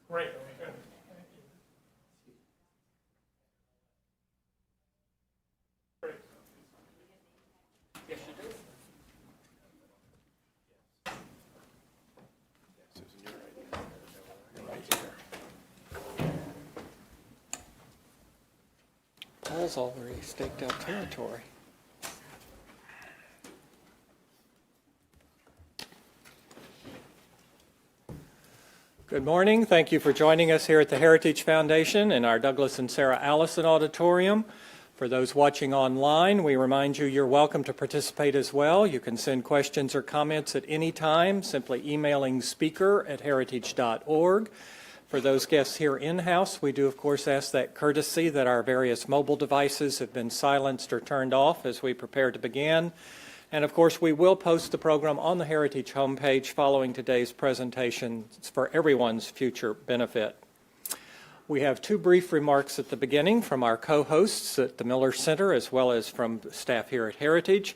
Great. Great. Yes, you do. Susan, you're right there. Paul's already staked out territory. Good morning. Thank you for joining us here at the Heritage Foundation in our Douglas and Sarah Allison Auditorium. For those watching online, we remind you you're welcome to participate as well. You can send questions or comments at any time, simply emailing speaker@heritage.org. For those guests here in-house, we do, of course, ask that courtesy that our various mobile devices have been silenced or turned off as we prepare to begin. And, of course, we will post the program on the Heritage homepage following today's presentation for everyone's future benefit. We have two brief remarks at the beginning from our co-hosts at the Miller Center as well as from staff here at Heritage.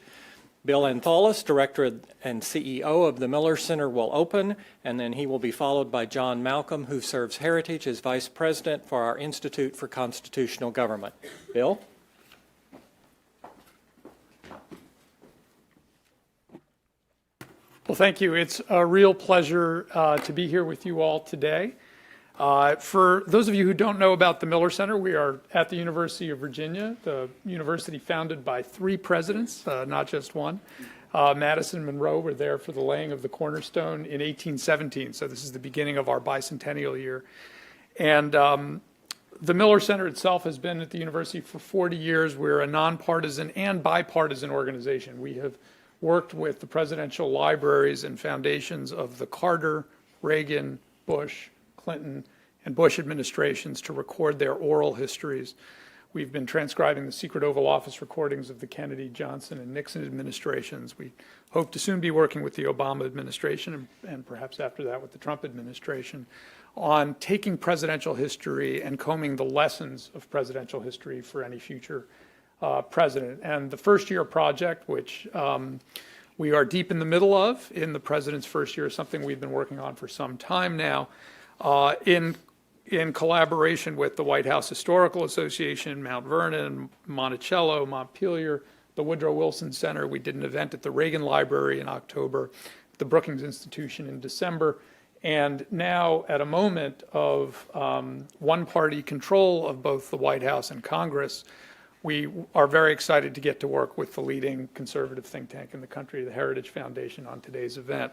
Bill Antholis, Director and CEO of the Miller Center, will open, and then he will be followed by John Malcolm, who serves Heritage as Vice President for our Institute for Constitutional Government. Bill? Well, thank you. It's a real pleasure to be here with you all today. For those of you who don't know about the Miller Center, we are at the University of Virginia, the university founded by three presidents, not just one. Madison and Monroe were there for the laying of the cornerstone in 1817, so this is the beginning of our bicentennial year. And the Miller Center itself has been at the university for 40 years. We're a nonpartisan and bipartisan organization. We have worked with the presidential libraries and foundations of the Carter, Reagan, Bush, Clinton, and Bush administrations to record their oral histories. We've been transcribing the secret Oval Office recordings of the Kennedy, Johnson, and Nixon administrations. We hope to soon be working with the Obama administration and perhaps after that with the Trump administration on taking presidential history and combing the lessons of presidential history for any future president. And the first year project, which we are deep in the middle of in the president's first year, is something we've been working on for some time now in collaboration with the White House Historical Association, Mount Vernon, Monticello, Montpelier, the Woodrow Wilson Center. We did an event at the Reagan Library in October, the Brookings Institution in December, and now at a moment of one-party control of both the White House and Congress, we are very excited to get to work with the leading conservative think tank in the country, the Heritage Foundation, on today's event.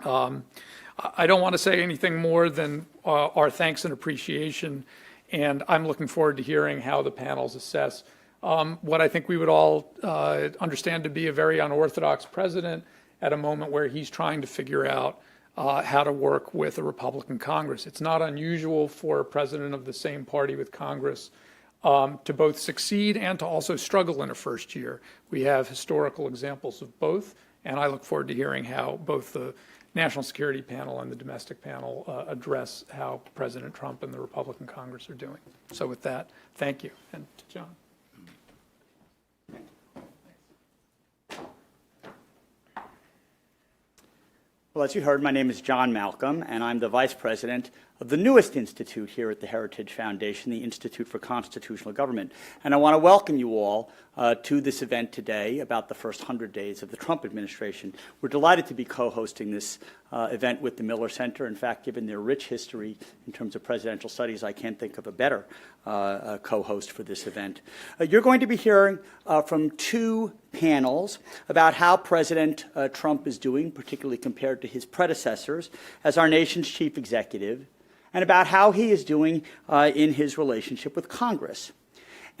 I don't want to say anything more than our thanks and appreciation, and I'm looking forward to hearing how the panels assess what I think we would all understand to be a very unorthodox president at a moment where he's trying to figure out how to work with a Republican Congress. It's not unusual for a president of the same party with Congress to both succeed and to also struggle in a first year. We have historical examples of both, and I look forward to hearing how both the National Security Panel and the Domestic Panel address how President Trump and the Republican Congress are doing. So with that, thank you. And to John. Well, as you heard, my name is John Malcolm, and I'm the Vice President of the newest institute here at the Heritage Foundation, the Institute for Constitutional Government. And I want to welcome you all to this event today about the first 100 days of the Trump administration. We're delighted to be co-hosting this event with the Miller Center. In fact, given their rich history in terms of presidential studies, I can't think of a better co-host for this event. You're going to be hearing from two panels about how President Trump is doing, particularly compared to his predecessors as our nation's chief executive, and about how he is doing in his relationship with Congress.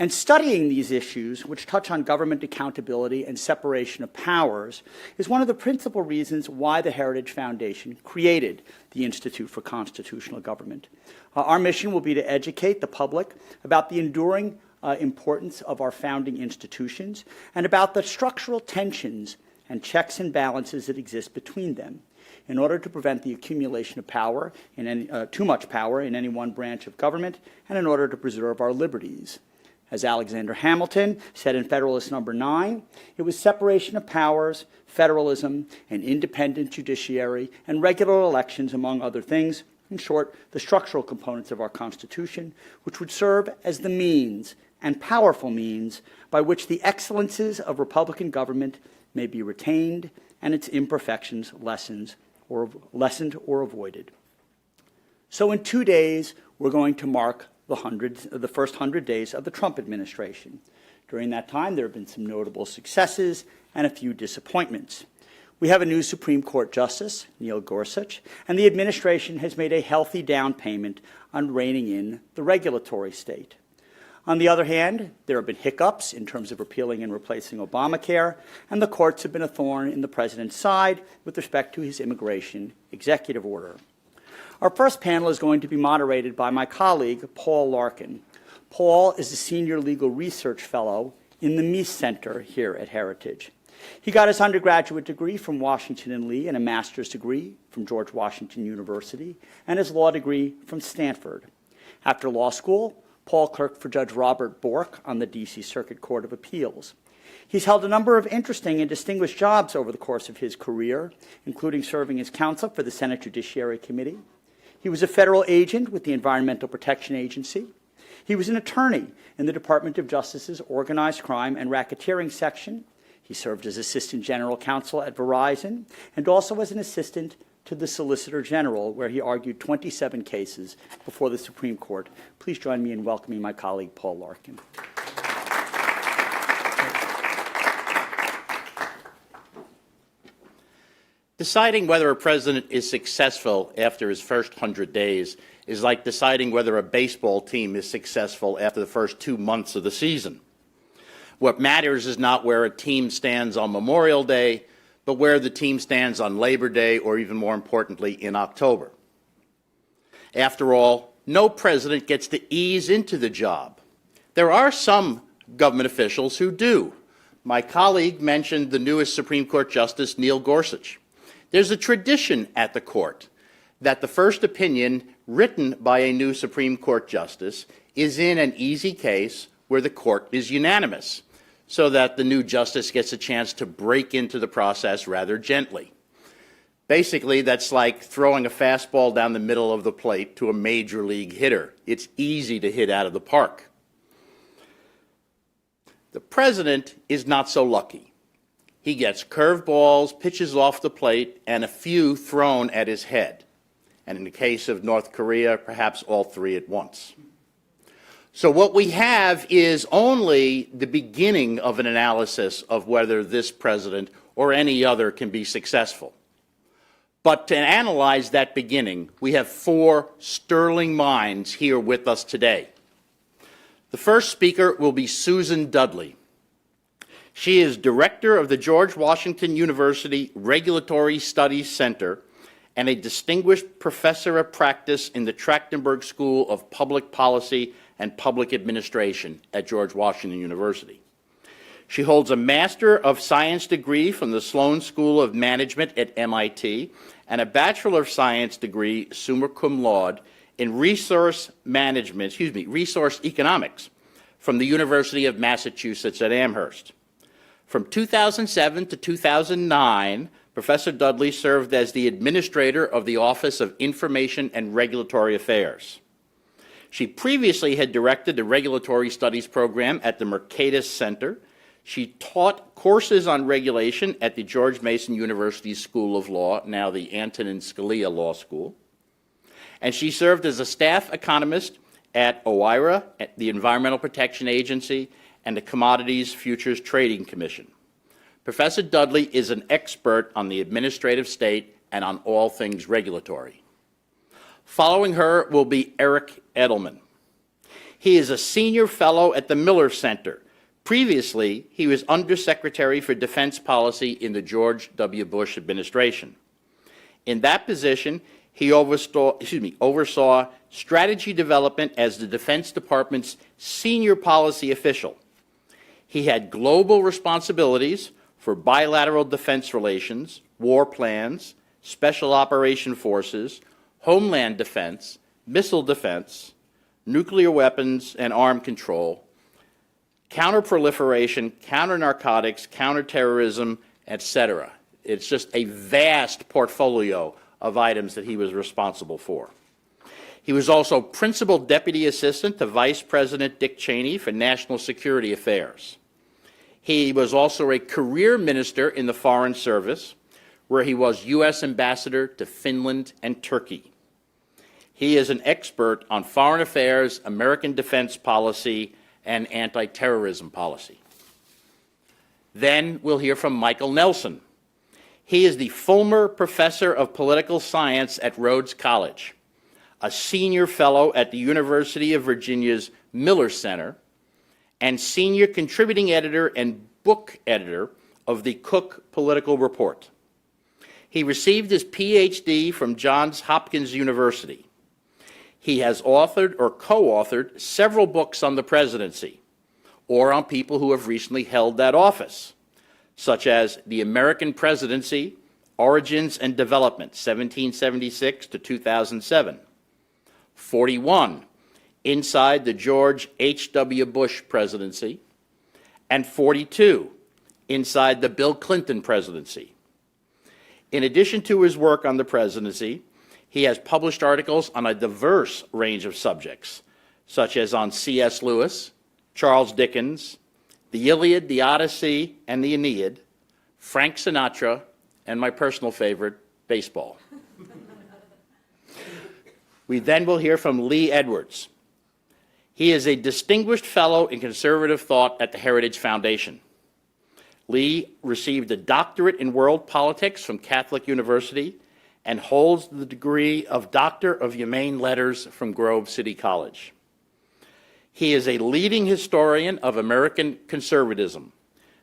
And studying these issues, which touch on government accountability and separation of powers, is one of the principal reasons why the Heritage Foundation created the Institute for Constitutional Government. Our mission will be to educate the public about the enduring importance of our founding institutions and about the structural tensions and checks and balances that exist between them in order to prevent the accumulation of power, too much power in any one branch of government, and in order to preserve our liberties. As Alexander Hamilton said in Federalist No. 9, it was separation of powers, federalism, an independent judiciary, and regular elections, among other things, in short, the structural components of our Constitution, which would serve as the means and powerful means by which the excellences of Republican government may be retained and its imperfections lessened or avoided. So in 2 days, we're going to mark the first 100 days of the Trump administration. During that time, there have been some notable successes and a few disappointments. We have a new Supreme Court Justice, Neil Gorsuch, and the administration has made a healthy down payment on reining in the regulatory state. On the other hand, there have been hiccups in terms of repealing and replacing Obamacare, and the courts have been a thorn in the president's side with respect to his immigration executive order. Our first panel is going to be moderated by my colleague, Paul Larkin. Paul is a senior legal research fellow in the Meese Center here at Heritage. He got his undergraduate degree from Washington and Lee and a master's degree from George Washington University and his law degree from Stanford. After law school, Paul clerked for Judge Robert Bork on the D.C. Circuit Court of Appeals. He's held a number of interesting and distinguished jobs over the course of his career, including serving as counsel for the Senate Judiciary Committee. He was a federal agent with the Environmental Protection Agency. He was an attorney in the Department of Justice's Organized Crime and Racketeering Section. He served as Assistant General Counsel at Verizon and also as an assistant to the Solicitor General, where he argued 27 cases before the Supreme Court. Please join me in welcoming my colleague, Paul Larkin. Deciding whether a president is successful after his first 100 days is like deciding whether a baseball team is successful after the first 2 months of the season. What matters is not where a team stands on Memorial Day, but where the team stands on Labor Day, or even more importantly, in October. After all, no president gets to ease into the job. There are some government officials who do. My colleague mentioned the newest Supreme Court Justice, Neil Gorsuch. There's a tradition at the court that the first opinion written by a new Supreme Court Justice is in an easy case where the court is unanimous, so that the new justice gets a chance to break into the process rather gently. Basically, that's like throwing a fastball down the middle of the plate to a major league hitter. It's easy to hit out of the park. The president is not so lucky. He gets curveballs, pitches off the plate, and a few thrown at his head. And in the case of North Korea, perhaps all three at once. So what we have is only the beginning of an analysis of whether this president or any other can be successful. But to analyze that beginning, we have four sterling minds here with us today. The first speaker will be Susan Dudley. She is director of the George Washington University Regulatory Studies Center and a distinguished professor of practice in the Trachtenberg School of Public Policy and Public Administration at George Washington University. She holds a Master of Science degree from the Sloan School of Management at MIT and a Bachelor of Science degree, summa cum laude, in resource economics from the University of Massachusetts at Amherst. From 2007 to 2009, Professor Dudley served as the administrator of the Office of Information and Regulatory Affairs. She previously had directed the Regulatory Studies program at the Mercatus Center. She taught courses on regulation at the George Mason University School of Law, now the Antonin Scalia Law School. And she served as a staff economist at OIRA, at the Environmental Protection Agency, and the Commodities Futures Trading Commission. Professor Dudley is an expert on the administrative state and on all things regulatory. Following her will be Eric Edelman. He is a senior fellow at the Miller Center. Previously, he was Undersecretary for Defense Policy in the George W. Bush administration. In that position, he oversaw strategy development as the Defense Department's senior policy official. He had global responsibilities for bilateral defense relations, war plans, special operation forces, homeland defense, missile defense, nuclear weapons and arm control, counterproliferation, counter-narcotics, counterterrorism, etc. It's just a vast portfolio of items that he was responsible for. He was also Principal Deputy Assistant to Vice President Dick Cheney for National Security Affairs. He was also a career minister in the Foreign Service, where he was U.S. Ambassador to Finland and Turkey. He is an expert on foreign affairs, American defense policy, and anti-terrorism policy. Then we'll hear from Michael Nelson. He is the Fulmer Professor of Political Science at Rhodes College, a senior fellow at the University of Virginia's Miller Center, and senior contributing editor and book editor of the Cook Political Report. He received his PhD from Johns Hopkins University. He has authored or co-authored several books on the presidency or on people who have recently held that office, such as The American Presidency, Origins and Development, 1776 to 2007, 41, Inside the George H.W. Bush Presidency, and 42, Inside the Bill Clinton Presidency. In addition to his work on the presidency, he has published articles on a diverse range of subjects, such as on C.S. Lewis, Charles Dickens, the Iliad, the Odyssey, and the Aeneid, Frank Sinatra, and my personal favorite, baseball. We then will hear from Lee Edwards. He is a distinguished fellow in conservative thought at the Heritage Foundation. Lee received a doctorate in world politics from Catholic University and holds the degree of Doctor of Humane Letters from Grove City College. He is a leading historian of American conservatism,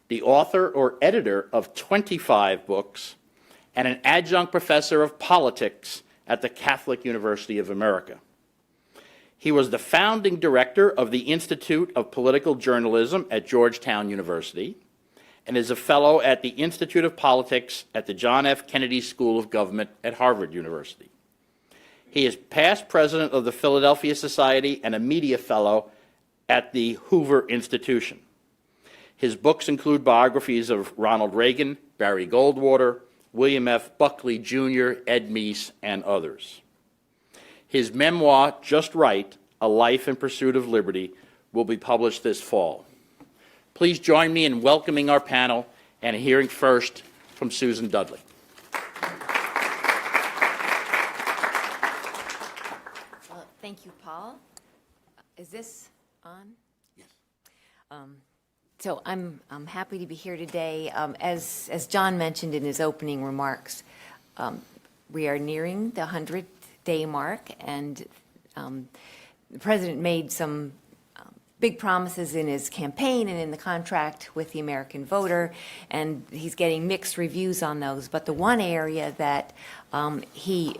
the author or editor of 25 books, and an adjunct professor of politics at the Catholic University of America. He was the founding director of the Institute of Political Journalism at Georgetown University and is a fellow at the Institute of Politics at the John F. Kennedy School of Government at Harvard University. He is past president of the Philadelphia Society and a media fellow at the Hoover Institution. His books include biographies of Ronald Reagan, Barry Goldwater, William F. Buckley Jr., Ed Meese, and others. His memoir, Just Right, A Life in Pursuit of Liberty, will be published this fall. Please join me in welcoming our panel and hearing first from Susan Dudley. Well, thank you, Paul. Is this on? Yes. So I'm happy to be here today. As John mentioned in his opening remarks, we are nearing the 100-day mark, and the president made some big promises in his campaign and in the contract with the American voter, and he's getting mixed reviews on those. But the one area that his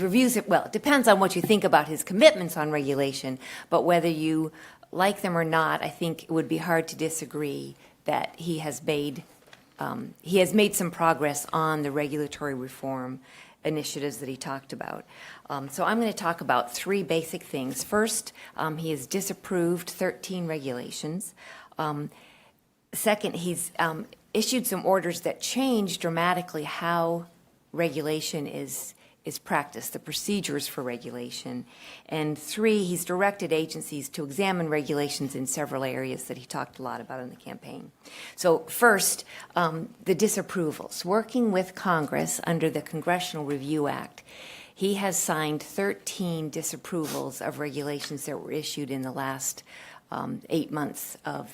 reviews, well, it depends on what you think about his commitments on regulation, but whether you like them or not, I think it would be hard to disagree that he has made some progress on the regulatory reform initiatives that he talked about. So I'm going to talk about three basic things. First, he has disapproved 13 regulations. Second, he's issued some orders that change dramatically how regulation is practiced, the procedures for regulation. And three, he's directed agencies to examine regulations in several areas that he talked a lot about in the campaign. So first, the disapprovals. Working with Congress under the Congressional Review Act, he has signed 13 disapprovals of regulations that were issued in the last 8 months of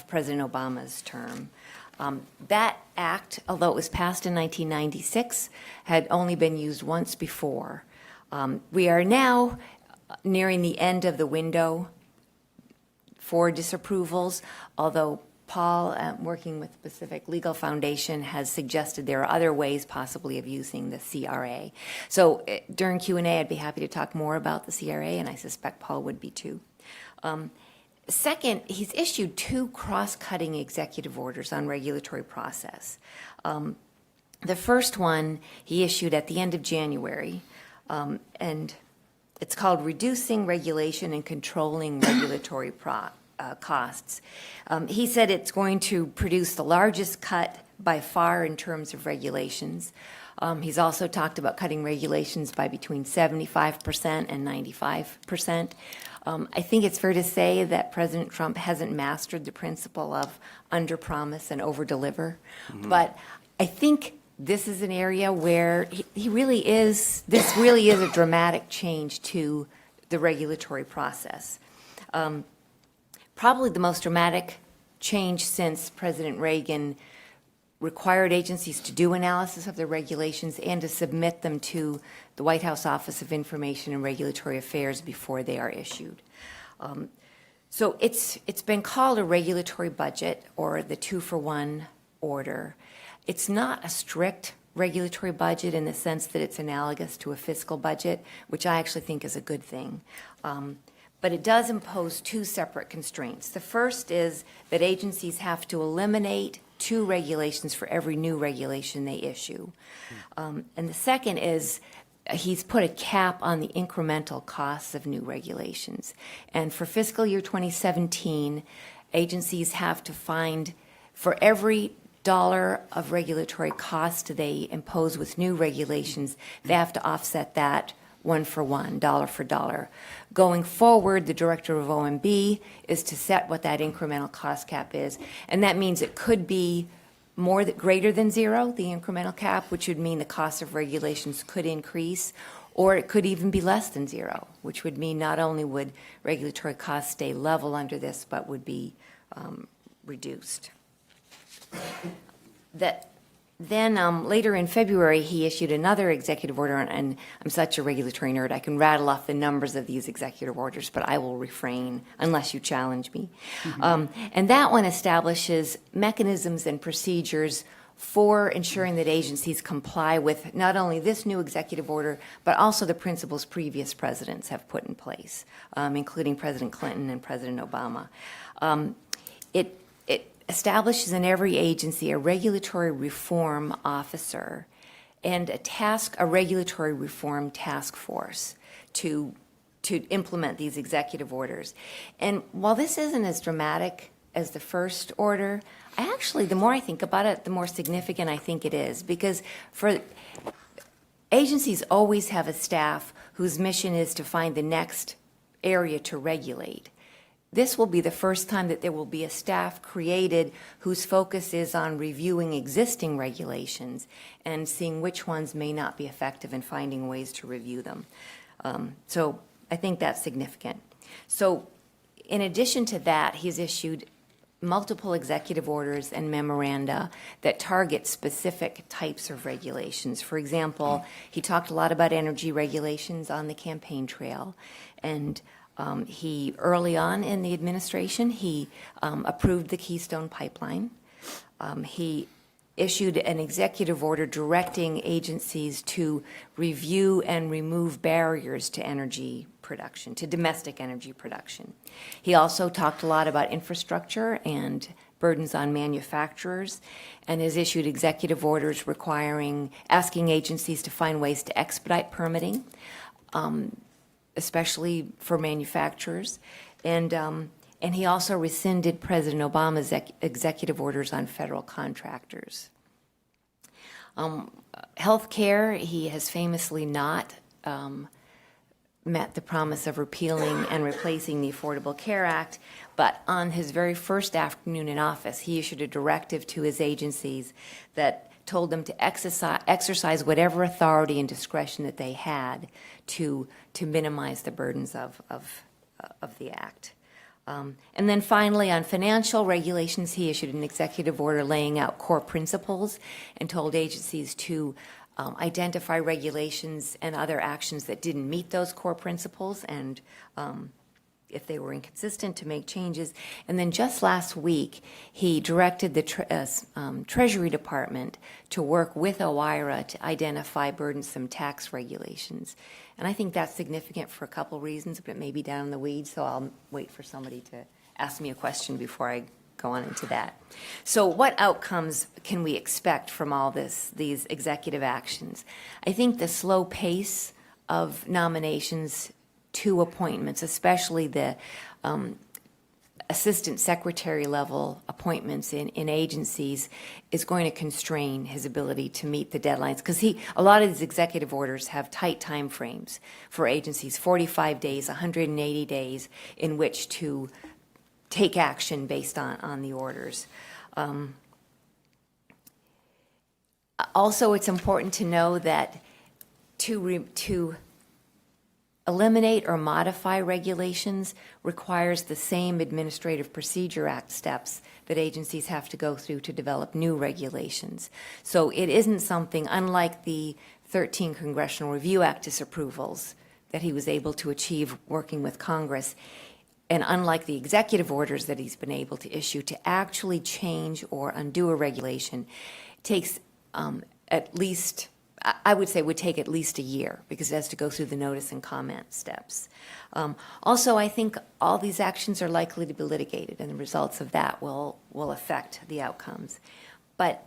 President Obama's term. That act, although it was passed in 1996, had only been used once before. We are now nearing the end of the window for disapprovals, although Paul, working with Pacific Legal Foundation, has suggested there are other ways possibly of using the CRA. So during Q&A, I'd be happy to talk more about the CRA, and I suspect Paul would be too. Second, he's issued 2 cross-cutting executive orders on regulatory process. The first one he issued at the end of January, and it's called Reducing Regulation and Controlling Regulatory Costs. He said it's going to produce the largest cut by far in terms of regulations. He's also talked about cutting regulations by between 75% and 95%. I think it's fair to say that President Trump hasn't mastered the principle of under-promise and over-deliver. But I think this is an area where this really is a dramatic change to the regulatory process. Probably the most dramatic change since President Reagan required agencies to do analysis of their regulations and to submit them to the White House Office of Information and Regulatory Affairs before they are issued. So it's been called a regulatory budget or the 2-for-1 order. It's not a strict regulatory budget in the sense that it's analogous to a fiscal budget, which I actually think is a good thing. But it does impose two separate constraints. The first is that agencies have to eliminate 2 regulations for every new regulation they issue. And the second is he's put a cap on the incremental costs of new regulations. And for fiscal year 2017, agencies have to find, for every dollar of regulatory cost they impose with new regulations, they have to offset that 1-for-1, dollar for dollar. Going forward, the director of OMB is to set what that incremental cost cap is, and that means it could be greater than 0, the incremental cap, which would mean the cost of regulations could increase, or it could even be less than 0, which would mean not only would regulatory costs stay level under this, but would be reduced. Then later in February, he issued another executive order, and I'm such a regulatory nerd, I can rattle off the numbers of these executive orders, but I will refrain unless you challenge me. And that one establishes mechanisms and procedures for ensuring that agencies comply with not only this new executive order, but also the principles previous presidents have put in place, including President Clinton and President Obama. It establishes in every agency a regulatory reform officer and a regulatory reform task force to implement these executive orders. And while this isn't as dramatic as the first order, the more I think about it, the more significant I think it is, because for agencies always have a staff whose mission is to find the next area to regulate. This will be the first time that there will be a staff created whose focus is on reviewing existing regulations and seeing which ones may not be effective and finding ways to review them. So I think that's significant. So in addition to that, he's issued multiple executive orders and memoranda that target specific types of regulations. For example, he talked a lot about energy regulations on the campaign trail, and he, early on in the administration, he approved the Keystone Pipeline. He issued an executive order directing agencies to review and remove barriers to energy production, to domestic energy production. He also talked a lot about infrastructure and burdens on manufacturers, and has issued executive orders asking agencies to find ways to expedite permitting, especially for manufacturers. And he also rescinded President Obama's executive orders on federal contractors. Healthcare, he has famously not met the promise of repealing and replacing the Affordable Care Act, but on his very first afternoon in office, he issued a directive to his agencies that told them to exercise whatever authority and discretion that they had to minimize the burdens of the act. And then finally, on financial regulations, he issued an executive order laying out core principles and told agencies to identify regulations and other actions that didn't meet those core principles, and if they were inconsistent, to make changes. And then just last week, he directed the Treasury Department to work with OIRA to identify burdensome tax regulations. And I think that's significant for a couple reasons, but it may be down in the weeds, so I'll wait for somebody to ask me a question before I go on into that. So what outcomes can we expect from all these executive actions? I think the slow pace of nominations to appointments, especially the assistant secretary level appointments in agencies is going to constrain his ability to meet the deadlines, because a lot of these executive orders have tight time frames for agencies, 45 days, 180 days, in which to take action based on the orders. Also, it's important to know that to eliminate or modify regulations requires the same Administrative Procedure Act steps that agencies have to go through to develop new regulations. So it isn't something, unlike the 13 Congressional Review Act disapprovals that he was able to achieve working with Congress, and unlike the executive orders that he's been able to issue, to actually change or undo a regulation takes at least, I would say, would take at least a year, because it has to go through the notice and comment steps. Also, I think all these actions are likely to be litigated, and the results of that will affect the outcomes. But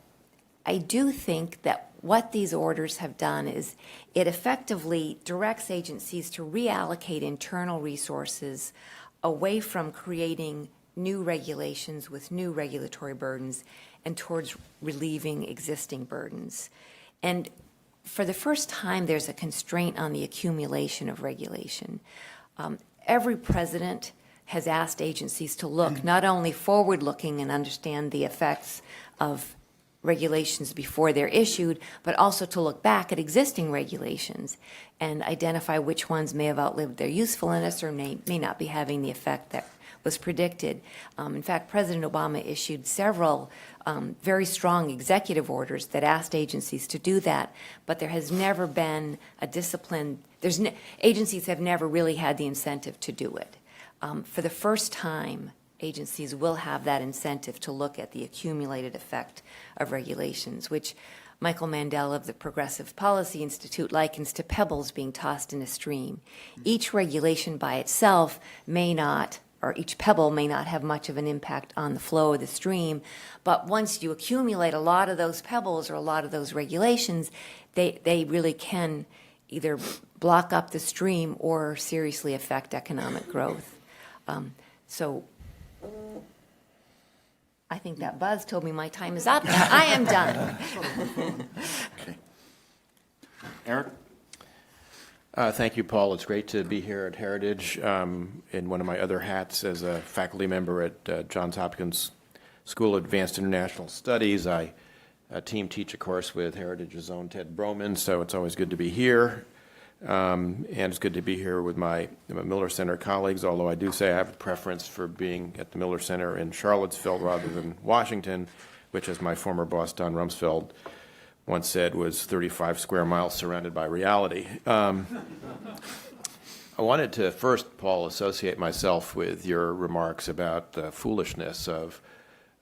I do think that what these orders have done is it effectively directs agencies to reallocate internal resources away from creating new regulations with new regulatory burdens and towards relieving existing burdens. And for the first time, there's a constraint on the accumulation of regulation. Every president has asked agencies to look not only forward-looking and understand the effects of regulations before they're issued, but also to look back at existing regulations and identify which ones may have outlived their usefulness or may not be having the effect that was predicted. In fact, President Obama issued several very strong executive orders that asked agencies to do that, but there has never been a discipline. Agencies have never really had the incentive to do it. For the first time, agencies will have that incentive to look at the accumulated effect of regulations, which Michael Mandel of the Progressive Policy Institute likens to pebbles being tossed in a stream. Each regulation by itself may not, or each pebble may not have much of an impact on the flow of the stream, but once you accumulate a lot of those pebbles or a lot of those regulations, they really can either block up the stream or seriously affect economic growth. So I think that buzz told me my time is up. I am done. Okay. Eric? Thank you, Paul. It's great to be here at Heritage. In one of my other hats as a faculty member at Johns Hopkins School of Advanced International Studies, I teach a course with Heritage's own Ted Broman, so it's always good to be here. And it's good to be here with my Miller Center colleagues, although I do say I have a preference for being at the Miller Center in Charlottesville rather than Washington, which, as my former boss, Don Rumsfeld, once said was 35 square miles surrounded by reality. I wanted to first, Paul, associate myself with your remarks about the foolishness of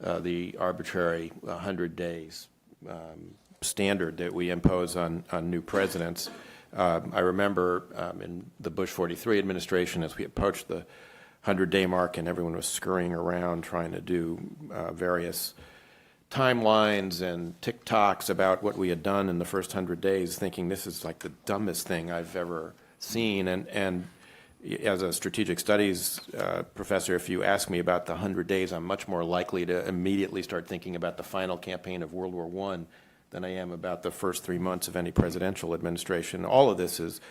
the arbitrary 100 days standard that we impose on new presidents. I remember in the Bush 43 administration, as we approached the 100-day mark and everyone was scurrying around trying to do various timelines and TikToks about what we had done in the first 100 days, thinking this is like the dumbest thing I've ever seen. And as a strategic studies professor, if you ask me about the 100 days, I'm much more likely to immediately start thinking about the final campaign of World War I than I am about the first 3 months of any presidential administration. All of this is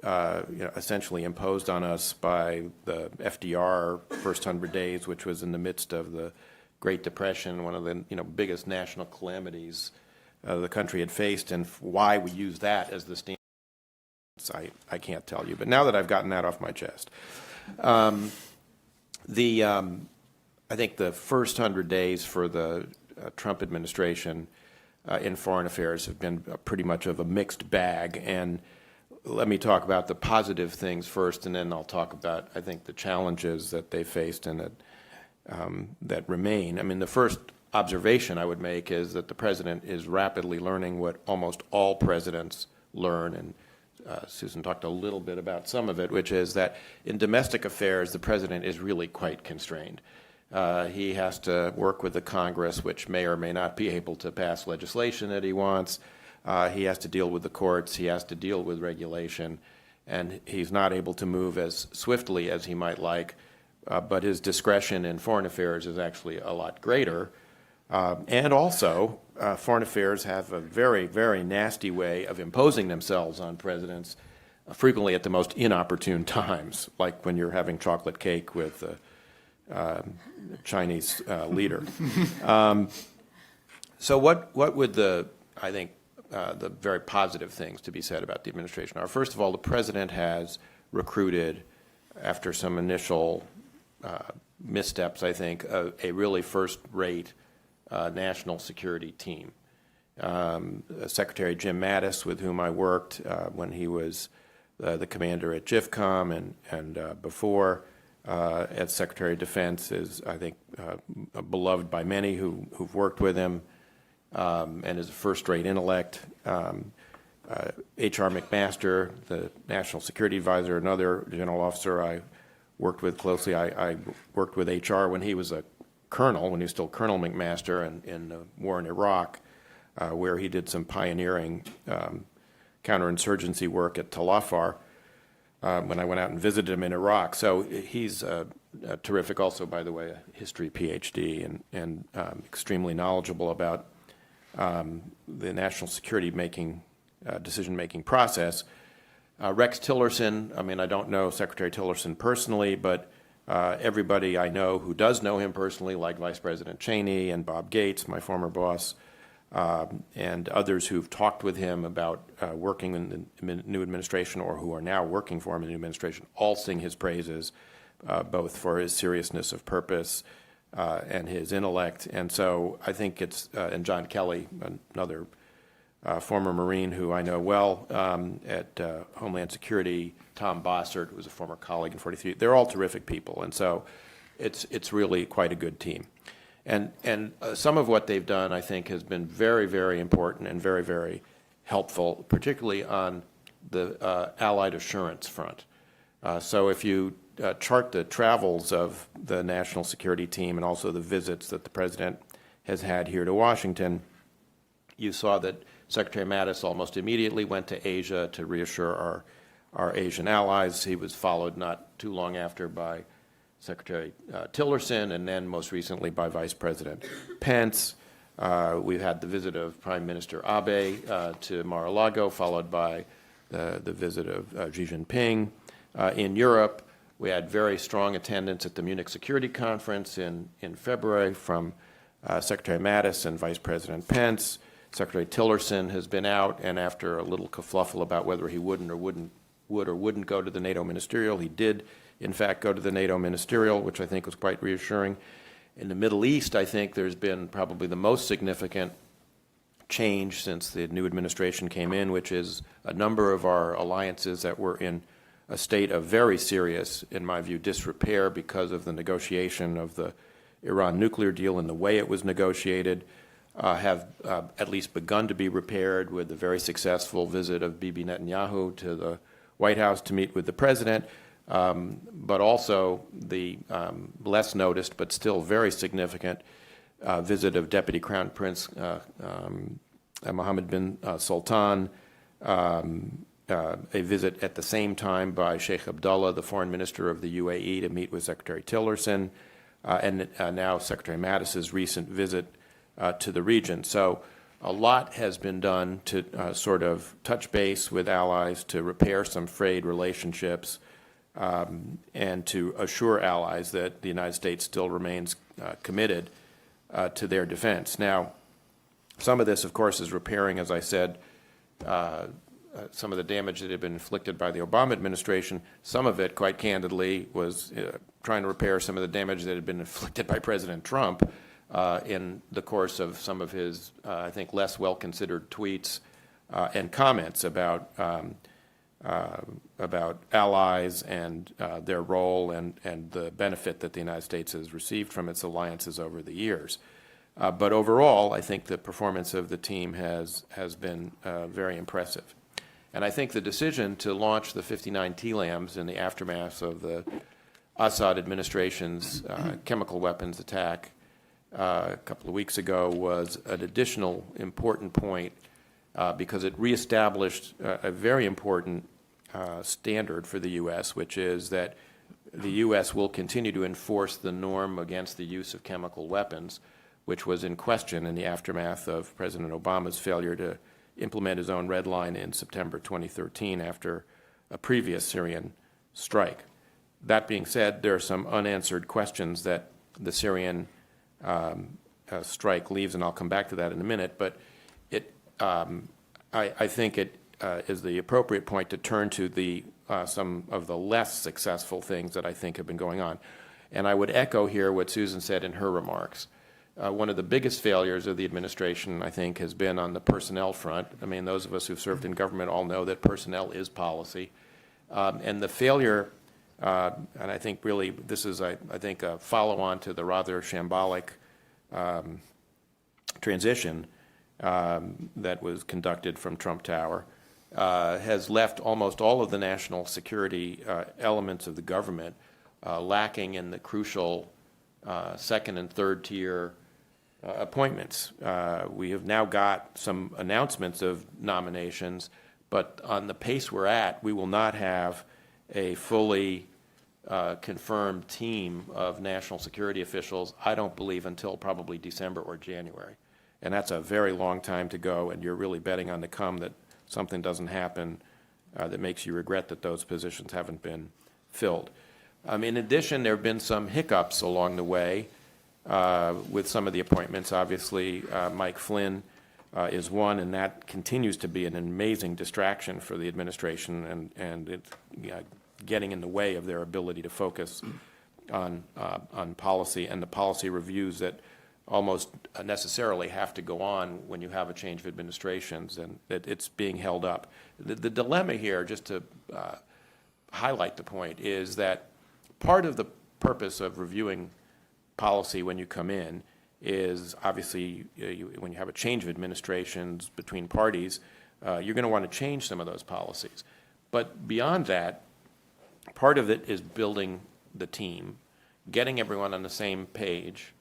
essentially imposed on us by the FDR first 100 days, which was in the midst of the Great Depression, one of the biggest national calamities the country had faced, and why we use that as the standard, I can't tell you. But now that I've gotten that off my chest, I think the first 100 days for the Trump administration in foreign affairs have been pretty much of a mixed bag. And let me talk about the positive things first, and then I'll talk about, I think, the challenges that they faced and that remain. I mean, the first observation I would make is that the president is rapidly learning what almost all presidents learn, and Susan talked a little bit about some of it, which is that in domestic affairs, the president is really quite constrained. He has to work with the Congress, which may or may not be able to pass legislation that he wants. He has to deal with the courts. He has to deal with regulation. And he's not able to move as swiftly as he might like but his discretion in foreign affairs is actually a lot greater. And also, foreign affairs have a very, very nasty way of imposing themselves on presidents, frequently at the most inopportune times, like when you're having chocolate cake with a Chinese leader. So what would I think the very positive things to be said about the administration are? First of all, the president has recruited, after some initial missteps, I think, a really first-rate national security team. Secretary Jim Mattis, with whom I worked when he was the commander at GIFCOM and before as Secretary of Defense, is, I think, beloved by many who've worked with him, and is a first-rate intellect. H.R. McMaster, the National Security Advisor, another general officer I worked with closely. I worked with H.R. when he was a colonel, when he was still Colonel McMaster in the war in Iraq, where he did some pioneering counterinsurgency work at Tal Afar when I went out and visited him in Iraq. So he's terrific. Also, by the way, a history PhD and extremely knowledgeable about the national security decision-making process. Rex Tillerson, I mean, I don't know Secretary Tillerson personally, but everybody I know who does know him personally, like Vice President Cheney and Bob Gates, my former boss, and others who've talked with him about working in the new administration or who are now working for him in the new administration, all sing his praises, both for his seriousness of purpose and his intellect. And so I think it's, and John Kelly, another former Marine who I know well at Homeland Security, Tom Bossert, who was a former colleague in 43. They're all terrific people, and so it's really quite a good team. And some of what they've done, I think, has been very, very important and very, very helpful, particularly on the allied assurance front. So if you chart the travels of the national security team and also the visits that the president has had here to Washington, you saw that Secretary Mattis almost immediately went to Asia to reassure our Asian allies. He was followed not too long after by Secretary Tillerson, and then most recently by Vice President Pence. We've had the visit of Prime Minister Abe to Mar-a-Lago, followed by the visit of Xi Jinping. In Europe, we had very strong attendance at the Munich Security Conference in February from Secretary Mattis and Vice President Pence. Secretary Tillerson has been out, and after a little kerfluffle about whether he would or wouldn't go to the NATO ministerial, he did, in fact, go to the NATO ministerial, which I think was quite reassuring. In the Middle East, I think there's been probably the most significant change since the new administration came in, which is a number of our alliances that were in a state of very serious, in my view, disrepair because of the negotiation of the Iran nuclear deal and the way it was negotiated, have at least begun to be repaired with the very successful visit of Bibi Netanyahu to the White House to meet with the president, but also the less noticed but still very significant visit of Deputy Crown Prince Mohammed bin Sultan, a visit at the same time by Sheikh Abdullah, the foreign minister of the UAE, to meet with Secretary Tillerson, and now Secretary Mattis's recent visit to the region. So a lot has been done to sort of touch base with allies, to repair some frayed relationships, and to assure allies that the United States still remains committed to their defense. Now, some of this, of course, is repairing, as I said, some of the damage that had been inflicted by the Obama administration. Some of it, quite candidly, was trying to repair some of the damage that had been inflicted by President Trump in the course of some of his, I think, less well-considered tweets and comments about allies and their role and the benefit that the United States has received from its alliances over the years. But overall, I think the performance of the team has been very impressive. And I think the decision to launch the 59 TLAMs in the aftermath of the Assad administration's chemical weapons attack a couple of weeks ago was an additional important point because it reestablished a very important standard for the U.S., which is that the U.S. will continue to enforce the norm against the use of chemical weapons, which was in question in the aftermath of President Obama's failure to implement his own red line in September 2013 after a previous Syrian strike. That being said, there are some unanswered questions that the Syrian strike leaves, and I'll come back to that in a minute, but I think it is the appropriate point to turn to some of the less successful things that I think have been going on. And I would echo here what Susan said in her remarks. One of the biggest failures of the administration, I think, has been on the personnel front. I mean, those of us who've served in government all know that personnel is policy. And the failure, and I think really this is, I think, a follow-on to the rather shambolic transition that was conducted from Trump Tower, has left almost all of the national security elements of the government lacking in the crucial second and third tier appointments. We have now got some announcements of nominations, but on the pace we're at, we will not have a fully confirmed team of national security officials, I don't believe, until probably December or January. And that's a very long time to go, and you're really betting on the come that something doesn't happen that makes you regret that those positions haven't been filled. In addition, there have been some hiccups along the way with some of the appointments. Obviously, Mike Flynn is one, and that continues to be an amazing distraction for the administration, and it's getting in the way of their ability to focus on policy and the policy reviews that almost necessarily have to go on when you have a change of administrations, and that it's being held up. The dilemma here, just to highlight the point, is that part of the purpose of reviewing policy when you come in is obviously when you have a change of administrations between parties, you're going to want to change some of those policies. But beyond that, part of it is building the team, getting everyone on the same page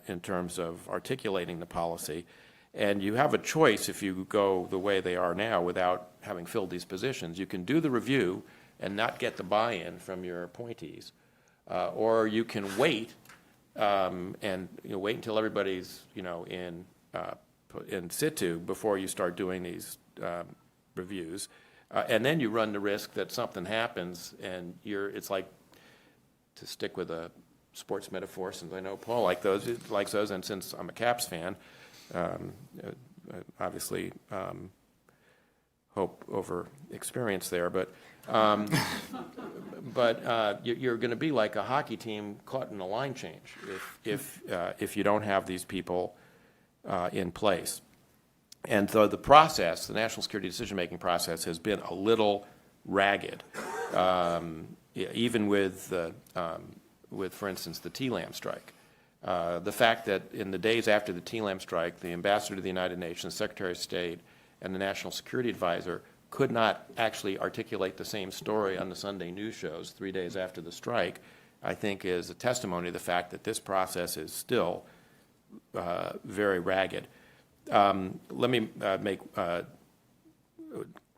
in terms of articulating the policy. And you have a choice if you go the way they are now without having filled these positions. You can do the review and not get the buy-in from your appointees, or you can wait and wait until everybody's in situ before you start doing these reviews, and then you run the risk that something happens and it's like, to stick with a sports metaphor, since I know Paul likes those, and since I'm a Caps fan, obviously hope over experience there, but you're going to be like a hockey team caught in a line change if you don't have these people in place. And so the process, the national security decision-making process, has been a little ragged, even with, for instance, the TLAM strike. The fact that in the days after the TLAM strike, the ambassador to the United Nations, the Secretary of State, and the National Security Advisor could not actually articulate the same story on the Sunday news shows 3 days after the strike, I think is a testimony to the fact that this process is still very ragged. Let me make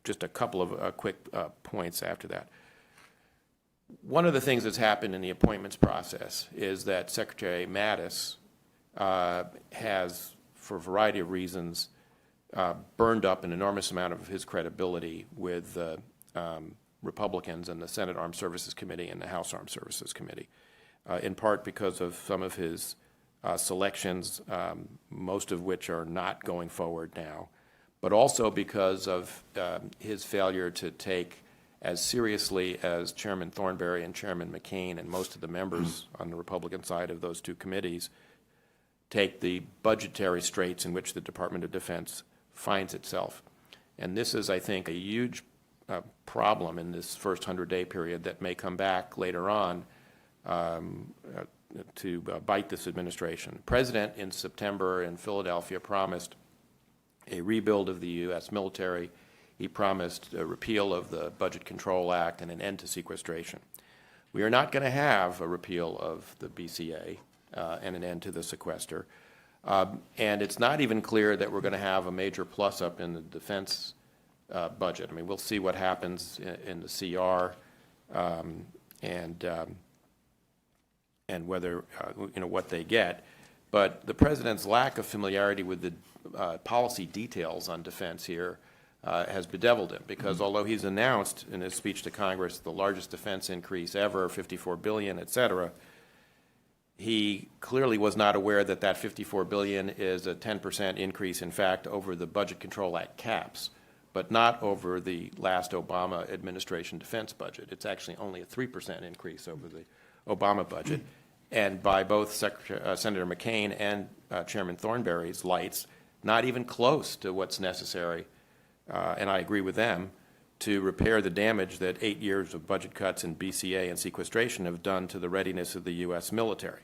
just a couple of quick points after that. One of the things that's happened in the appointments process is that Secretary Mattis has, for a variety of reasons, burned up an enormous amount of his credibility with the Republicans in the Senate Armed Services Committee and the House Armed Services Committee, in part because of some of his selections, most of which are not going forward now, but also because of his failure to take as seriously as Chairman Thornberry and Chairman McCain and most of the members on the Republican side of those two committees take the budgetary straits in which the Department of Defense finds itself. And this is, I think, a huge problem in this first 100-day period that may come back later on to bite this administration. The President in September in Philadelphia promised a rebuild of the U.S. military. He promised a repeal of the Budget Control Act and an end to sequestration. We are not going to have a repeal of the BCA and an end to the sequester. And it's not even clear that we're going to have a major plus-up in the defense budget. I mean, we'll see what happens in the CR. and whether, what they get. But the president's lack of familiarity with the policy details on defense here has bedeviled him, because although he's announced in his speech to Congress the largest defense increase ever, $54 billion, et cetera, he clearly was not aware that that $54 billion is a 10% increase, in fact, over the Budget Control Act caps, but not over the last Obama administration defense budget. It's actually only a 3% increase over the Obama budget. And by both Senator McCain and Chairman Thornberry's lights, not even close to what's necessary, and I agree with them, to repair the damage that 8 years of budget cuts in BCA and sequestration have done to the readiness of the U.S. military.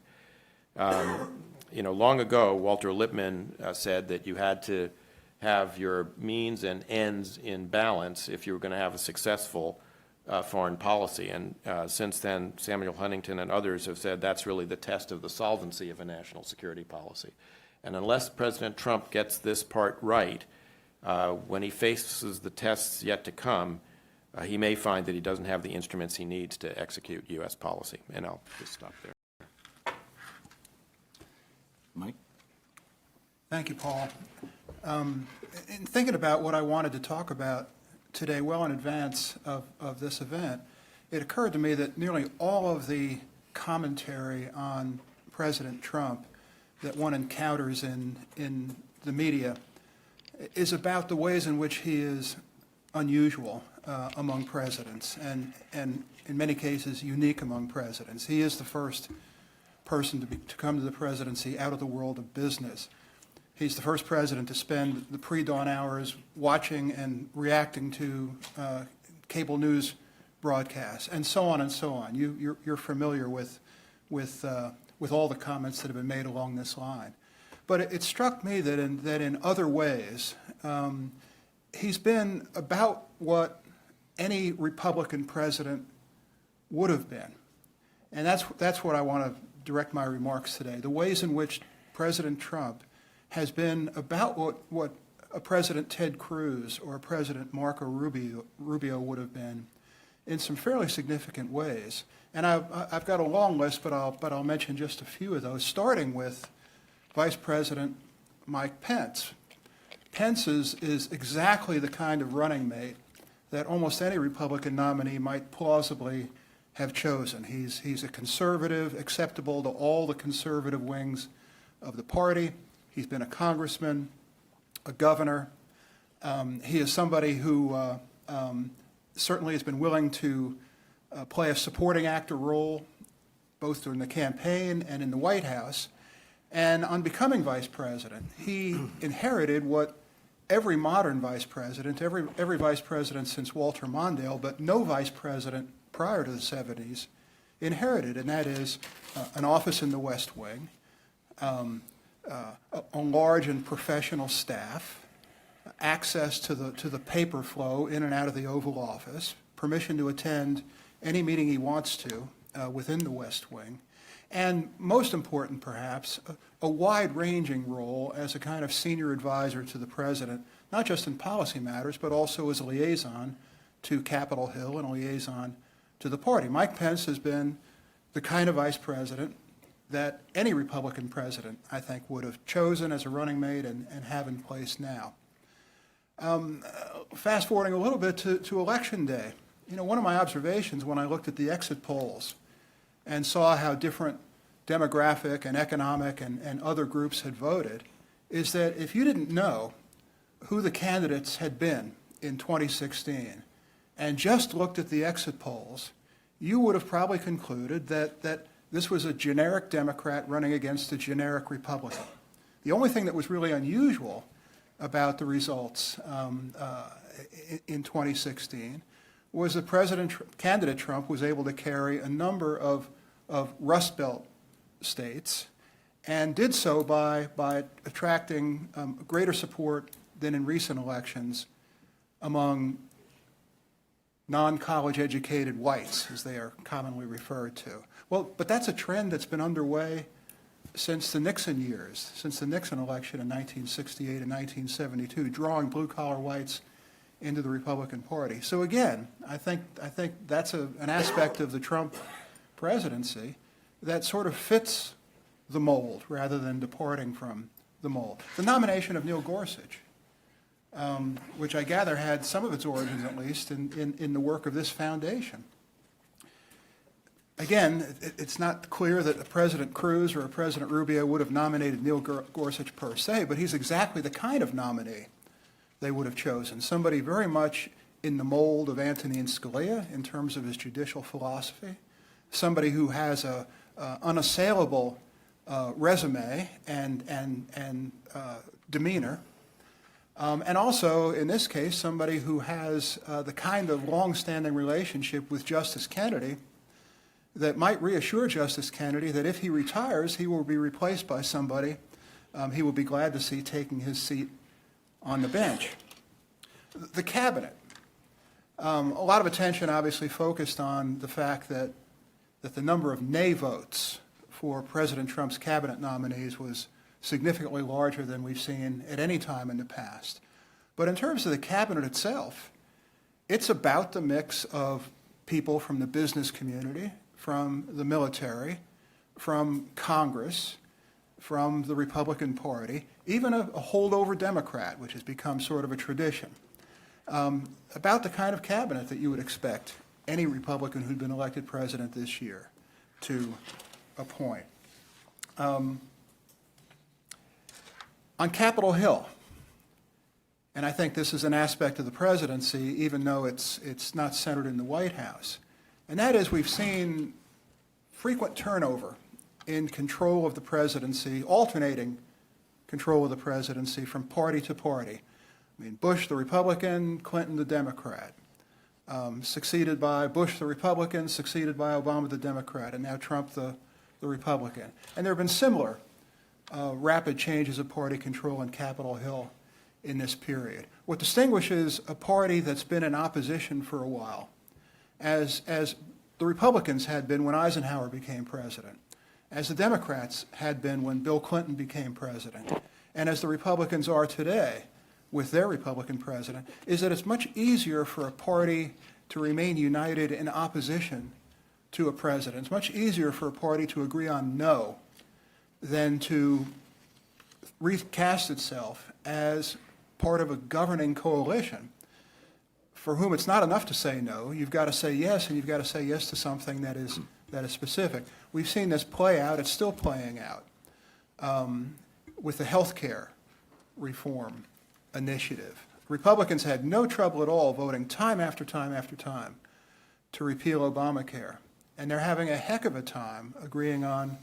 Long ago, Walter Lippmann said that you had to have your means and ends in balance if you were going to have a successful foreign policy. And since then, Samuel Huntington and others have said that's really the test of the solvency of a national security policy. And unless President Trump gets this part right, when he faces the tests yet to come, he may find that he doesn't have the instruments he needs to execute U.S. policy. And I'll just stop there. Mike? Thank you, Paul. In thinking about what I wanted to talk about today, well in advance of this event, it occurred to me that nearly all of the commentary on President Trump that one encounters in the media is about the ways in which he is unusual among presidents, and in many cases unique among presidents. He is the first person to come to the presidency out of the world of business. He's the first president to spend the pre-dawn hours watching and reacting to cable news broadcasts, and so on and so on. You're familiar with all the comments that have been made along this line. But it struck me that in other ways, he's been about what any Republican president would have been. And that's what I want to direct my remarks today. The ways in which President Trump has been about what a President Ted Cruz or a President Marco Rubio would have been in some fairly significant ways. And I've got a long list, but I'll mention just a few of those, starting with Vice President Mike Pence. Pence is exactly the kind of running mate that almost any Republican nominee might plausibly have chosen. He's a conservative, acceptable to all the conservative wings of the party. He's been a congressman, a governor. He is somebody who certainly has been willing to play a supporting actor role both during the campaign and in the White House. And on becoming vice president, he inherited what every modern vice president, every vice president since Walter Mondale, but no vice president prior to the 70s, inherited, and that is an office in the West Wing, a large and professional staff, access to the paper flow in and out of the Oval Office, permission to attend any meeting he wants to within the West Wing, and most important perhaps, a wide-ranging role as a kind of senior advisor to the president, not just in policy matters, but also as a liaison to Capitol Hill and a liaison to the party. Mike Pence has been the kind of vice president that any Republican president, I think, would have chosen as a running mate and have in place now. Fast forwarding a little bit to Election Day, one of my observations when I looked at the exit polls and saw how different demographic and economic and other groups had voted is that if you didn't know who the candidates had been in 2016 and just looked at the exit polls, you would have probably concluded that this was a generic Democrat running against a generic Republican. The only thing that was really unusual about the results in 2016 was that candidate Trump was able to carry a number of Rust Belt states and did so by attracting greater support than in recent elections among non-college educated whites, as they are commonly referred to. Well, but that's a trend that's been underway since the Nixon years, since the Nixon election in 1968 and 1972, drawing blue-collar whites into the Republican Party. So again, I think that's an aspect of the Trump presidency that sort of fits the mold rather than departing from the mold. The nomination of Neil Gorsuch, which I gather had some of its origins, at least, in the work of this foundation. Again, it's not clear that a President Cruz or a President Rubio would have nominated Neil Gorsuch per se, but he's exactly the kind of nominee they would have chosen. Somebody very much in the mold of Antonin Scalia in terms of his judicial philosophy, somebody who has a unassailable resume and demeanor, and also, in this case, somebody who has the kind of long-standing relationship with Justice Kennedy that might reassure Justice Kennedy that if he retires, he will be replaced by somebody he will be glad to see taking his seat on the bench. The cabinet. A lot of attention obviously focused on the fact that the number of nay votes for President Trump's cabinet nominees was significantly larger than we've seen at any time in the past. But in terms of the cabinet itself, it's about the mix of people from the business community, from the military, from Congress, from the Republican Party, even a holdover Democrat, which has become sort of a tradition, about the kind of cabinet that you would expect any Republican who'd been elected president this year to appoint. On Capitol Hill, and I think this is an aspect of the presidency, even though it's not centered in the White House, and that is we've seen frequent turnover in control of the presidency, alternating control of the presidency from party to party. I mean, Bush the Republican, Clinton the Democrat, succeeded by Bush the Republican, succeeded by Obama the Democrat, and now Trump the Republican. And there have been similar rapid changes of party control on Capitol Hill in this period. What distinguishes a party that's been in opposition for a while, as the Republicans had been when Eisenhower became president, as the Democrats had been when Bill Clinton became president, and as the Republicans are today with their Republican president, is that it's much easier for a party to remain united in opposition to a president. It's much easier for a party to agree on no than to recast itself as part of a governing coalition for whom it's not enough to say no. You've got to say yes, and you've got to say yes to something that is specific. We've seen this play out. It's still playing out with the health care reform initiative. Republicans had no trouble at all voting time after time after time to repeal Obamacare, and they're having a heck of a time agreeing on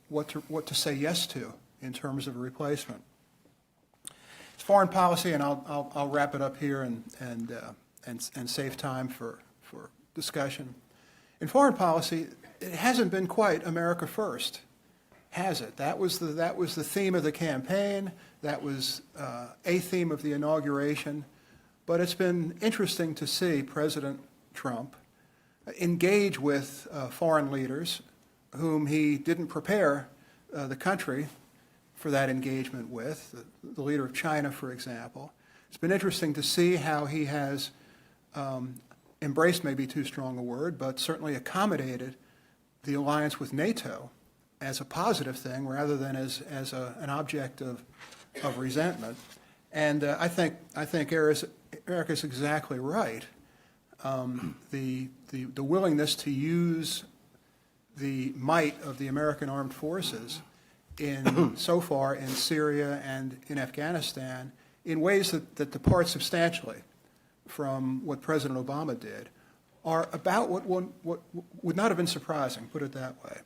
what to say yes to in terms of a replacement. It's foreign policy, and I'll wrap it up here and save time for discussion. In foreign policy, it hasn't been quite America first, has it? That was the theme of the campaign. That was a theme of the inauguration. But it's been interesting to see President Trump engage with foreign leaders whom he didn't prepare the country for that engagement with, the leader of China, for example. It's been interesting to see how he has embraced, may be too strong a word, but certainly accommodated the alliance with NATO as a positive thing rather than as an object of resentment. And I think Erica's exactly right. The willingness to use the might of the American armed forces so far in Syria and in Afghanistan in ways that depart substantially from what President Obama did are about what would not have been surprising, put it that way,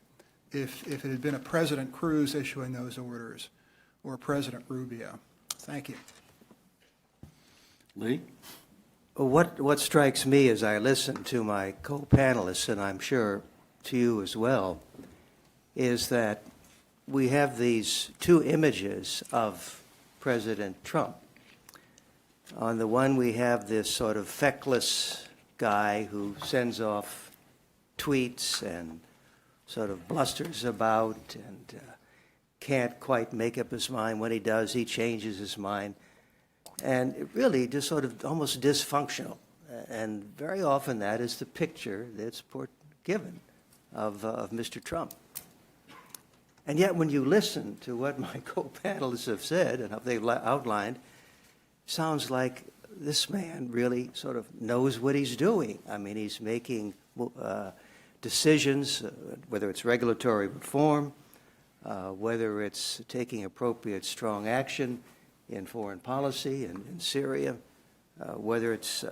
if it had been a President Cruz issuing those orders or a President Rubio. Thank you. Lee? What strikes me as I listen to my co-panelists, and I'm sure to you as well, is that we have these two images of President Trump. On the one, we have this sort of feckless guy who sends off tweets and sort of blusters about and can't quite make up his mind. When he does, he changes his mind. And it really just sort of almost dysfunctional. And very often that is the picture that's given of Mr. Trump. And yet, when you listen to what my co-panelists have said and how they've outlined, sounds like this man really sort of knows what he's doing. I mean, he's making decisions, whether it's regulatory reform, whether it's taking appropriate strong action in foreign policy and in Syria, whether it's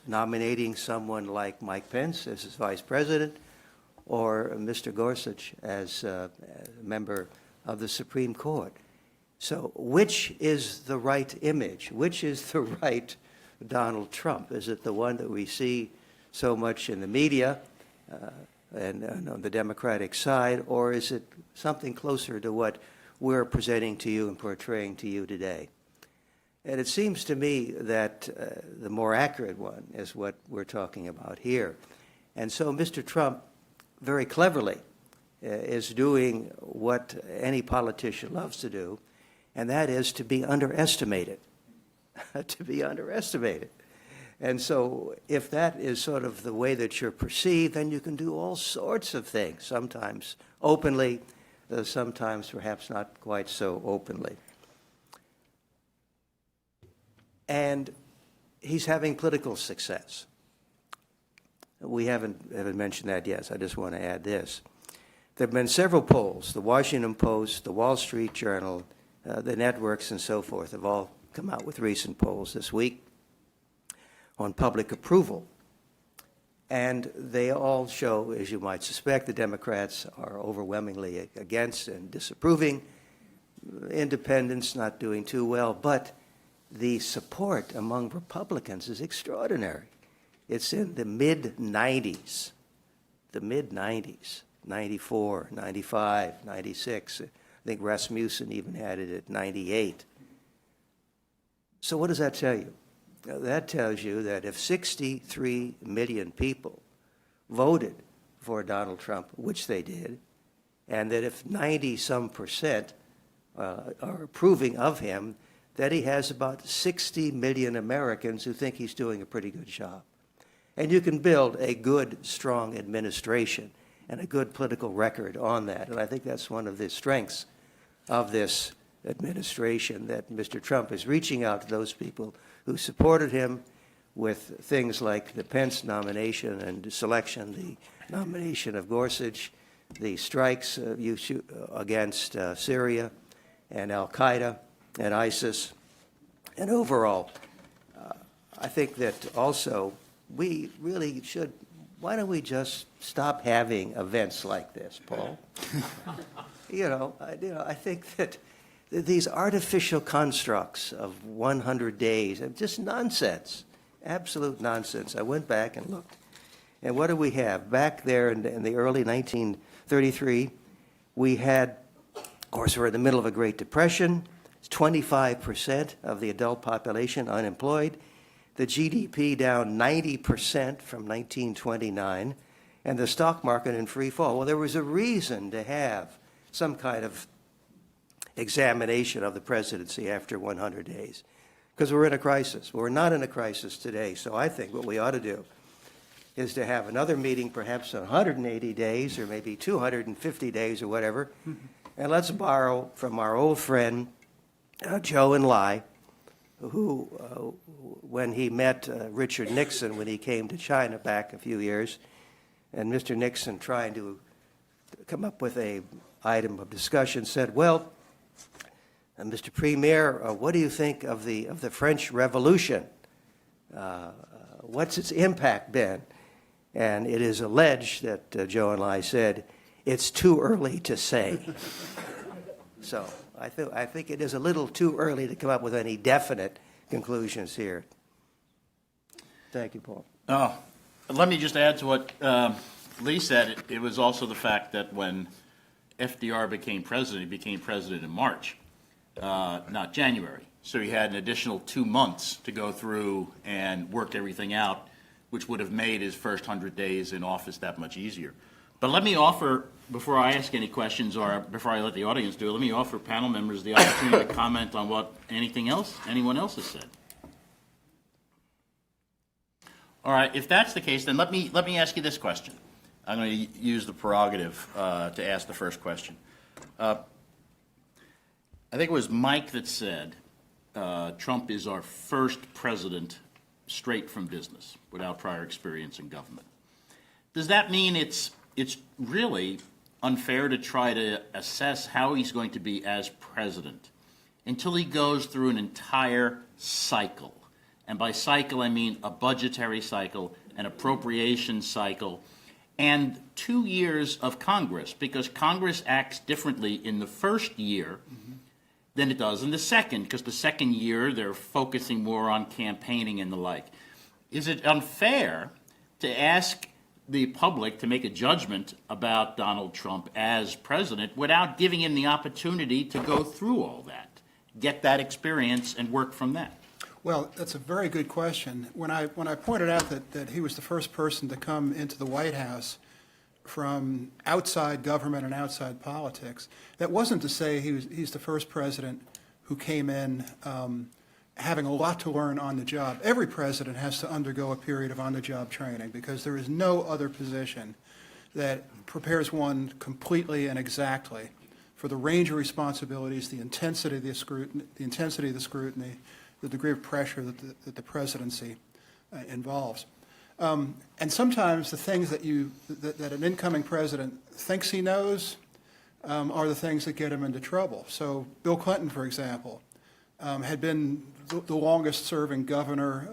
nominating someone like Mike Pence as his vice president, or Mr. Gorsuch as a member of the Supreme Court. So which is the right image? Which is the right Donald Trump? Is it the one that we see so much in the media and on the Democratic side, or is it something closer to what we're presenting to you and portraying to you today? And it seems to me that the more accurate one is what we're talking about here. And so Mr. Trump very cleverly is doing what any politician loves to do, and that is to be underestimated, to be underestimated. And so if that is sort of the way that you're perceived, then you can do all sorts of things, sometimes openly, sometimes perhaps not quite so openly. And he's having political success. We haven't mentioned that yet, so I just want to add this. There have been several polls, the Washington Post, the Wall Street Journal, the networks and so forth have all come out with recent polls this week on public approval. And they all show, as you might suspect, the Democrats are overwhelmingly against and disapproving. Independents not doing too well, but the support among Republicans is extraordinary. It's in the mid-90s, 94, 95, 96. I think Rasmussen even had it at 98. So what does that tell you? That tells you that if 63 million people voted for Donald Trump, which they did, and that if 90-some% are approving of him, that he has about 60 million Americans who think he's doing a pretty good job. And you can build a good, strong administration and a good political record on that. And I think that's one of the strengths of this administration, that Mr. Trump is reaching out to those people who supported him with things like the Pence nomination and selection, the nomination of Gorsuch, the strikes against Syria and al-Qaeda and ISIS. And overall, I think that also we really should, why don't we just stop having events like this, Paul? I think that these artificial constructs of 100 days are just nonsense, absolute nonsense. I went back and looked, and what do we have? Back there in the early 1933, we had, of course, we're in the middle of a Great Depression, 25% of the adult population unemployed, the GDP down 90% from 1929, and the stock market in free fall. Well, there was a reason to have some kind of examination of the presidency after 100 days, because we're in a crisis. We're not in a crisis today, so I think what we ought to do is to have another meeting perhaps 180 days or maybe 250 days or whatever, and let's borrow from our old friend Joe and Lai, who, when he met Richard Nixon when he came to China back a few years, and Mr. Nixon trying to come up with a item of discussion said, well, Mr. Premier, what do you think of the French Revolution? What's its impact been? And it is alleged that Joe and Lai said, it's too early to say. So I think it is a little too early to come up with any definite conclusions here. Thank you, Paul. Oh, let me just add to what Lee said. It was also the fact that when FDR became president, he became president in March, not January. So he had an additional 2 months to go through and work everything out, which would have made his first 100 days in office that much easier. But let me offer, before I ask any questions or before I let the audience do it, let me offer panel members the opportunity to comment on what anyone else has said. All right, if that's the case, then let me ask you this question. I'm going to use the prerogative to ask the first question. I think it was Mike that said Trump is our first president straight from business, without prior experience in government. Does that mean it's really unfair to try to assess how he's going to be as president until he goes through an entire cycle? And by cycle, I mean a budgetary cycle, an appropriation cycle, and 2 years of Congress, because Congress acts differently in the first year than it does in the second, because the second year they're focusing more on campaigning and the like. Is it unfair to ask the public to make a judgment about Donald Trump as president without giving him the opportunity to go through all that, get that experience, and work from that? Well, that's a very good question. When I pointed out that he was the first person to come into the White House from outside government and outside politics, that wasn't to say he's the first president who came in having a lot to learn on the job. Every president has to undergo a period of on-the-job training because there is no other position that prepares one completely and exactly for the range of responsibilities, the intensity of the scrutiny, the degree of pressure that the presidency involves. And sometimes the things that an incoming president thinks he knows are the things that get him into trouble. So Bill Clinton, for example, had been the longest-serving governor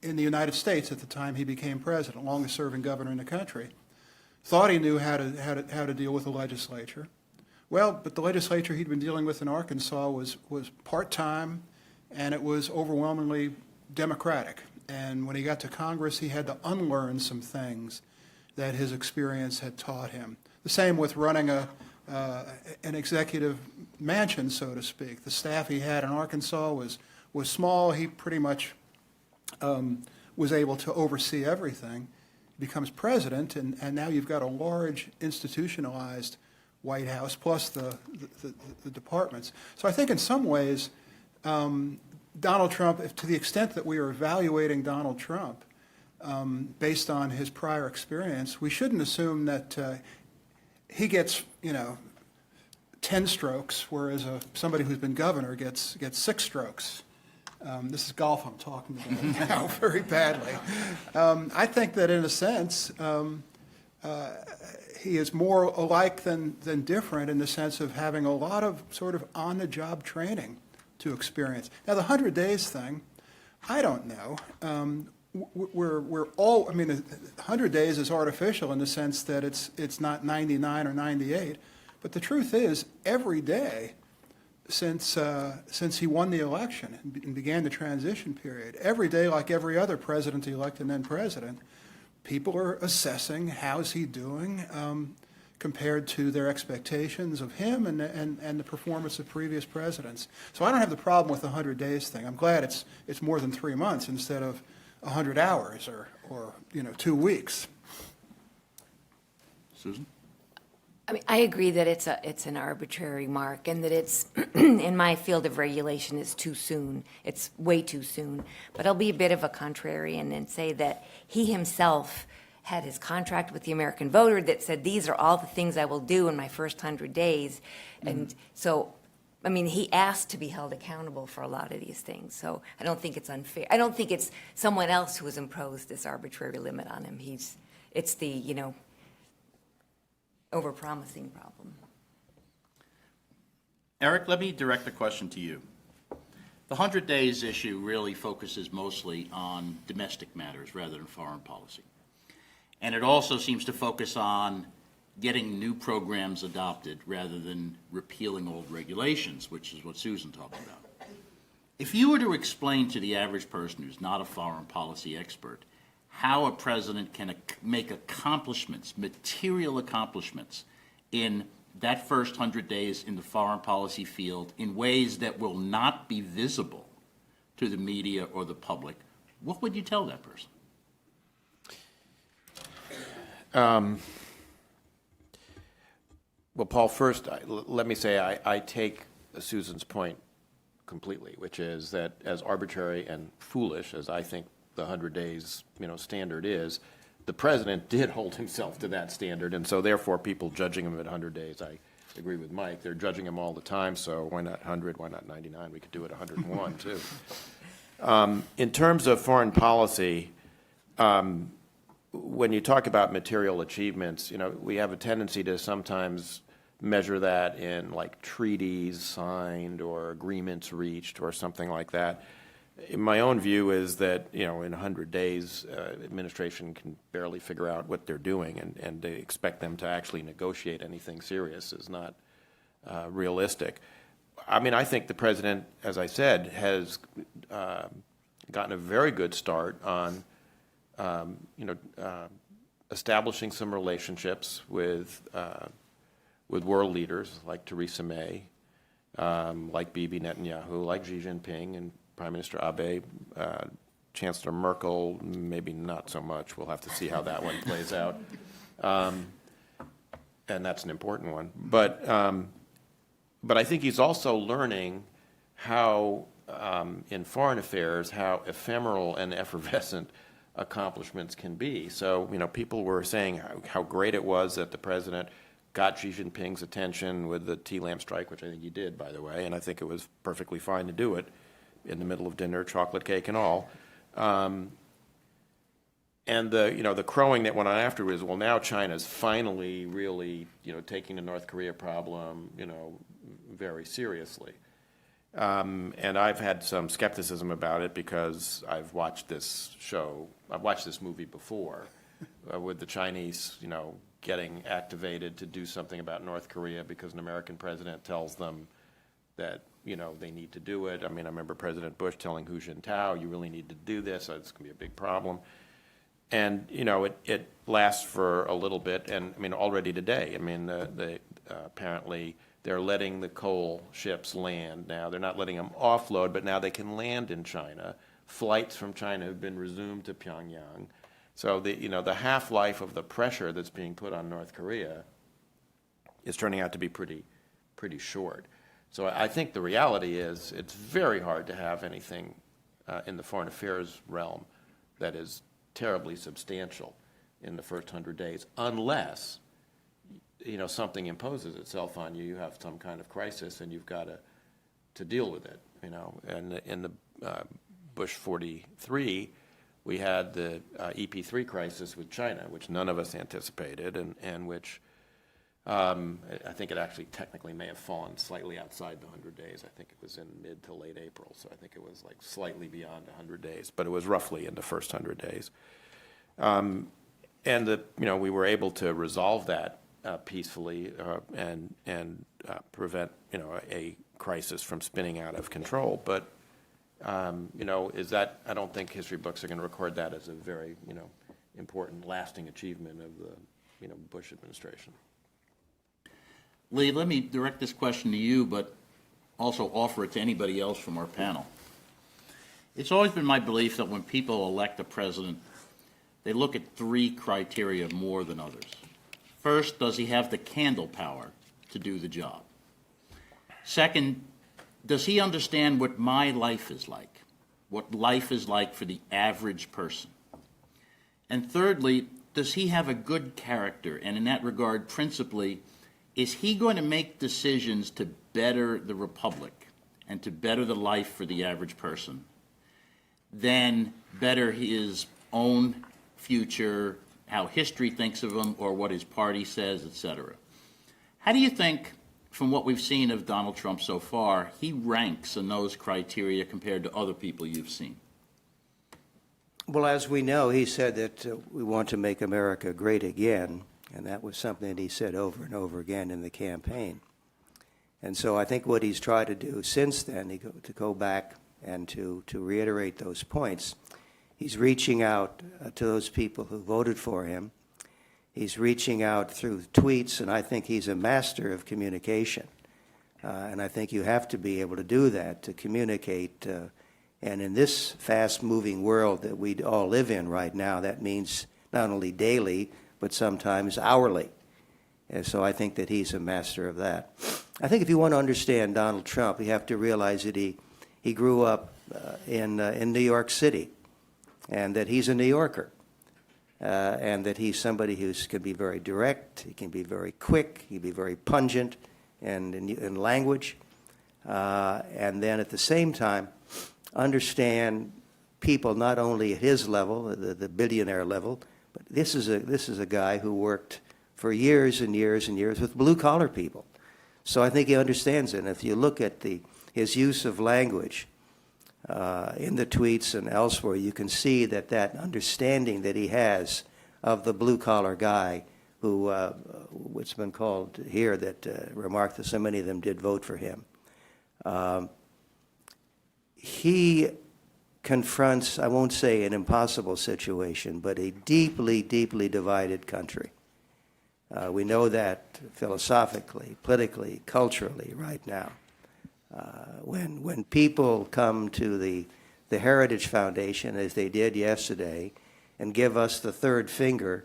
in the United States at the time he became president, longest-serving governor in the country. Thought he knew how to deal with the legislature. Well, but the legislature he'd been dealing with in Arkansas was part-time, and it was overwhelmingly Democratic. And when he got to Congress, he had to unlearn some things that his experience had taught him. The same with running an executive mansion, so to speak. The staff he had in Arkansas was small. He pretty much was able to oversee everything. He becomes president, and now you've got a large institutionalized White House plus the departments. So I think in some ways, Donald Trump, to the extent that we are evaluating Donald Trump based on his prior experience, we shouldn't assume that he gets, 10 strokes, whereas somebody who's been governor gets 6 strokes. This is golf I'm talking about now very badly. I think that in a sense, he is more alike than different in the sense of having a lot of sort of on-the-job training to experience. Now, the 100 days thing, I don't know. We're all, 100 days is artificial in the sense that it's not 99 or 98. But the truth is, every day since he won the election and began the transition period, every day, like every other president-elect and then president, people are assessing how's he doing compared to their expectations of him and the performance of previous presidents. So I don't have the problem with the 100 days thing. I'm glad it's more than 3 months instead of 100 hours or 2 weeks. Susan? I agree that it's an arbitrary mark and that it's, in my field of regulation, is too soon. It's way too soon. But I'll be a bit of a contrarian and say that he himself had his contract with the American voter that said, these are all the things I will do in my first 100 days. And so, he asked to be held accountable for a lot of these things. So I don't think it's unfair. I don't think it's someone else who has imposed this arbitrary limit on him. It's the, overpromising problem. Eric, let me direct the question to you. The 100 days issue really focuses mostly on domestic matters rather than foreign policy. And it also seems to focus on getting new programs adopted rather than repealing old regulations, which is what Susan talked about. If you were to explain to the average person who's not a foreign policy expert how a president can make accomplishments, material accomplishments, in that first 100 days in the foreign policy field in ways that will not be visible to the media or the public, what would you tell that person? Well, Paul, first, let me say I take Susan's point completely, which is that as arbitrary and foolish as I think the 100 days standard is, the president did hold himself to that standard, and so therefore people judging him at 100 days, I agree with Mike, they're judging him all the time, so why not 100, why not 99? We could do it 101 too. In terms of foreign policy, when you talk about material achievements, we have a tendency to sometimes measure that in like treaties signed or agreements reached or something like that. My own view is that, in 100 days, administration can barely figure out what they're doing, and to expect them to actually negotiate anything serious is not realistic. I mean, I think the president, as I said, has gotten a very good start on, establishing some relationships with world leaders like Theresa May, like Bibi Netanyahu, like Xi Jinping, and Prime Minister Abe, Chancellor Merkel, maybe not so much. We'll have to see how that one plays out. And that's an important one. But I think he's also learning how, in foreign affairs, how ephemeral and effervescent accomplishments can be. So, people were saying how great it was that the president got Xi Jinping's attention with the tea lamp strike, which I think he did, by the way, and I think it was perfectly fine to do it in the middle of dinner, chocolate cake and all. And the crowing that went on afterwards, well, now China's finally really, taking the North Korea problem, very seriously. And I've had some skepticism about it because I've watched this movie before with the Chinese, getting activated to do something about North Korea because an American president tells them that, they need to do it. I mean, I remember President Bush telling Hu Jintao, you really need to do this, it's going to be a big problem. And, it lasts for a little bit, and, already today, apparently they're letting the coal ships land now. They're not letting them offload, but now they can land in China. Flights from China have been resumed to Pyongyang. So, the half-life of the pressure that's being put on North Korea is turning out to be pretty short. So I think the reality is it's very hard to have anything in the foreign affairs realm that is terribly substantial in the first 100 days, unless, something imposes itself on you. You have some kind of crisis, and you've got to deal with it. And in the Bush 43, we had the EP3 crisis with China, which none of us anticipated, and which I think it actually technically may have fallen slightly outside the 100 days. I think it was in mid to late April, so I think it was like slightly beyond 100 days, but it was roughly in the first 100 days. And we were able to resolve that peacefully and prevent a crisis from spinning out of control. But is that? I don't think history books are going to record that as a very important, lasting achievement of the Bush administration. Lee, let me direct this question to you, but also offer it to anybody else from our panel. It's always been my belief that when people elect a president, they look at three criteria more than others. First, does he have the candle power to do the job? Second, does he understand what my life is like, what life is like for the average person? And thirdly, does he have a good character? And in that regard, principally, is he going to make decisions to better the republic and to better the life for the average person, then better his own future, how history thinks of him, or what his party says, etc.? How do you think, from what we've seen of Donald Trump so far, he ranks in those criteria compared to other people you've seen? Well, as we know, he said that we want to make America great again, and that was something that he said over and over again in the campaign. And so I think what he's tried to do since then, to go back and to reiterate those points, he's reaching out to those people who voted for him. He's reaching out through tweets, and I think he's a master of communication. And I think you have to be able to do that, to communicate. And in this fast-moving world that we all live in right now, that means not only daily, but sometimes hourly. And so I think that he's a master of that. I think if you want to understand Donald Trump, you have to realize that he grew up in New York City, and that he's a New Yorker. and that he's somebody who can be very direct, he can be very quick, he can be very pungent in language, and then at the same time understand people not only at his level, the billionaire level, but this is a guy who worked for years and years and years with blue-collar people. So I think he understands it. And if you look at his use of language in the tweets and elsewhere, you can see that understanding that he has of the blue-collar guy who, it's been called here, that remarked that so many of them did vote for him. He confronts, I won't say an impossible situation, but a deeply, deeply divided country. We know that philosophically, politically, culturally right now. When people come to the Heritage Foundation, as they did yesterday, and give us the third finger,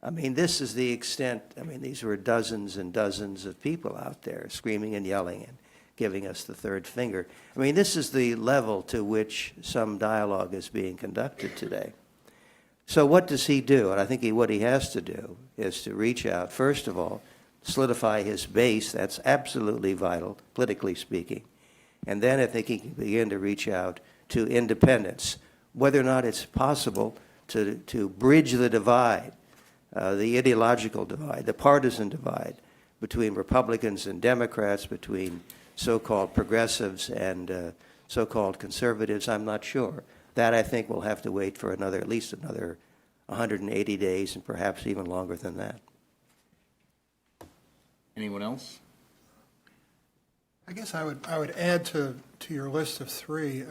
I mean, this is the extent, I mean, these were dozens and dozens of people out there screaming and yelling and giving us the third finger. I mean, this is the level to which some dialogue is being conducted today. So what does he do? And I think what he has to do is to reach out, first of all, solidify his base. That's absolutely vital, politically speaking. And then I think he can begin to reach out to independents, whether or not it's possible to bridge the divide, the ideological divide, the partisan divide between Republicans and Democrats, between so-called progressives and so-called conservatives. I'm not sure. That, I think, will have to wait for at least another 180 days and perhaps even longer than that. Anyone else? I guess I would add to your list of three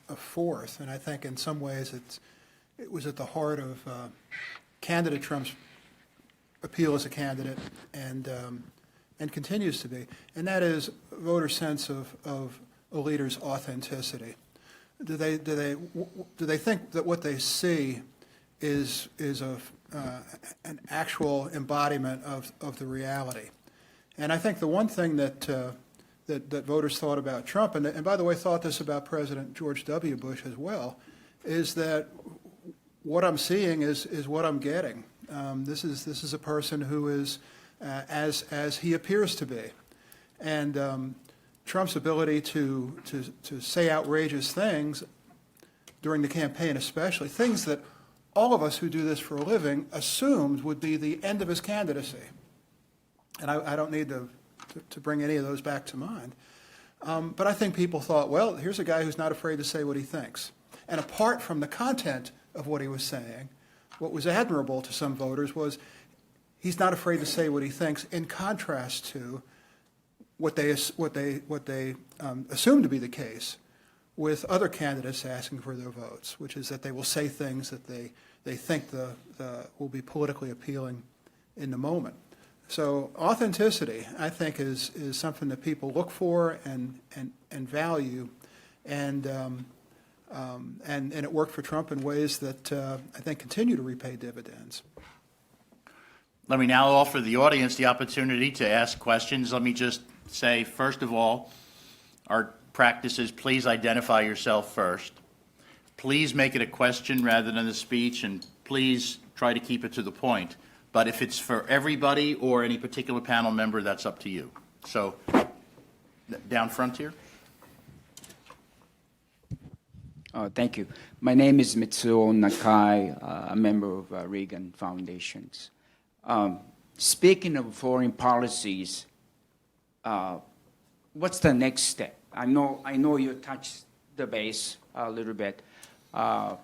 a fourth, and I think in some ways it was at the heart of candidate Trump's appeal as a candidate and continues to be, and that is voter sense of a leader's authenticity. Do they think that what they see is an actual embodiment of the reality? And I think the one thing that voters thought about Trump, and by the way, thought this about President George W. Bush as well, is that what I'm seeing is what I'm getting. This is a person who is as he appears to be, and Trump's ability to say outrageous things during the campaign, especially things that all of us who do this for a living assumed would be the end of his candidacy. And I don't need to bring any of those back to mind. But I think people thought, well, here's a guy who's not afraid to say what he thinks. And apart from the content of what he was saying, what was admirable to some voters was he's not afraid to say what he thinks, in contrast to what they assume to be the case with other candidates asking for their votes, which is that they will say things that they think will be politically appealing in the moment. So authenticity, I think, is something that people look for and value, and it worked for Trump in ways that I think continue to repay dividends. Let me now offer the audience the opportunity to ask questions. Let me just say, first of all, our practice is please identify yourself first. Please make it a question rather than a speech, and please try to keep it to the point. But if it's for everybody or any particular panel member, that's up to you. So, down front here. Thank you. My name is Mitsuo Nakai, a member of Reagan Foundations. Speaking of foreign policies, what's the next step? I know you touched the base a little bit. How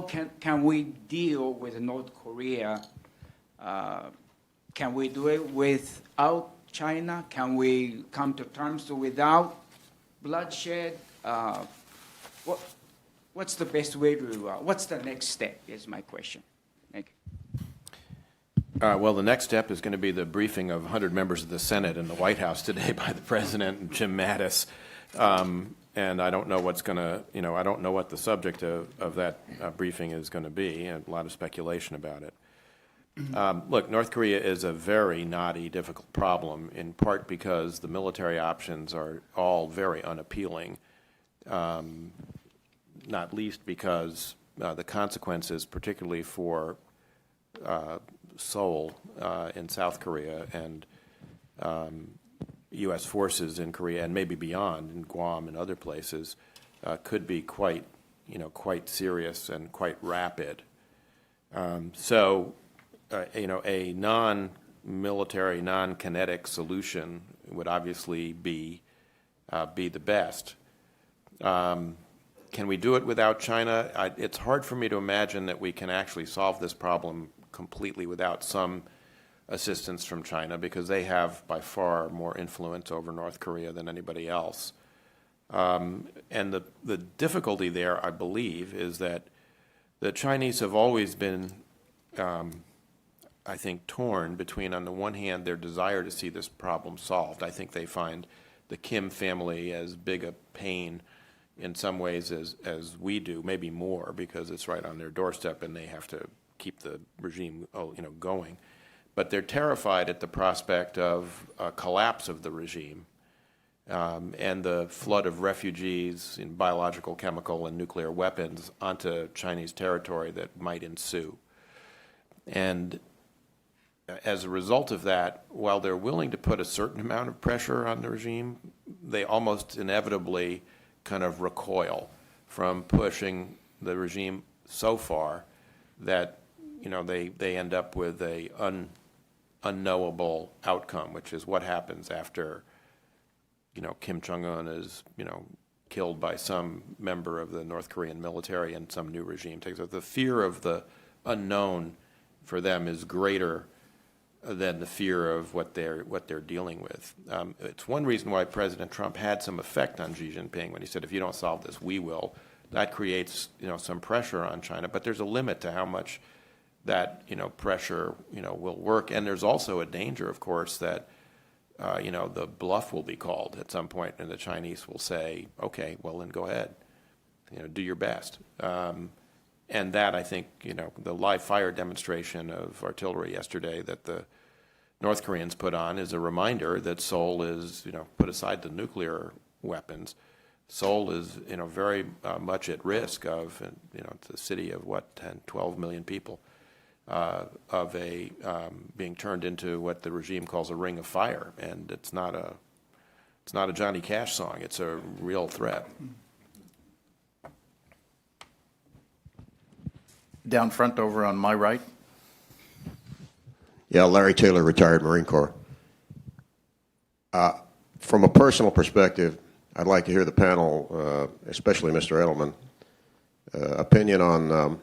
can we deal with North Korea? Can we do it without China? Can we come to terms without bloodshed? What's the best way to, what's the next step is my question. Thank you. Well, the next step is going to be the briefing of 100 members of the Senate in the White House today by the President and Jim Mattis. And I don't know what's going to, I don't know what the subject of that briefing is going to be, and a lot of speculation about it. Look, North Korea is a very knotty, difficult problem, in part because the military options are all very unappealing, not least because the consequences, particularly for Seoul in South Korea and U.S. forces in Korea and maybe beyond in Guam and other places could be quite serious and quite rapid. So, a non-military, non-kinetic solution would obviously be the best. Can we do it without China? It's hard for me to imagine that we can actually solve this problem completely without some assistance from China, because they have by far more influence over North Korea than anybody else. And the difficulty there, I believe, is that the Chinese have always been, I think, torn between, on the one hand, their desire to see this problem solved. I think they find the Kim family as big a pain in some ways as we do, maybe more, because it's right on their doorstep and they have to keep the regime going. But they're terrified at the prospect of a collapse of the regime and the flood of refugees in biological, chemical, and nuclear weapons onto Chinese territory that might ensue. And as a result of that, while they're willing to put a certain amount of pressure on the regime, they almost inevitably kind of recoil from pushing the regime so far that they end up with a unknowable outcome, which is what happens after Kim Jong-un is killed by some member of the North Korean military and some new regime takes over. The fear of the unknown for them is greater than the fear of what they're dealing with. It's one reason why President Trump had some effect on Xi Jinping when he said, if you don't solve this, we will. That creates some pressure on China, but there's a limit to how much that pressure will work. And there's also a danger, of course, that the bluff will be called at some point, and the Chinese will say, okay, well then go ahead, do your best. And that, I think, the live fire demonstration of artillery yesterday that the North Koreans put on is a reminder that Seoul is, put aside the nuclear weapons, Seoul is, very much at risk of, it's a city of 10, 12 million people, of being turned into what the regime calls a ring of fire, and it's not a Johnny Cash song. It's a real threat. Down front over on my right. Yeah, Larry Taylor, retired Marine Corps. From a personal perspective, I'd like to hear the panel, especially Mr. Edelman, opinion on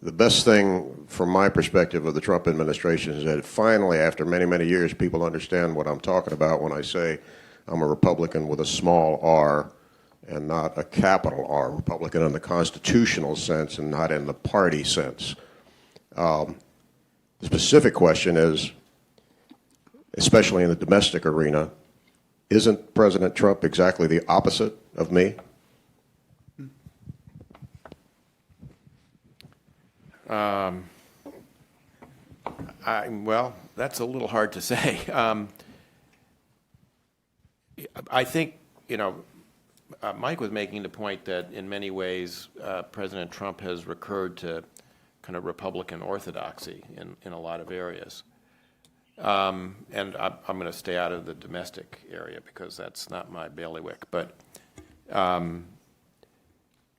the best thing from my perspective of the Trump administration is that finally, after many, many years, people understand what I'm talking about when I say I'm a Republican with a small r and not a capital R, Republican in the constitutional sense and not in the party sense. The specific question is, especially in the domestic arena, isn't President Trump exactly the opposite of me? Well, that's a little hard to say. I think, Mike was making the point that in many ways President Trump has recurred to kind of Republican orthodoxy in a lot of areas. And I'm going to stay out of the domestic area because that's not my bailiwick. But in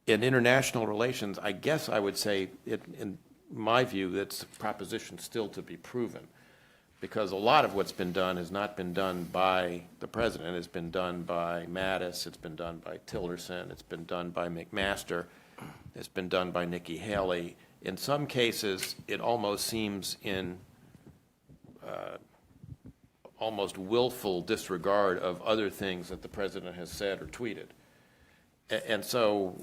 international relations, I guess I would say, in my view, that's a proposition still to be proven, because a lot of what's been done has not been done by the president. It's been done by Mattis. It's been done by Tillerson. It's been done by McMaster. It's been done by Nikki Haley. In some cases, it almost seems in almost willful disregard of other things that the president has said or tweeted. And so,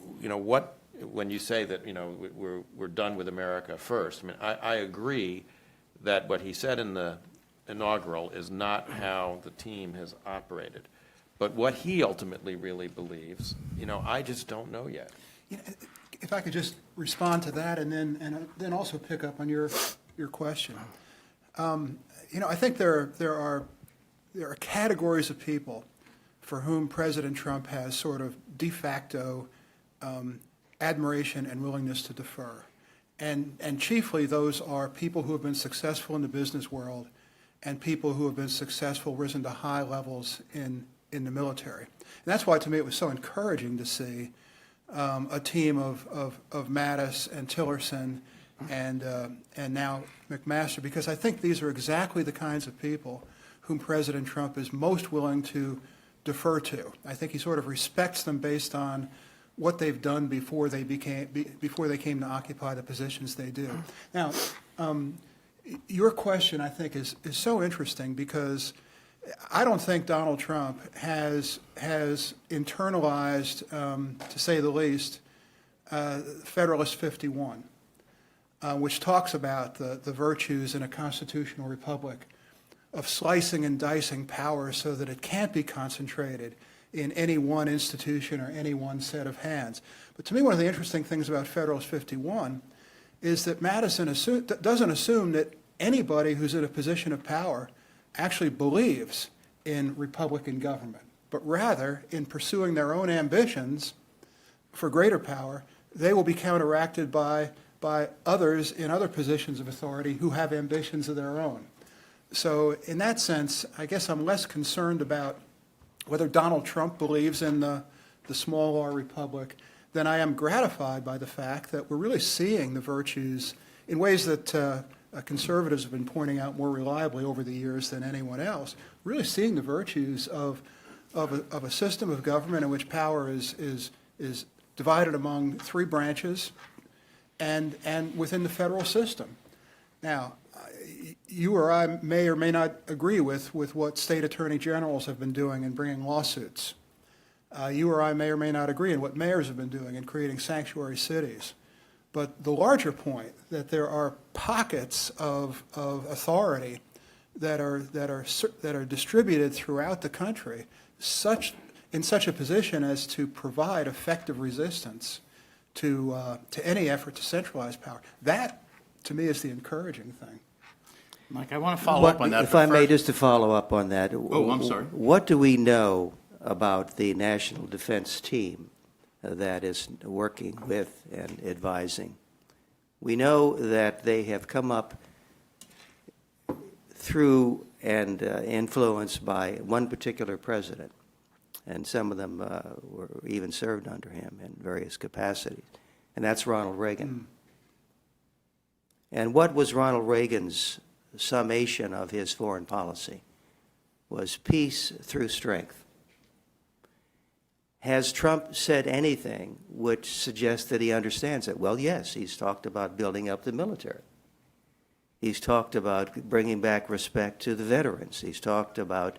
when you say that, we're done with America first, I mean, I agree that what he said in the inaugural is not how the team has operated. But what he ultimately really believes, I just don't know yet. If I could just respond to that and then also pick up on your question. I think there are categories of people for whom President Trump has sort of de facto admiration and willingness to defer. And chiefly, those are people who have been successful in the business world and people who have been successful, risen to high levels in the military. And that's why, to me, it was so encouraging to see a team of Mattis and Tillerson and now McMaster, because I think these are exactly the kinds of people whom President Trump is most willing to defer to. I think he sort of respects them based on what they've done before they came to occupy the positions they do. Now, your question, I think, is so interesting because I don't think Donald Trump has internalized, to say the least, Federalist 51, which talks about the virtues in a constitutional republic of slicing and dicing power so that it can't be concentrated in any one institution or any one set of hands. But to me, one of the interesting things about Federalist 51 is that Madison doesn't assume that anybody who's in a position of power actually believes in Republican government, but rather in pursuing their own ambitions for greater power, they will be counteracted by others in other positions of authority who have ambitions of their own. So in that sense, I guess I'm less concerned about whether Donald Trump believes in the small R republic than I am gratified by the fact that we're really seeing the virtues in ways that conservatives have been pointing out more reliably over the years than anyone else, really seeing the virtues of a system of government in which power is divided among three branches and within the federal system. Now, you or I may or may not agree with what state attorney generals have been doing in bringing lawsuits. You or I may or may not agree in what mayors have been doing in creating sanctuary cities. But the larger point, that there are pockets of authority that are distributed throughout the country, in such a position as to provide effective resistance to any effort to centralize power. That, to me, is the encouraging thing. Mike, I want to follow up on that. If I may, just to follow up on that. Oh, I'm sorry. What do we know about the National Defense Team that is working with and advising? We know that they have come up through and influenced by one particular president, and some of them were even served under him in various capacities, and that's Ronald Reagan. And what was Ronald Reagan's summation of his foreign policy? Was peace through strength. Has Trump said anything which suggests that he understands it? Well, yes, he's talked about building up the military. He's talked about bringing back respect to the veterans. He's talked about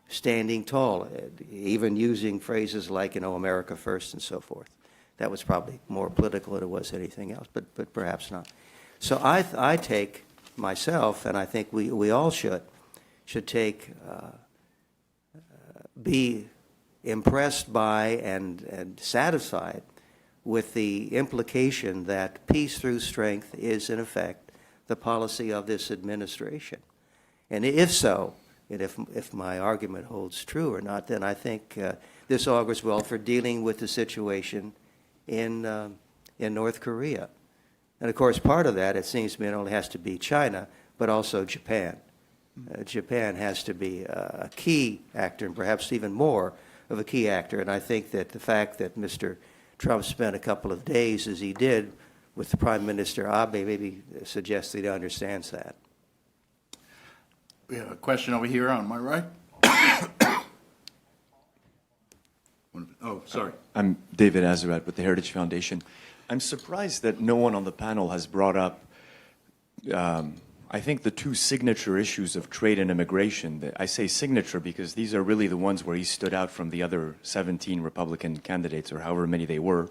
standing tall, even using phrases like, America first and so forth. That was probably more political than it was anything else, but perhaps not. So I take myself, and I think we all should take, be impressed by and satisfied with the implication that peace through strength is, in effect, the policy of this administration. And if so, and if my argument holds true or not, then I think this augurs well for dealing with the situation in North Korea. And of course, part of that, it seems to me, not only has to be China, but also Japan. Japan has to be a key actor, and perhaps even more of a key actor. And I think that the fact that Mr. Trump spent a couple of days, as he did, with the Prime Minister Abe, maybe suggests that he understands that. We have a question over here on my right. Oh, sorry. I'm David Azarat with the Heritage Foundation. I'm surprised that no one on the panel has brought up, I think, the two signature issues of trade and immigration. I say signature because these are really the ones where he stood out from the other 17 Republican candidates, or however many they were.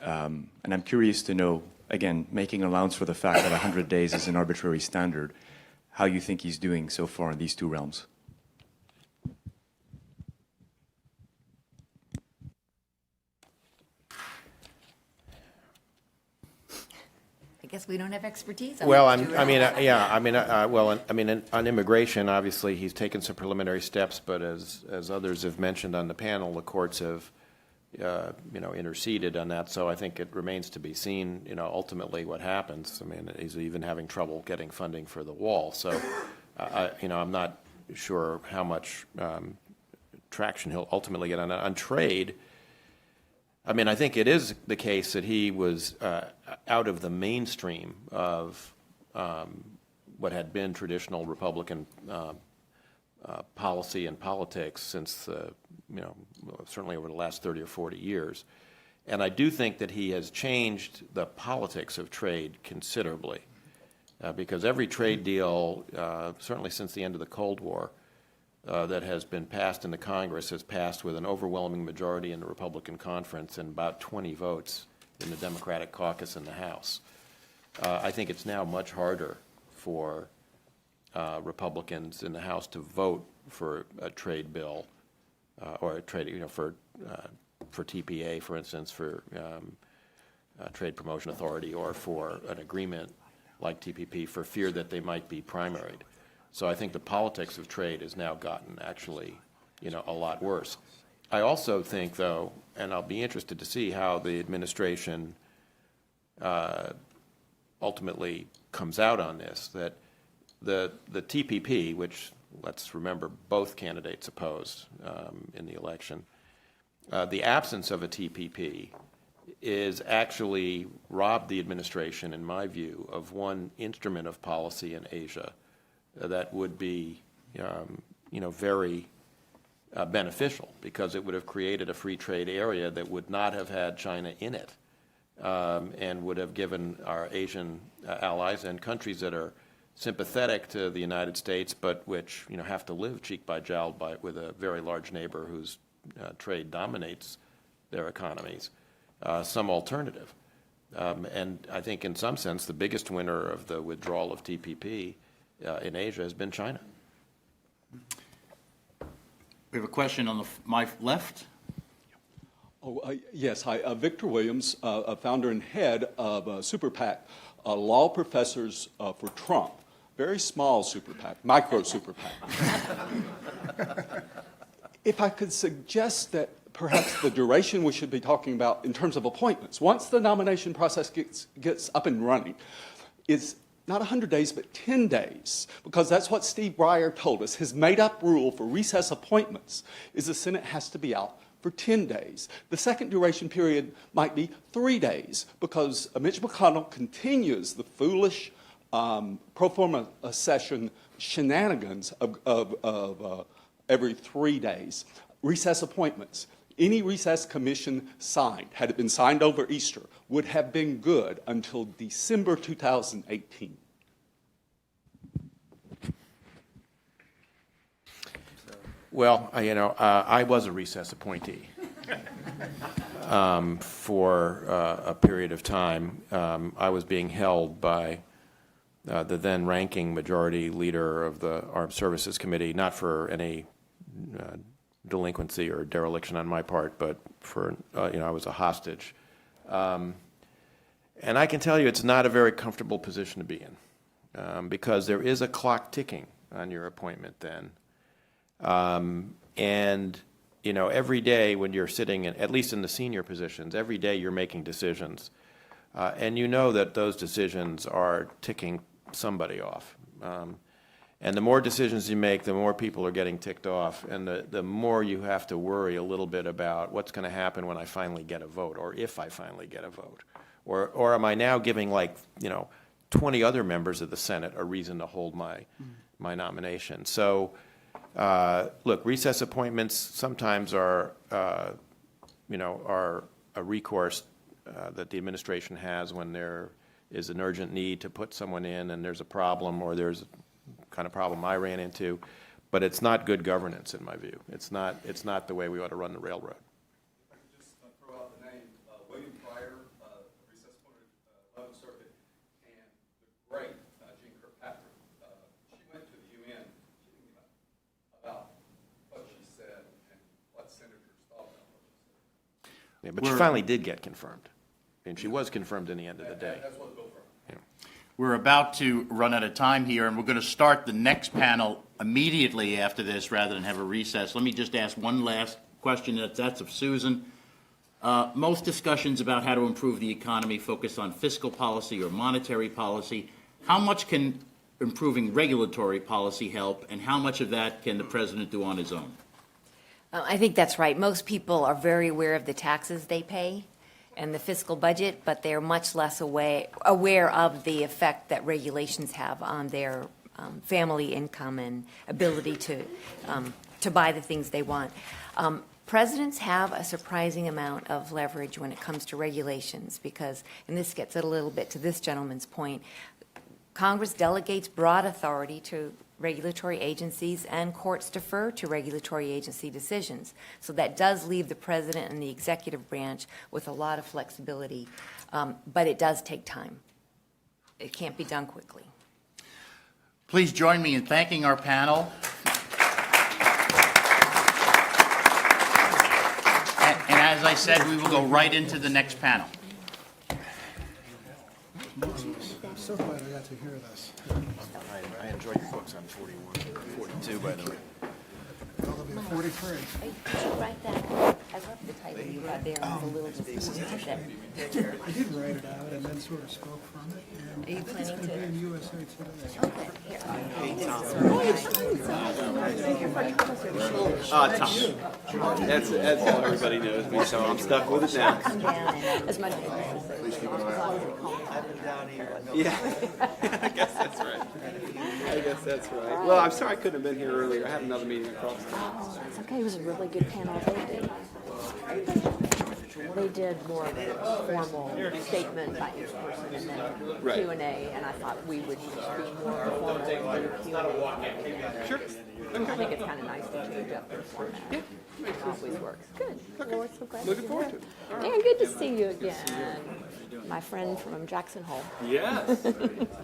And I'm curious to know, again, making allowance for the fact that 100 days is an arbitrary standard, how you think he's doing so far in these two realms. I guess we don't have expertise on Well, on immigration, obviously, he's taken some preliminary steps, but as others have mentioned on the panel, the courts have interceded on that. So I think it remains to be seen, ultimately what happens. I mean, he's even having trouble getting funding for the wall. So, I'm not sure how much traction he'll ultimately get on trade. I mean, I think it is the case that he was out of the mainstream of what had been traditional Republican policy and politics since, certainly over the last 30 or 40 years. And I do think that he has changed the politics of trade considerably, because every trade deal, certainly since the end of the Cold War, that has been passed in the Congress has passed with an overwhelming majority in the Republican conference and about 20 votes in the Democratic caucus in the House. I think it's now much harder for Republicans in the House to vote for a trade bill or a trade, for TPA, for instance, for Trade Promotion Authority, or for an agreement like TPP, for fear that they might be primaried. So I think the politics of trade has now gotten actually, a lot worse. I also think, though, and I'll be interested to see how the administration ultimately comes out on this, that the TPP, which, let's remember, both candidates opposed in the election, the absence of a TPP is actually robbed the administration, in my view, of one instrument of policy in Asia that would be, very beneficial, because it would have created a free trade area that would not have had China in it, and would have given our Asian allies and countries that are sympathetic to the United States, but which have to live cheek by jowl with a very large neighbor whose trade dominates their economies, some alternative. And I think in some sense the biggest winner of the withdrawal of TPP in Asia has been China. We have a question on my left. Yes, hi. Victor Williams, founder and head of Super PAC, Law Professors for Trump. Very small Super PAC, micro Super PAC. If I could suggest that perhaps the duration we should be talking about in terms of appointments, once the nomination process gets up and running, is not 100 days, but 10 days, because that's what Steve Breyer told us. His made-up rule for recess appointments is the Senate has to be out for 10 days. The second duration period might be 3 days, because Mitch McConnell continues the foolish pro forma session shenanigans of every 3 days. Recess appointments. Any recess commission signed, had it been signed over Easter, would have been good until December 2018. Well, I was a recess appointee for a period of time. I was being held by the then ranking majority leader of the Armed Services Committee, not for any delinquency or dereliction on my part, but for, I was a hostage. And I can tell you it's not a very comfortable position to be in, because there is a clock ticking on your appointment then. And, every day when you're sitting in, at least in the senior positions, every day you're making decisions. And you know that those decisions are ticking somebody off. And the more decisions you make, the more people are getting ticked off, and the more you have to worry a little bit about what's going to happen when I finally get a vote, or if I finally get a vote. Or am I now giving 20 other members of the Senate a reason to hold my nomination? So, look, recess appointments sometimes are a recourse that the administration has when there is an urgent need to put someone in and there's a problem, or there's kind of problem I ran into, but it's not good governance in my view. It's not the way we ought to run the railroad. If I could just throw out the name, William Pryor, recess appointed 11th Circuit, and the great Jean Kirkpatrick. She went to the UN about what she said and what senators thought about what she said. Yeah, but she finally did get confirmed. And she was confirmed in the end of the day. That's what the bill for. We're about to run out of time here, and we're going to start the next panel immediately after this rather than have a recess. Let me just ask one last question. That's of Susan. Most discussions about how to improve the economy focus on fiscal policy or monetary policy. How much can improving regulatory policy help, and how much of that can the president do on his own? I think that's right. Most people are very aware of the taxes they pay and the fiscal budget, but they're much less aware of the effect that regulations have on their family income and ability to buy the things they want. Presidents have a surprising amount of leverage when it comes to regulations because, and this gets a little bit to this gentleman's point, Congress delegates broad authority to regulatory agencies and courts defer to regulatory agency decisions. So that does leave the president and the executive branch with a lot of flexibility, but it does take time. It can't be done quickly. Please join me in thanking our panel. And as I said, we will go right into the next panel. I'm so glad I got to hear this. I enjoyed your books on 41, 42, by the way. Well, it'll be 43. Hey, did you write that? I love the title you had there. It's a little disappointing. I did write it out and then sort of spoke from it. And Are you I think it's planning going to be to? in USA Today. Okay, here. Tom. That's how everybody knows me, so I'm stuck with it now. Come down and as much as Yeah, I guess that's right. Well, I'm sorry I couldn't have been here earlier. I had another meeting across town. Oh, it's okay. It was a really good panel. They did more of a formal statement by each person and then Right. Q&A, and I thought we would just be more formal and do Q&A. Sure. I think it's kind of nice to change up their format. Yeah. It always works. Good. Well, we're so glad Looking you're forward here. to it. Dan, good to see you again. My friend from Jackson Hole. Yes.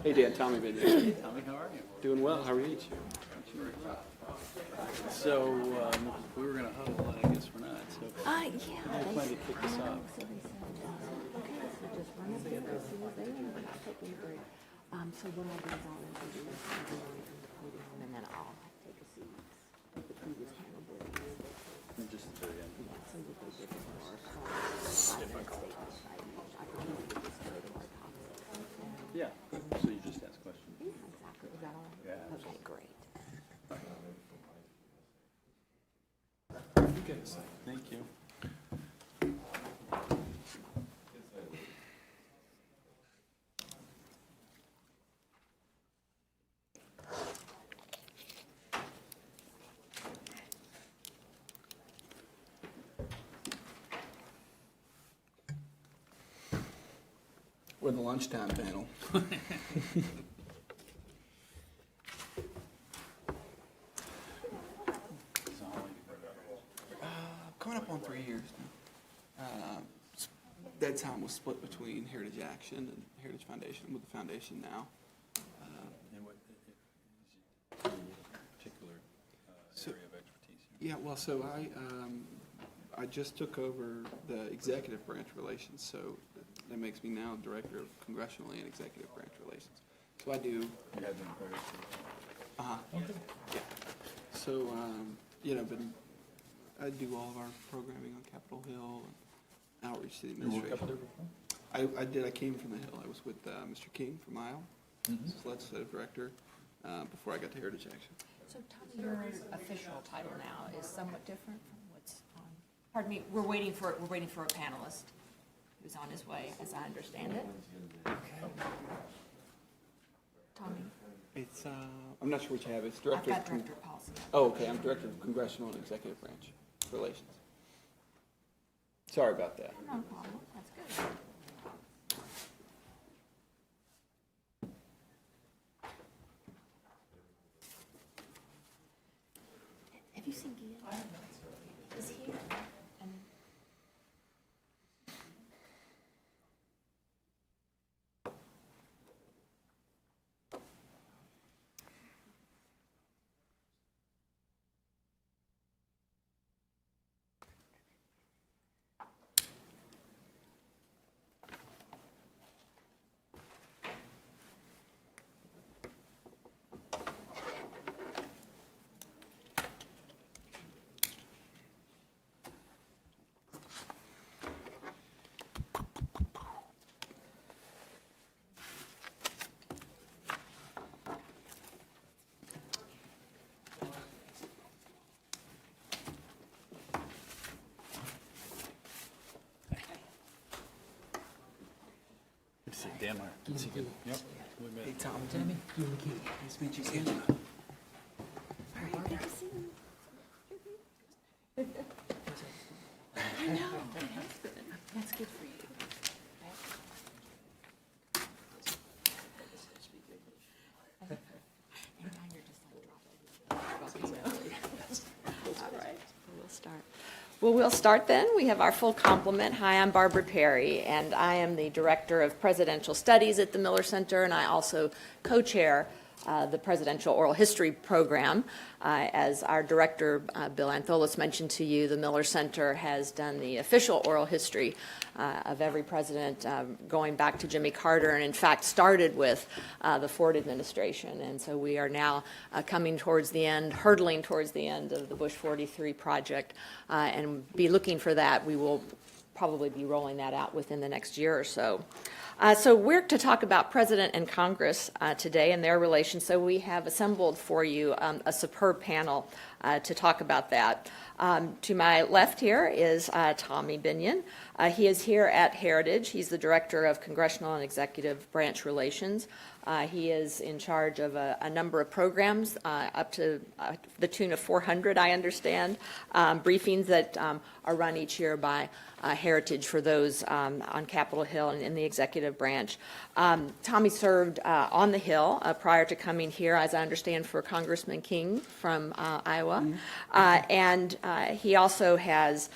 Hey, Dan, Tommy been there. Tommy, how are you? Doing well. How are you? So we were going to huddle, and I guess we're not. So Yeah. I plan to kick this off. So they said, okay, so just run up here as soon as they end. We're not taking a break. So what I'll do is I'll introduce everyone from the podium, and then I'll take a seat. The previous panel did. Just at the very end. Yeah, so that they did more 5-minute statements. I can do this go to our topics. Yeah. So you just ask questions. Yeah, exactly. Is that all right? Yeah. Okay, great. Thank you. We're the lunchtime panel. Coming up on 3 years now. That time was split between Heritage Action and Heritage Foundation. I'm with the foundation now. And what is your particular area of expertise? Yeah, well, so I just took over the executive branch relations, so that makes me now director of congressional and executive branch relations. So I do. You had them prior to. Yeah. So I do all of our programming on Capitol Hill and outreach to the You worked up administration. there before? I did. I came from the Hill. I was with Mr. King from Iowa, as legislative director, before I got to Heritage Action. So Tommy, your official title now is somewhat different from what's on. Pardon me, we're waiting for a panelist who's on his way, as I understand it. Tommy, It's I'm not sure what you have. It's I've director. got director of policy. Oh, okay. I'm director of congressional and executive branch relations. Sorry about that. No problem, that's good. Have you seen Gian? He's here. And Good to see you, Dan Meyer. Good to see you. Yep. Hey, Tom, Tammy. Nice to meet you, Angela. All right, good to see you. I know, it has been. That's good for you. And now you're just on drop. All right, we'll start. Well, we'll start then. We have our full complement. Hi, I'm Barbara Perry, and I am the Director of Presidential Studies at the Miller Center, and I also co-chair the Presidential Oral History Program. As our director, Bill Antholis, mentioned to you, the Miller Center has done the official oral history of every president going back to Jimmy Carter, and in fact started with the Ford administration. And so we are now coming towards the end, hurtling towards the end of the Bush 43 project, and be looking for that. We will probably be rolling that out within the next year or so. So we're to talk about President and Congress today and their relations. So we have assembled for you a superb panel to talk about that. To my left here is Tommy Binion. He is here at Heritage. He's the Director of Congressional and Executive Branch Relations. He is in charge of a number of programs, up to the tune of 400, I understand, briefings that are run each year by Heritage for those on Capitol Hill and in the executive branch. Tommy served on the Hill prior to coming here, as I understand, for Congressman King from Iowa. And he also has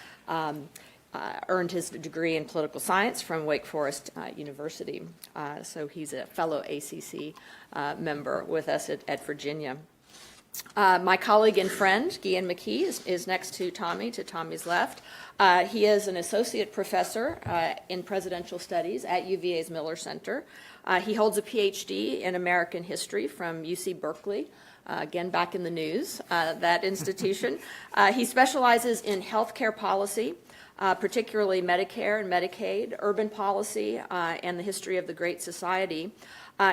earned his degree in political science from Wake Forest University. So he's a fellow ACC member with us at Virginia. My colleague and friend, Guillen McKee, is next to Tommy's left. He is an associate professor in presidential studies at UVA's Miller Center. He holds a PhD in American history from UC Berkeley. Again, back in the news, that institution. He specializes in healthcare policy, particularly Medicare and Medicaid, urban policy, and the history of the Great Society.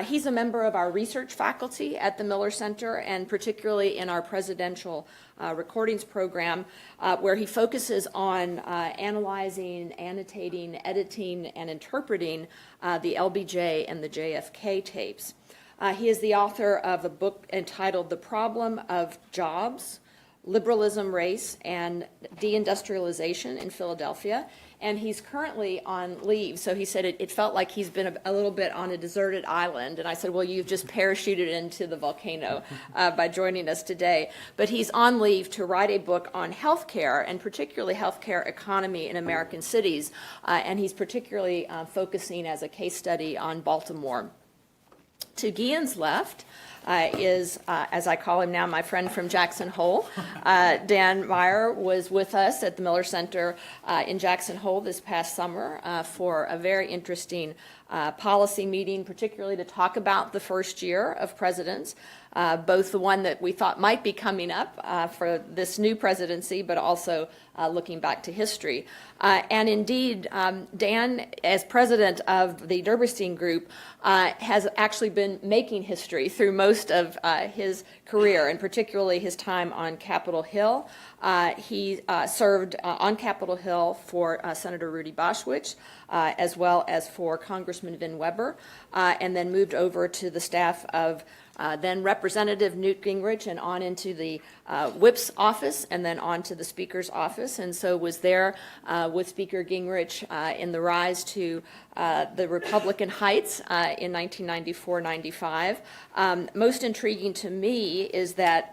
He's a member of our research faculty at the Miller Center, and particularly in our presidential recordings program, where he focuses on analyzing, annotating, editing, and interpreting the LBJ and the JFK tapes. He is the author of a book entitled The Problem of Jobs, Liberalism, Race, and Deindustrialization in Philadelphia. And he's currently on leave. So he said it felt like he's been a little bit on a deserted island. And I said, well, you've just parachuted into the volcano by joining us today. But he's on leave to write a book on healthcare, and particularly healthcare economy in American cities. And he's particularly focusing as a case study on Baltimore. To Guillen's left is, as I call him now, my friend from Jackson Hole. Dan Meyer was with us at the Miller Center in Jackson Hole this past summer for a very interesting policy meeting, particularly to talk about the first year of presidents, both the one that we thought might be coming up for this new presidency, but also looking back to history. And indeed, Dan, as president of the Derberstein Group, has actually been making history through most of his career, and particularly his time on Capitol Hill. He served on Capitol Hill for Senator Rudy Boschwitz, as well as for Congressman Vin Weber, and then moved over to the staff of then Representative Newt Gingrich, and on into the whip's office, and then on to the Speaker's office, and so was there with Speaker Gingrich in the rise to the Republican heights in 1994-95. Most intriguing to me is that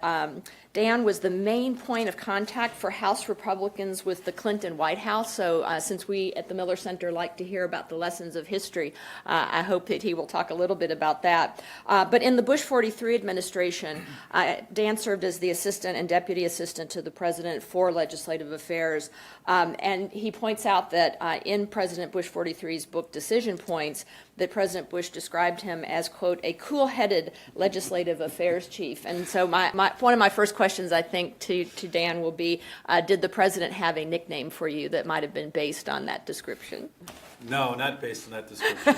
Dan was the main point of contact for House Republicans with the Clinton White House. So since we at the Miller Center like to hear about the lessons of history, I hope that he will talk a little bit about that. But in the Bush 43 administration, Dan served as the assistant and deputy assistant to the president for legislative affairs. And he points out that in President Bush 43's book, Decision Points, that President Bush described him as, quote, a cool-headed legislative affairs chief. And so one of my first questions, I think, to Dan will be, did the president have a nickname for you that might have been based on that description? No, not based on that description.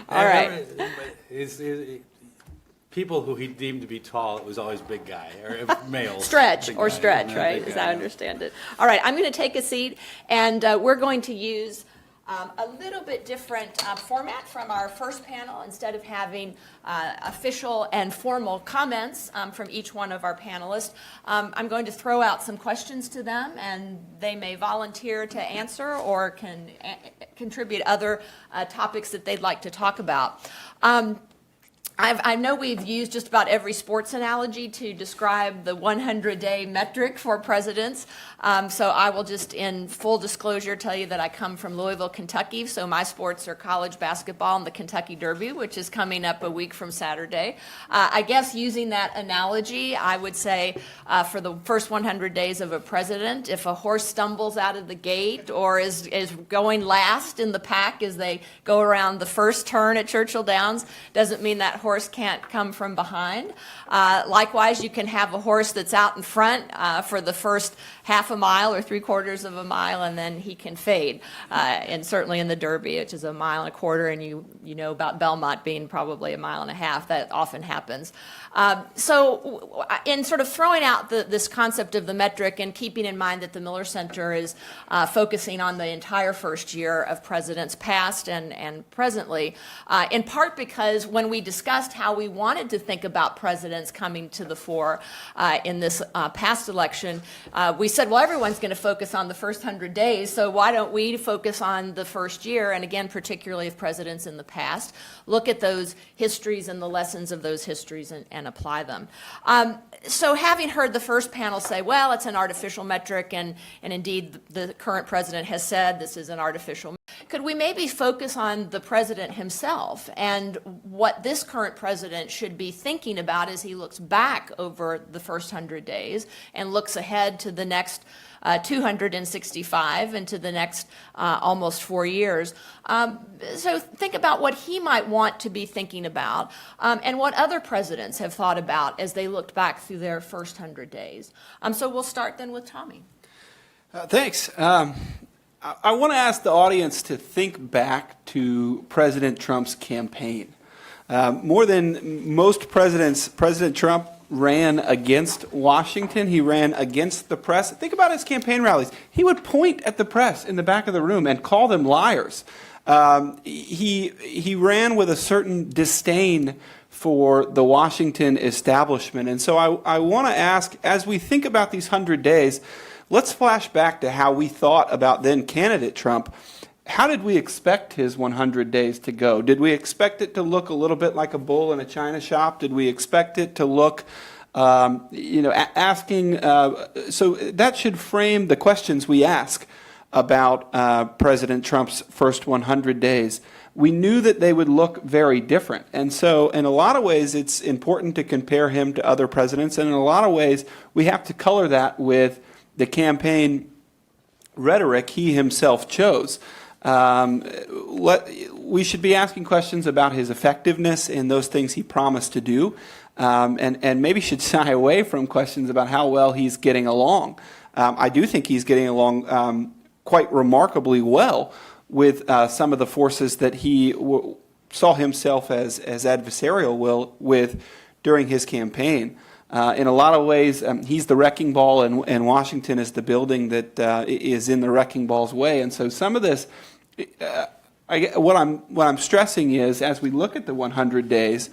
All right. People who he deemed to be tall, it was always big guy, or male. Stretch, Big right, as I understand it. All right, I'm going to take a seat, and we're going to use A little bit different format from our first panel. Instead of having official and formal comments from each one of our panelists, I'm going to throw out some questions to them, and they may volunteer to answer or can contribute other topics that they'd like to talk about. I know we've used just about every sports analogy to describe the 100-day metric for presidents, so I will just, in full disclosure, tell you that I come from Louisville, Kentucky, so my sports are college basketball and the Kentucky Derby, which is coming up a week from Saturday. I guess using that analogy, I would say for the first 100 days of a president, if a horse stumbles out of the gate or is going last in the pack as they go around the first turn at Churchill Downs, doesn't mean that horse can't come from behind. Likewise, you can have a horse that's out in front for the first half a mile or 3/4 of a mile, and then he can fade. And certainly in the Derby, which is 1.25 miles, and you know about Belmont being probably 1.5 miles, that often happens. So in sort of throwing out this concept of the metric and keeping in mind that the Miller Center is focusing on the entire first year of presidents past and presently, in part because when we discussed how we wanted to think about presidents coming to the fore in this past election, we said, well, everyone's going to focus on the first 100 days, so why don't we focus on the first year, and again, particularly of presidents in the past, look at those histories and the lessons of those histories and apply them. So having heard the first panel say, well, it's an artificial metric, and indeed the current president has said this is an artificial metric, could we maybe focus on the president himself and what this current president should be thinking about as he looks back over the first 100 days and looks ahead to the next 265 and to the next almost 4 years. So think about what he might want to be thinking about and what other presidents have thought about as they looked back through their first 100 days. So we'll start then with Tommy. Thanks. I want to ask the audience to think back to President Trump's campaign. More than most presidents, President Trump ran against Washington. He ran against the press. Think about his campaign rallies. He would point at the press in the back of the room and call them liars. He ran with a certain disdain for the Washington establishment. And so I want to ask, as we think about these 100 days, let's flash back to how we thought about then candidate Trump. How did we expect his 100 days to go? Did we expect it to look a little bit like a bull in a china shop? Did we expect it to look, asking? So that should frame the questions we ask about President Trump's first 100 days. We knew that they would look very different. And so in a lot of ways, it's important to compare him to other presidents. And in a lot of ways, we have to color that with the campaign rhetoric he himself chose. We should be asking questions about his effectiveness in those things he promised to do, and maybe should shy away from questions about how well he's getting along. I do think he's getting along quite remarkably well with some of the forces that he saw himself as adversarial with during his campaign. In a lot of ways, he's the wrecking ball, and Washington is the building that is in the wrecking ball's way. And so some of this, what I'm stressing is, as we look at the 100 days,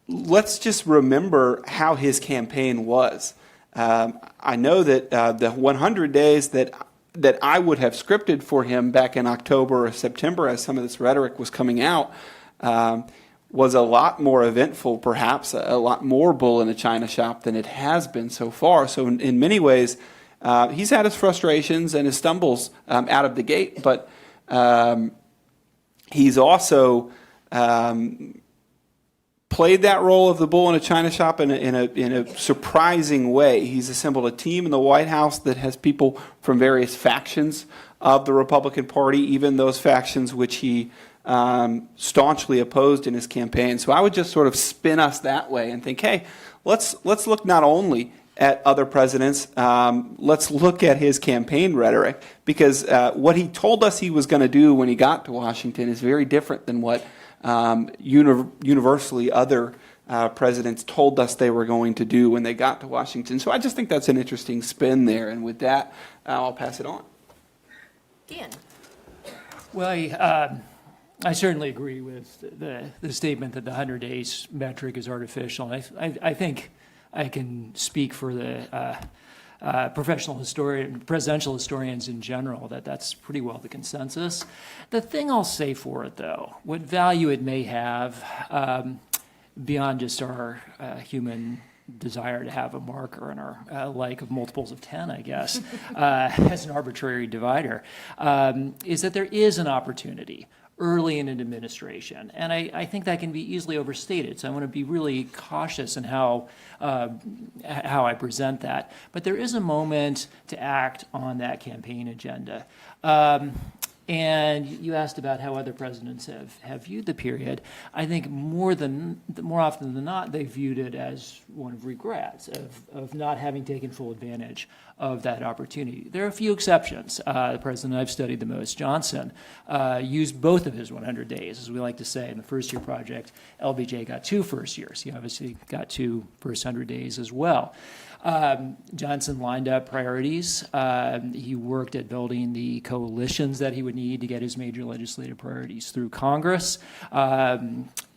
let's just remember how his campaign was. I know that the 100 days that I would have scripted for him back in October or September, as some of this rhetoric was coming out, was a lot more eventful, perhaps, a lot more bull in a china shop than it has been so far. So in many ways, he's had his frustrations and his stumbles out of the gate, but he's also played that role of the bull in a china shop in a surprising way. He's assembled a team in the White House that has people from various factions of the Republican Party, even those factions which he staunchly opposed in his campaign. So I would just sort of spin us that way and think, hey, let's look not only at other presidents, let's look at his campaign rhetoric, because what he told us he was going to do when he got to Washington is very different than what universally other presidents told us they were going to do when they got to Washington. So I just think that's an interesting spin there, and with that, I'll pass it on. Ian. Well, I certainly agree with the statement that the 100 days metric is artificial. I think I can speak for the presidential historians in general, that's pretty well the consensus. The thing I'll say for it, though, what value it may have beyond just our human desire to have a marker in our like of multiples of 10, I guess, as an arbitrary divider, is that there is an opportunity early in an administration. And I think that can be easily overstated. So I want to be really cautious in how I present that. But there is a moment to act on that campaign agenda. And you asked about how other presidents have viewed the period. I think more often than not, they viewed it as one of regrets, of not having taken full advantage of that opportunity. There are a few exceptions. The president I've studied the most, Johnson, used both of his 100 days, as we like to say. In the first-year project, LBJ got 2 first years. He obviously got 2 first 100 days as well. Johnson lined up priorities. He worked at building the coalitions that he would need to get his major legislative priorities through Congress.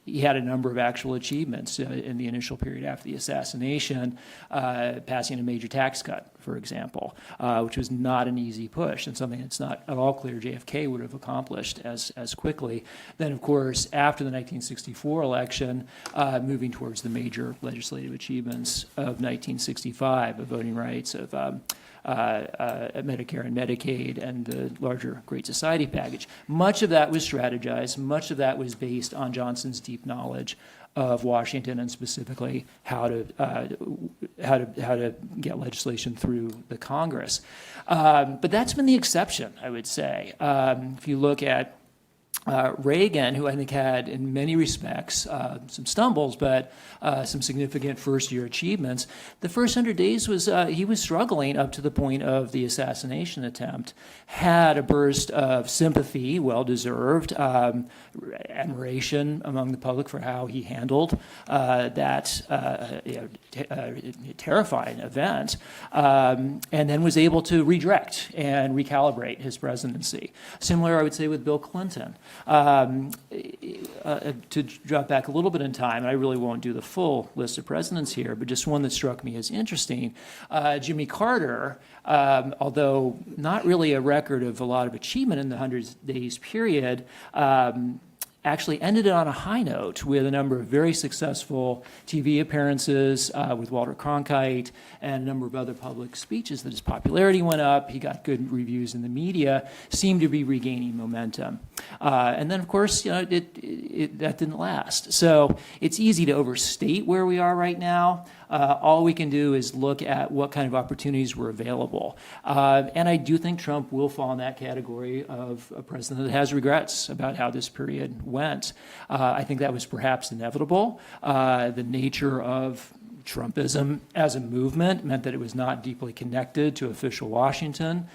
He had a number of actual achievements in the initial period after the assassination, passing a major tax cut, for example, which was not an easy push and something that's not at all clear JFK would have accomplished as quickly. Then, of course, after the 1964 election, moving towards the major legislative achievements of 1965, of voting rights, of Medicare and Medicaid, and the larger Great Society package. Much of that was strategized. Much of that was based on Johnson's deep knowledge of Washington and specifically how to get legislation through the Congress. But that's been the exception, I would say. If you look at Reagan, who I think had, in many respects, some stumbles, but some significant first-year achievements. The first 100 days he was struggling up to the point of the assassination attempt. Had a burst of sympathy, well-deserved, admiration among the public for how he handled that terrifying event, and then was able to redirect and recalibrate his presidency. Similar, I would say, with Bill Clinton. To drop back a little bit in time, and I really won't do the full list of presidents here, but just one that struck me as interesting, Jimmy Carter, although not really a record of a lot of achievement in the 100 days period, actually ended it on a high note with a number of very successful TV appearances with Walter Cronkite and a number of other public speeches that his popularity went up. He got good reviews in the media, seemed to be regaining momentum. And then, of course, that didn't last. So it's easy to overstate where we are right now. All we can do is look at what kind of opportunities were available. And I do think Trump will fall in that category of a president that has regrets about how this period went. I think that was perhaps inevitable. The nature of Trumpism as a movement meant that it was not deeply connected to official Washington,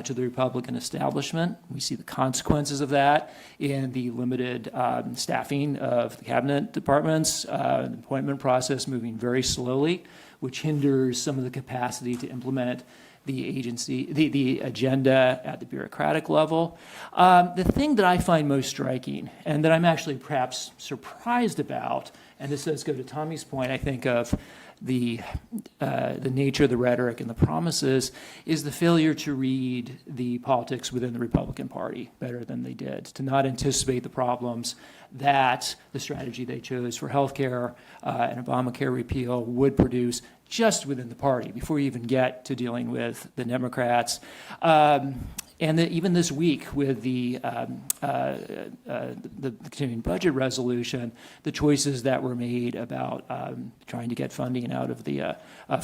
to the Republican establishment. We see the consequences of that in the limited staffing of the cabinet departments, the appointment process moving very slowly, which hinders some of the capacity to implement the agenda at the bureaucratic level. The thing that I find most striking, and that I'm actually perhaps surprised about, and this does go to Tommy's point, I think, of the nature of the rhetoric and the promises, is the failure to read the politics within the Republican Party better than they did, to not anticipate the problems that the strategy they chose for health care and Obamacare repeal would produce just within the party before you even get to dealing with the Democrats. And even this week with the continuing budget resolution, the choices that were made about trying to get funding out of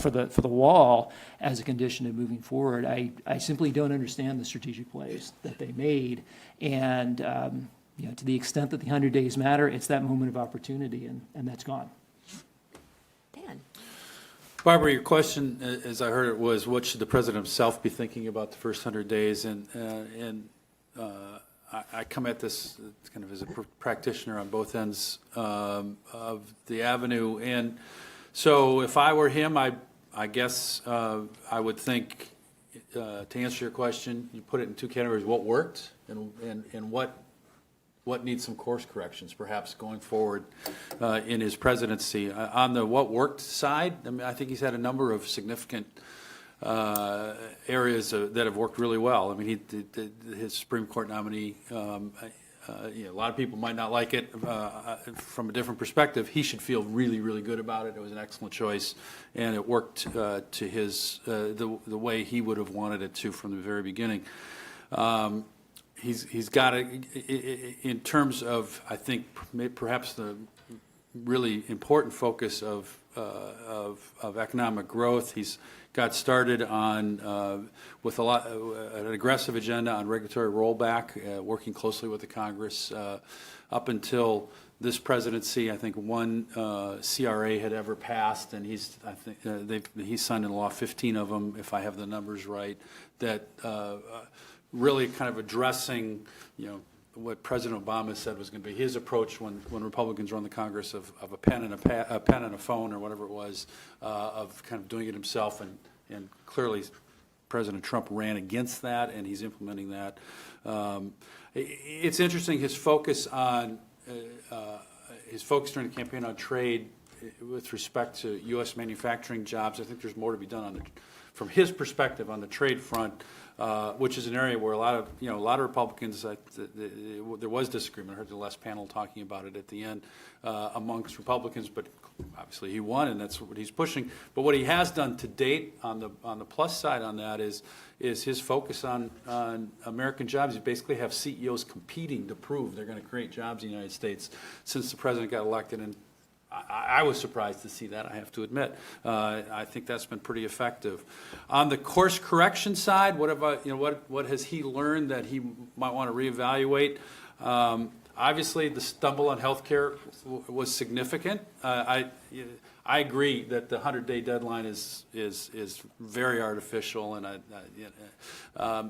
for the wall as a condition of moving forward, I simply don't understand the strategic plays that they made. And to the extent that the 100 days matter, it's that moment of opportunity, and that's gone. Dan. Barbara, your question, as I heard it, was what should the president himself be thinking about the first 100 days? And I come at this kind of as a practitioner on both ends of the avenue. And so if I were him, I guess I would think to answer your question, you put it in two categories: what worked and what needs some course corrections, perhaps going forward in his presidency. On the what worked side, I mean, I think he's had a number of significant areas that have worked really well. I mean, his Supreme Court nominee. A lot of people might not like it from a different perspective. He should feel really, really good about it. It was an excellent choice, and it worked to his the way he would have wanted it to from the very beginning. He's got in terms of, I think, perhaps the really important focus of economic growth. He's got started on with an aggressive agenda on regulatory rollback, working closely with the Congress. Up until this presidency, I think one CRA had ever passed, and he's signed into law 15 of them, if I have the numbers right, that really kind of addressing, what President Obama said was going to be his approach when Republicans run the Congress of a pen and a phone or whatever it was, of kind of doing it himself, and clearly President Trump ran against that, and he's implementing that. It's interesting his focus during the campaign on trade with respect to U.S. manufacturing jobs. I think there's more to be done from his perspective on the trade front. Which is an area where a lot of Republicans, there was disagreement. I heard the last panel talking about it at the end amongst Republicans, but obviously he won, and that's what he's pushing. But what he has done to date on the plus side on that is his focus on American jobs. You basically have CEOs competing to prove they're going to create jobs in the United States since the president got elected, and I was surprised to see that, I have to admit. I think that's been pretty effective. On the course correction side, what has he learned that he might want to reevaluate? Obviously, the stumble on health care was significant. I agree that the 100-day deadline is very artificial, and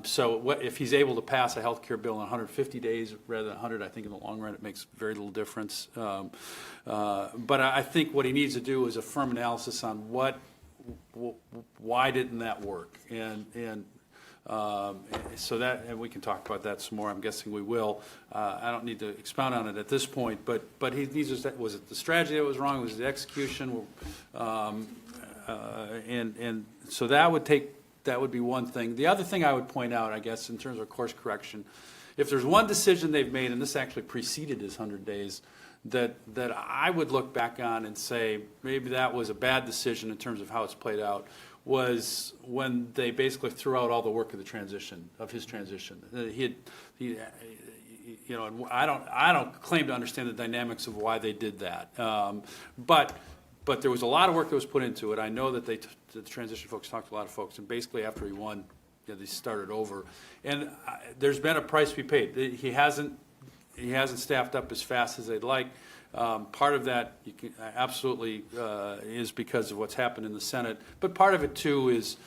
so if he's able to pass a health care bill in 150 days rather than 100, I think in the long run it makes very little difference. But I think what he needs to do is a firm analysis on why didn't that work, and so that, and we can talk about that some more. I'm guessing we will. I don't need to expound on it at this point, but he needs to, was it the strategy that was wrong? Was it the execution? And so that would be one thing. The other thing I would point out, I guess, in terms of course correction, if there's one decision they've made, and this actually preceded his 100 days, that I would look back on and say maybe that was a bad decision in terms of how it's played out, was when they basically threw out all the work of his transition. And I don't claim to understand the dynamics of why they did that, but there was a lot of work that was put into it. I know that the transition folks talked to a lot of folks, and basically after he won, they started over, and there's been a price to be paid. He hasn't staffed up as fast as they'd like. Part of that absolutely is because of what's happened in the Senate, but part of it too is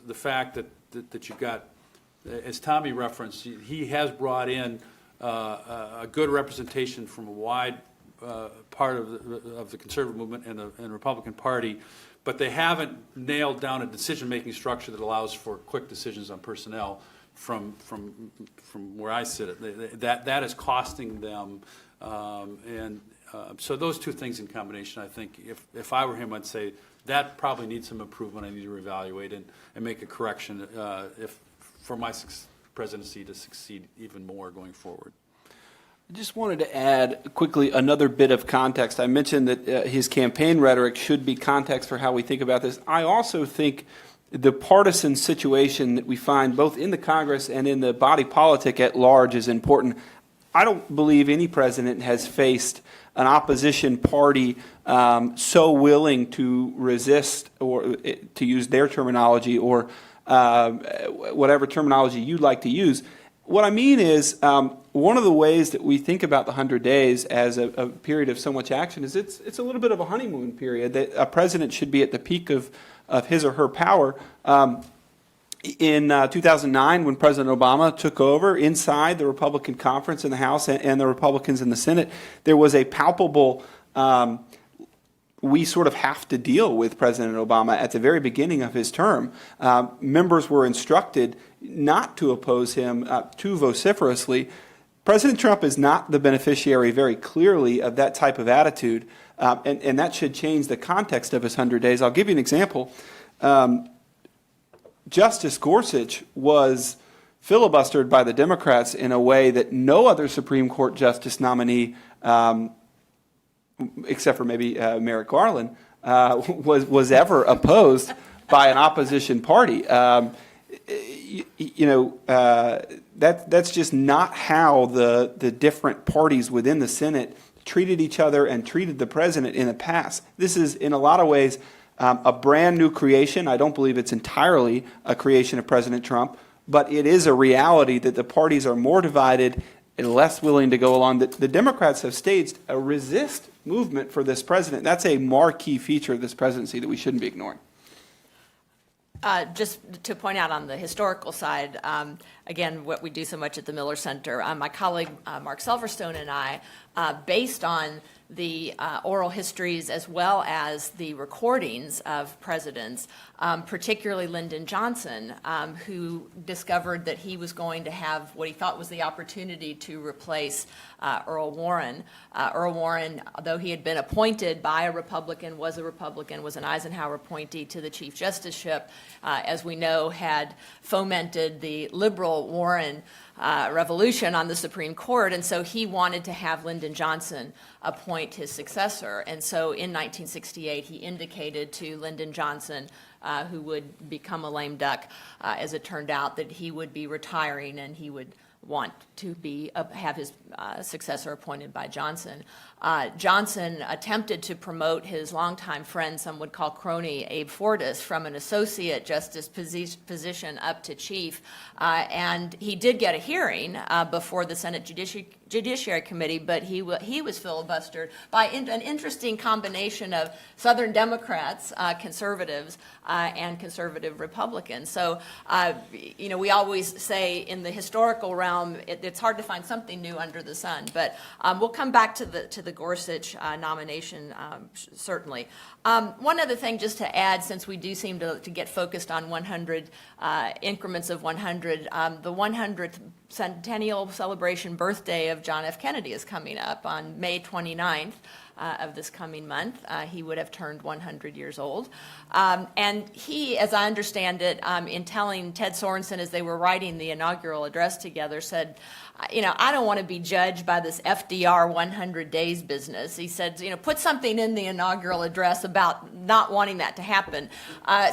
the fact that you've got, as Tommy referenced, he has brought in a good representation from a wide part of the conservative movement and the Republican Party, but they haven't nailed down a decision-making structure that allows for quick decisions on personnel. From where I sit, that is costing them. So those two things in combination, I think, if I were him, I'd say that probably needs some improvement. I need to reevaluate and make a correction for my presidency to succeed even more going forward. I just wanted to add quickly another bit of context. I mentioned that his campaign rhetoric should be context for how we think about this. I also think the partisan situation that we find both in the Congress and in the body politic at large is important. I don't believe any president has faced an opposition party so willing to resist, or to use their terminology, or whatever terminology you'd like to use. What I mean is, one of the ways that we think about the 100 days as a period of so much action is it's a little bit of a honeymoon period, that a president should be at the peak of his or her power. In 2009, when President Obama took over, inside the Republican conference in the House and the Republicans in the Senate, there was a palpable we sort of have to deal with President Obama at the very beginning of his term. Members were instructed not to oppose him too vociferously. President Trump is not the beneficiary very clearly of that type of attitude, and that should change the context of his 100 days. I'll give you an example. Justice Gorsuch was filibustered by the Democrats in a way that no other Supreme Court justice nominee, except for maybe Merrick Garland, was ever opposed by an opposition party. That's just not how the different parties within the Senate treated each other and treated the president in the past. This is, in a lot of ways, a brand new creation. I don't believe it's entirely a creation of President Trump, but it is a reality that the parties are more divided and less willing to go along. The Democrats have staged a resist movement for this president. That's a marquee feature of this presidency that we shouldn't be ignoring. Just to point out on the historical side, again, what we do so much at the Miller Center, my colleague Mark Silverstone and I, based on the oral histories as well as the recordings of presidents, particularly Lyndon Johnson, who discovered that he was going to have what he thought was the opportunity to replace Earl Warren. Earl Warren, though he had been appointed by a Republican, was an Eisenhower appointee to the Chief Justiceship, as we know, had fomented the liberal Warren revolution on the Supreme Court, and so he wanted to have Lyndon Johnson appoint his successor. And so in 1968, he indicated to Lyndon Johnson, who would become a lame duck, as it turned out, that he would be retiring and he would want to have his successor appointed by Johnson. Johnson attempted to promote his longtime friend, some would call crony, Abe Fortas, from an associate justice position up to chief, and he did get a hearing before the Senate Judiciary Committee, but he was filibustered by an interesting combination of Southern Democrats, conservatives, and conservative Republicans. So, we always say in the historical realm, it's hard to find something new under the sun. But we'll come back to the Gorsuch nomination, certainly. One other thing just to add, since we do seem to get focused on 100 increments of 100, the 100th centennial celebration birthday of John F. Kennedy is coming up on May 29th. Of this coming month. He would have turned 100 years old. And he, as I understand it, in telling Ted Sorensen as they were writing the inaugural address together, said, I don't want to be judged by this FDR 100 days business. He said, put something in the inaugural address about not wanting that to happen.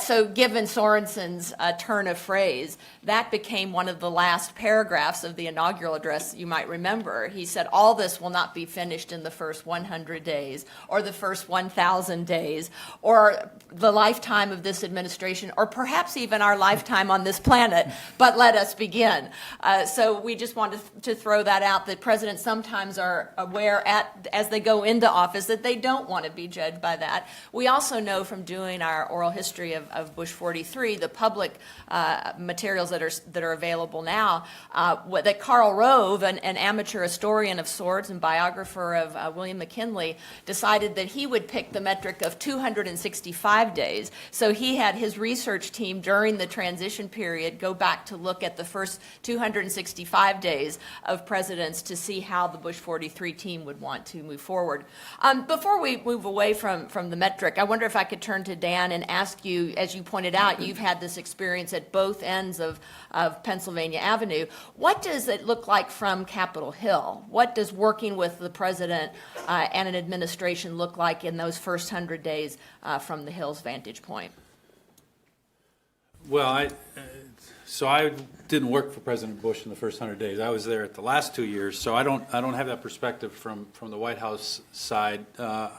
So given Sorensen's turn of phrase, that became one of the last paragraphs of the inaugural address you might remember. He said, all this will not be finished in the first 100 days or the first 1,000 days or the lifetime of this administration or perhaps even our lifetime on this planet, but let us begin. So we just wanted to throw that out, that presidents sometimes are aware as they go into office that they don't want to be judged by that. We also know from doing our oral history of Bush 43, the public materials that are available now, that Karl Rove, an amateur historian of sorts and biographer of William McKinley, decided that he would pick the metric of 265 days. So he had his research team during the transition period go back to look at the first 265 days of presidents to see how the Bush 43 team would want to move forward. Before we move away from the metric, I wonder if I could turn to Dan and ask you, as you pointed out, you've had this experience at both ends of Pennsylvania Avenue. What does it look like from Capitol Hill? What does working with the president and an administration look like in those first 100 days from the Hill's vantage point? Well, I didn't work for President Bush in the first 100 days. I was there at the last 2 years, so I don't have that perspective from the White House side. I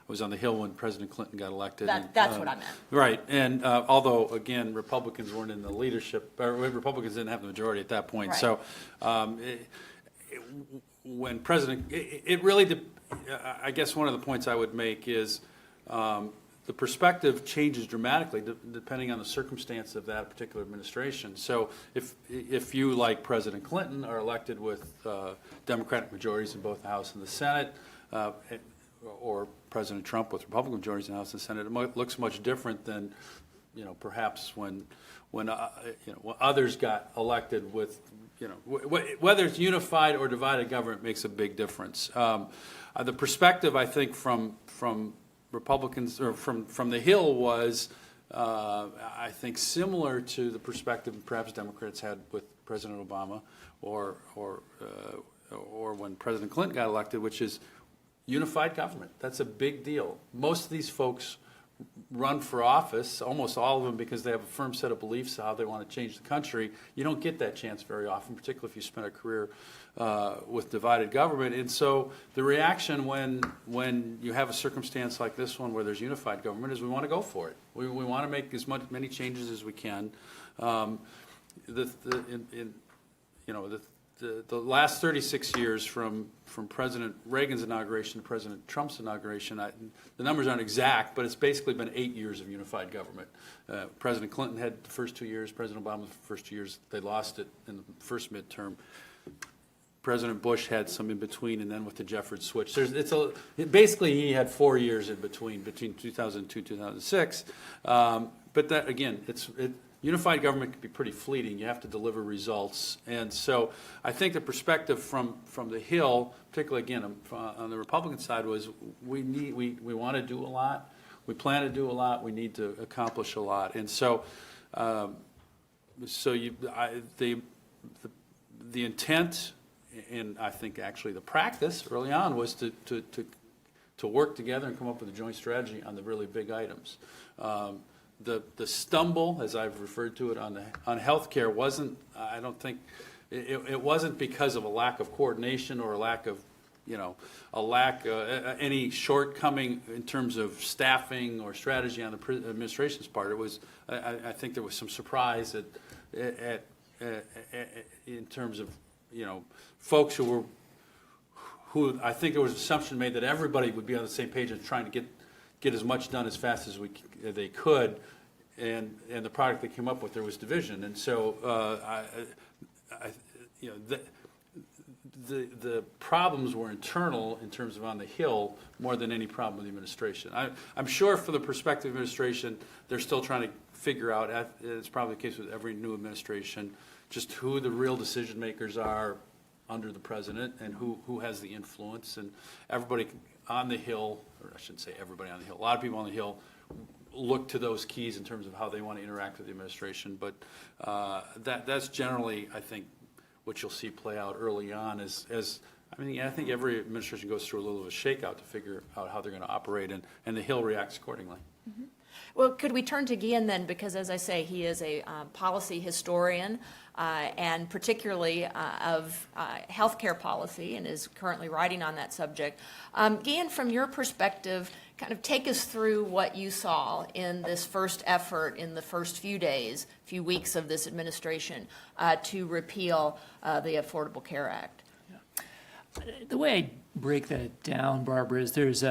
was on the Hill when President Clinton got elected. That's what I meant. Right, and although again Republicans weren't in the leadership, or Republicans didn't have the majority at that point. Right. So when President, it really, I guess one of the points I would make is. The perspective changes dramatically depending on the circumstance of that particular administration. So if you, like President Clinton, are elected with Democratic majorities in both the House and the Senate, or President Trump with Republican majorities in the House and Senate, it looks much different than, perhaps when others got elected with, whether it's unified or divided government makes a big difference. The perspective, I think, from Republicans or from the Hill was, I think, similar to the perspective perhaps Democrats had with President Obama or when President Clinton got elected, which is unified government. That's a big deal. Most of these folks run for office, almost all of them, because they have a firm set of beliefs how they want to change the country. You don't get that chance very often, particularly if you spent a career with divided government. And so the reaction when you have a circumstance like this one where there's unified government is we want to go for it. We want to make many changes as we can. The last 36 years from President Reagan's inauguration to President Trump's inauguration, the numbers aren't exact, but it's basically been 8 years of unified government. President Clinton had the first 2 years. President Obama the first 2 years. They lost it in the first midterm. President Bush had some in between, and then with the Jeffords switch, basically he had 4 years in between 2002 2006. But that again, unified government can be pretty fleeting. You have to deliver results. And so I think the perspective from the Hill, particularly again on the Republican side, was we want to do a lot. We plan to do a lot. We need to accomplish a lot. And so the intent, and I think actually the practice early on, was to work together and come up with a joint strategy on the really big items. The stumble, as I've referred to it, on health care wasn't, I don't think, it wasn't because of a lack of coordination or a lack of, any shortcoming in terms of staffing or strategy on the administration's part. It was, I think there was some surprise in terms of, folks who I think there was an assumption made that everybody would be on the same page and trying to get as much done as fast as they could, and the product they came up with, there was division. And so the problems were internal in terms of on the Hill more than any problem with the administration. I'm sure for the prospective administration, they're still trying to figure out, it's probably the case with every new administration, just who the real decision makers are under the president and who has the influence. And everybody on the Hill, or I shouldn't say everybody on the Hill, a lot of people on the Hill look to those keys in terms of how they want to interact with the administration. But that's generally, I think, what you'll see play out early on I think every administration goes through a little of a shakeout to figure out how they're going to operate, and the Hill reacts accordingly. Mm-hmm. Well, could we turn to Guillen then, because as I say, he is a policy historian and particularly of healthcare policy and is currently writing on that subject. Guillen, from your perspective, kind of take us through what you saw in this first effort in the first few weeks of this administration to repeal the Affordable Care Act. Yeah. The way I break that down, Barbara, is there's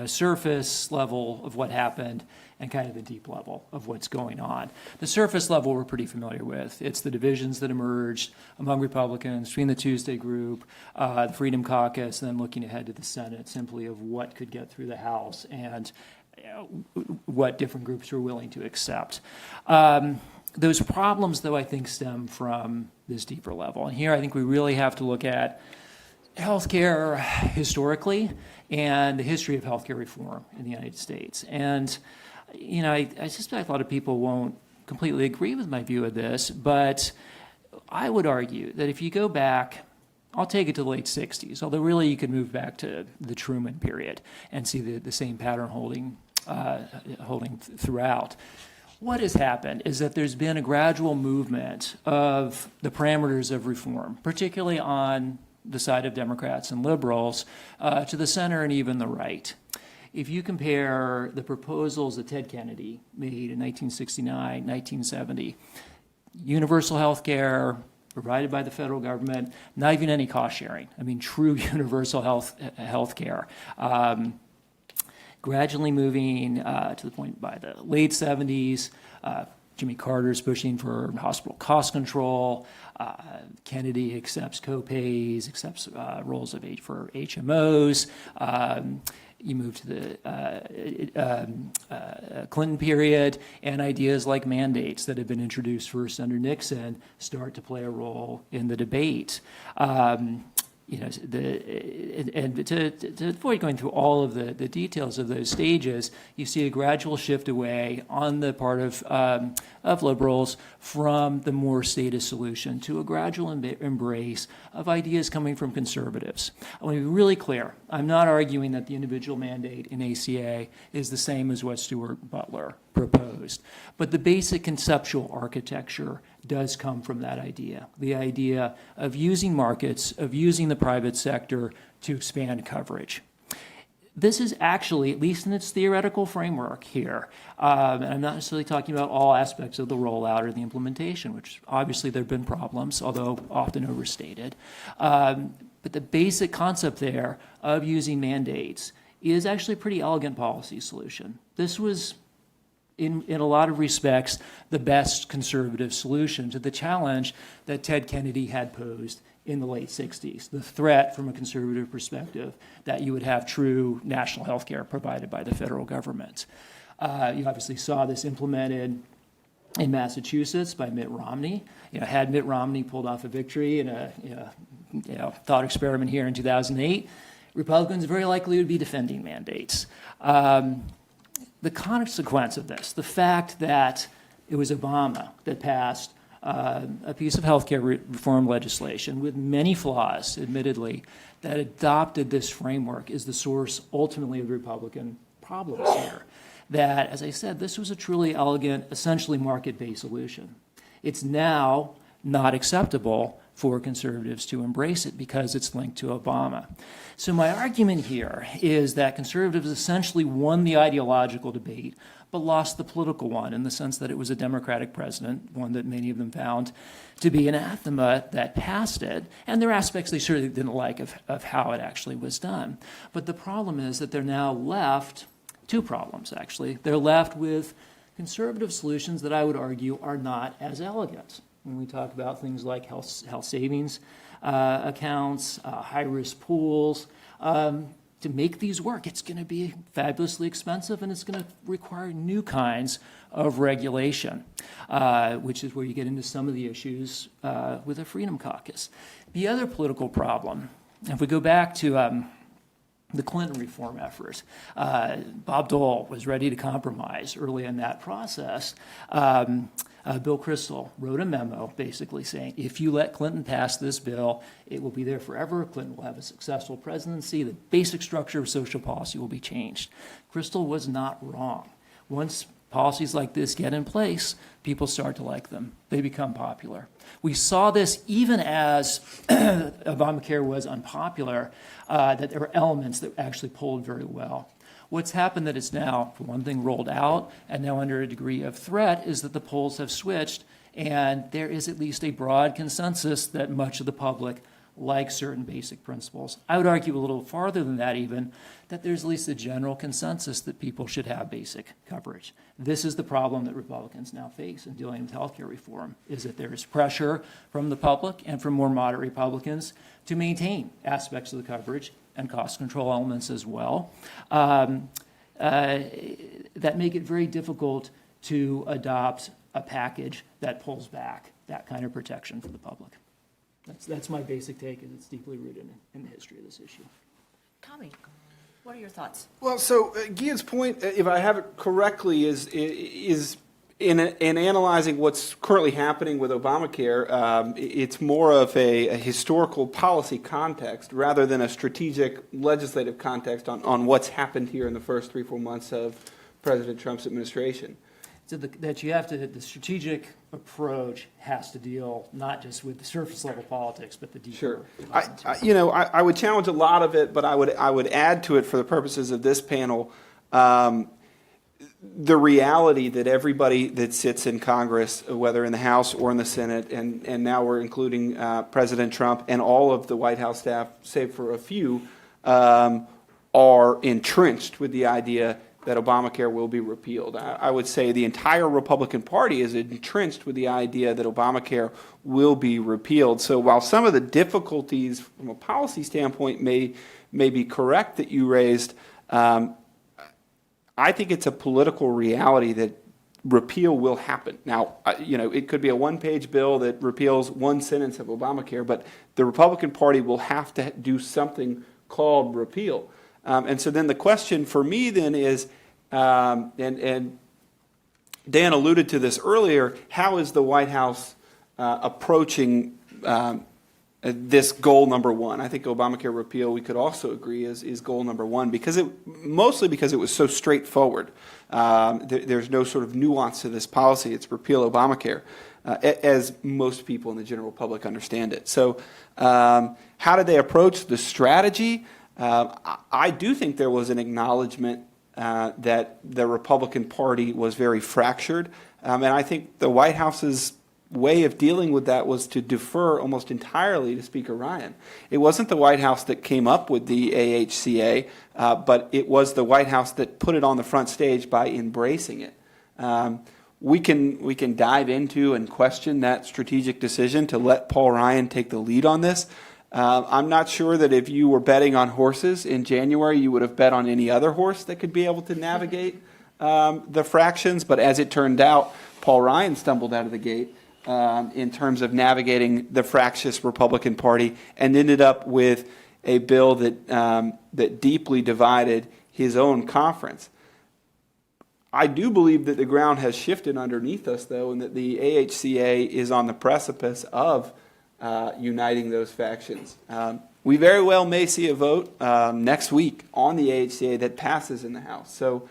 surface level of what happened and kind of the deep level of what's going on. The surface level we're pretty familiar with. It's the divisions that emerged among Republicans between the Tuesday group, the Freedom Caucus, and then looking ahead to the Senate, simply of what could get through the House and what different groups were willing to accept. Those problems, though, I think stem from this deeper level. And here I think we really have to look at healthcare historically and the history of healthcare reform in the United States. And, I suspect a lot of people won't completely agree with my view of this, but I would argue that if you go back, I'll take it to the late 60s, although really you could move back to the Truman period and see the same pattern holding throughout. What has happened is that there's been a gradual movement of the parameters of reform, particularly on the side of Democrats and liberals, to the center and even the right. If you compare the proposals that Ted Kennedy made in 1969, 1970, universal health care provided by the federal government, not even any cost sharing. I mean, true universal health care. Gradually moving to the point by the late 70s, Jimmy Carter's pushing for hospital cost control. Kennedy accepts co-pays, accepts roles for HMOs. You move to the Clinton period, and ideas like mandates that have been introduced first under Nixon start to play a role in the debate. To avoid going through all of the details of those stages, you see a gradual shift away on the part of liberals from the more statist solution to a gradual embrace of ideas coming from conservatives. I want to be really clear. I'm not arguing that the individual mandate in ACA is the same as what Stuart Butler proposed, but the basic conceptual architecture does come from that idea, the idea of using markets, of using the private sector to expand coverage. This is actually, at least in its theoretical framework here, and I'm not necessarily talking about all aspects of the rollout or the implementation, which obviously there have been problems, although often overstated. But the basic concept there of using mandates is actually a pretty elegant policy solution. This was, in a lot of respects, the best conservative solution to the challenge that Ted Kennedy had posed in the late 60s, the threat from a conservative perspective that you would have true national health care provided by the federal government. You obviously saw this implemented in Massachusetts by Mitt Romney. Had Mitt Romney pulled off a victory in a thought experiment here in 2008, Republicans very likely would be defending mandates. The consequence of this, the fact that it was Obama that passed a piece of healthcare reform legislation with many flaws, admittedly, that adopted this framework is the source ultimately of the Republican problems here. That, as I said, this was a truly elegant, essentially market-based solution. It's now not acceptable for conservatives to embrace it because it's linked to Obama. So my argument here is that conservatives essentially won the ideological debate, but lost the political one in the sense that it was a Democratic president, one that many of them found to be anathema that passed it, and there are aspects they certainly didn't like of how it actually was done. But the problem is that they're now left, two problems actually, they're left with conservative solutions that I would argue are not as elegant. When we talk about things like health savings accounts, high-risk pools, to make these work, it's going to be fabulously expensive, and it's going to require new kinds of regulation, which is where you get into some of the issues with the Freedom Caucus. The other political problem, if we go back to the Clinton reform effort, Bob Dole was ready to compromise early in that process. Bill Kristol wrote a memo basically saying, if you let Clinton pass this bill, it will be there forever. Clinton will have a successful presidency. The basic structure of social policy will be changed. Kristol was not wrong. Once policies like this get in place, people start to like them. They become popular. We saw this even as Obamacare was unpopular, that there were elements that actually polled very well. What's happened that it's now, for one thing, rolled out and now under a degree of threat is that the polls have switched, and there is at least a broad consensus that much of the public likes certain basic principles. I would argue a little farther than that even, that there's at least a general consensus that people should have basic coverage. This is the problem that Republicans now face in dealing with healthcare reform, is that there is pressure from the public and from more moderate Republicans to maintain aspects of the coverage and cost control elements as well, that make it very difficult to adopt a package that pulls back that kind of protection for the public. That's my basic take, and it's deeply rooted in the history of this issue. Tommy, what are your thoughts? Well, so Guillen's point, if I have it correctly, is in analyzing what's currently happening with Obamacare, it's more of a historical policy context rather than a strategic legislative context on what's happened here in the first 3-4 months of President Trump's administration. So that you have to, the strategic approach has to deal not just with the surface level politics, but the deeper. Sure. I would challenge a lot of it, but I would add to it for the purposes of this panel the reality that everybody that sits in Congress, whether in the House or in the Senate, and now we're including President Trump and all of the White House staff, save for a few, are entrenched with the idea that Obamacare will be repealed. I would say the entire Republican Party is entrenched with the idea that Obamacare will be repealed. So while some of the difficulties from a policy standpoint may be correct that you raised, I think it's a political reality that repeal will happen. Now, it could be a one-page bill that repeals one sentence of Obamacare, but the Republican Party will have to do something called repeal. And so then the question for me then is, and Dan alluded to this earlier, how is the White House approaching this goal number one? I think Obamacare repeal, we could also agree, is goal number one, mostly because it was so straightforward. There's no sort of nuance to this policy. It's repeal Obamacare, as most people in the general public understand it. So how did they approach the strategy? I do think there was an acknowledgement that the Republican Party was very fractured. And I think the White House's way of dealing with that was to defer almost entirely to Speaker Ryan. It wasn't the White House that came up with the AHCA, but it was the White House that put it on the front stage by embracing it. We can dive into and question that strategic decision to let Paul Ryan take the lead on this. I'm not sure that if you were betting on horses in January, you would have bet on any other horse that could be able to navigate the fractions. But as it turned out, Paul Ryan stumbled out of the gate in terms of navigating the fractious Republican Party and ended up with a bill that deeply divided his own conference. I do believe that the ground has shifted underneath us, though, and that the AHCA is on the precipice of uniting those factions. We very well may see a vote next week on the AHCA that passes in the House. So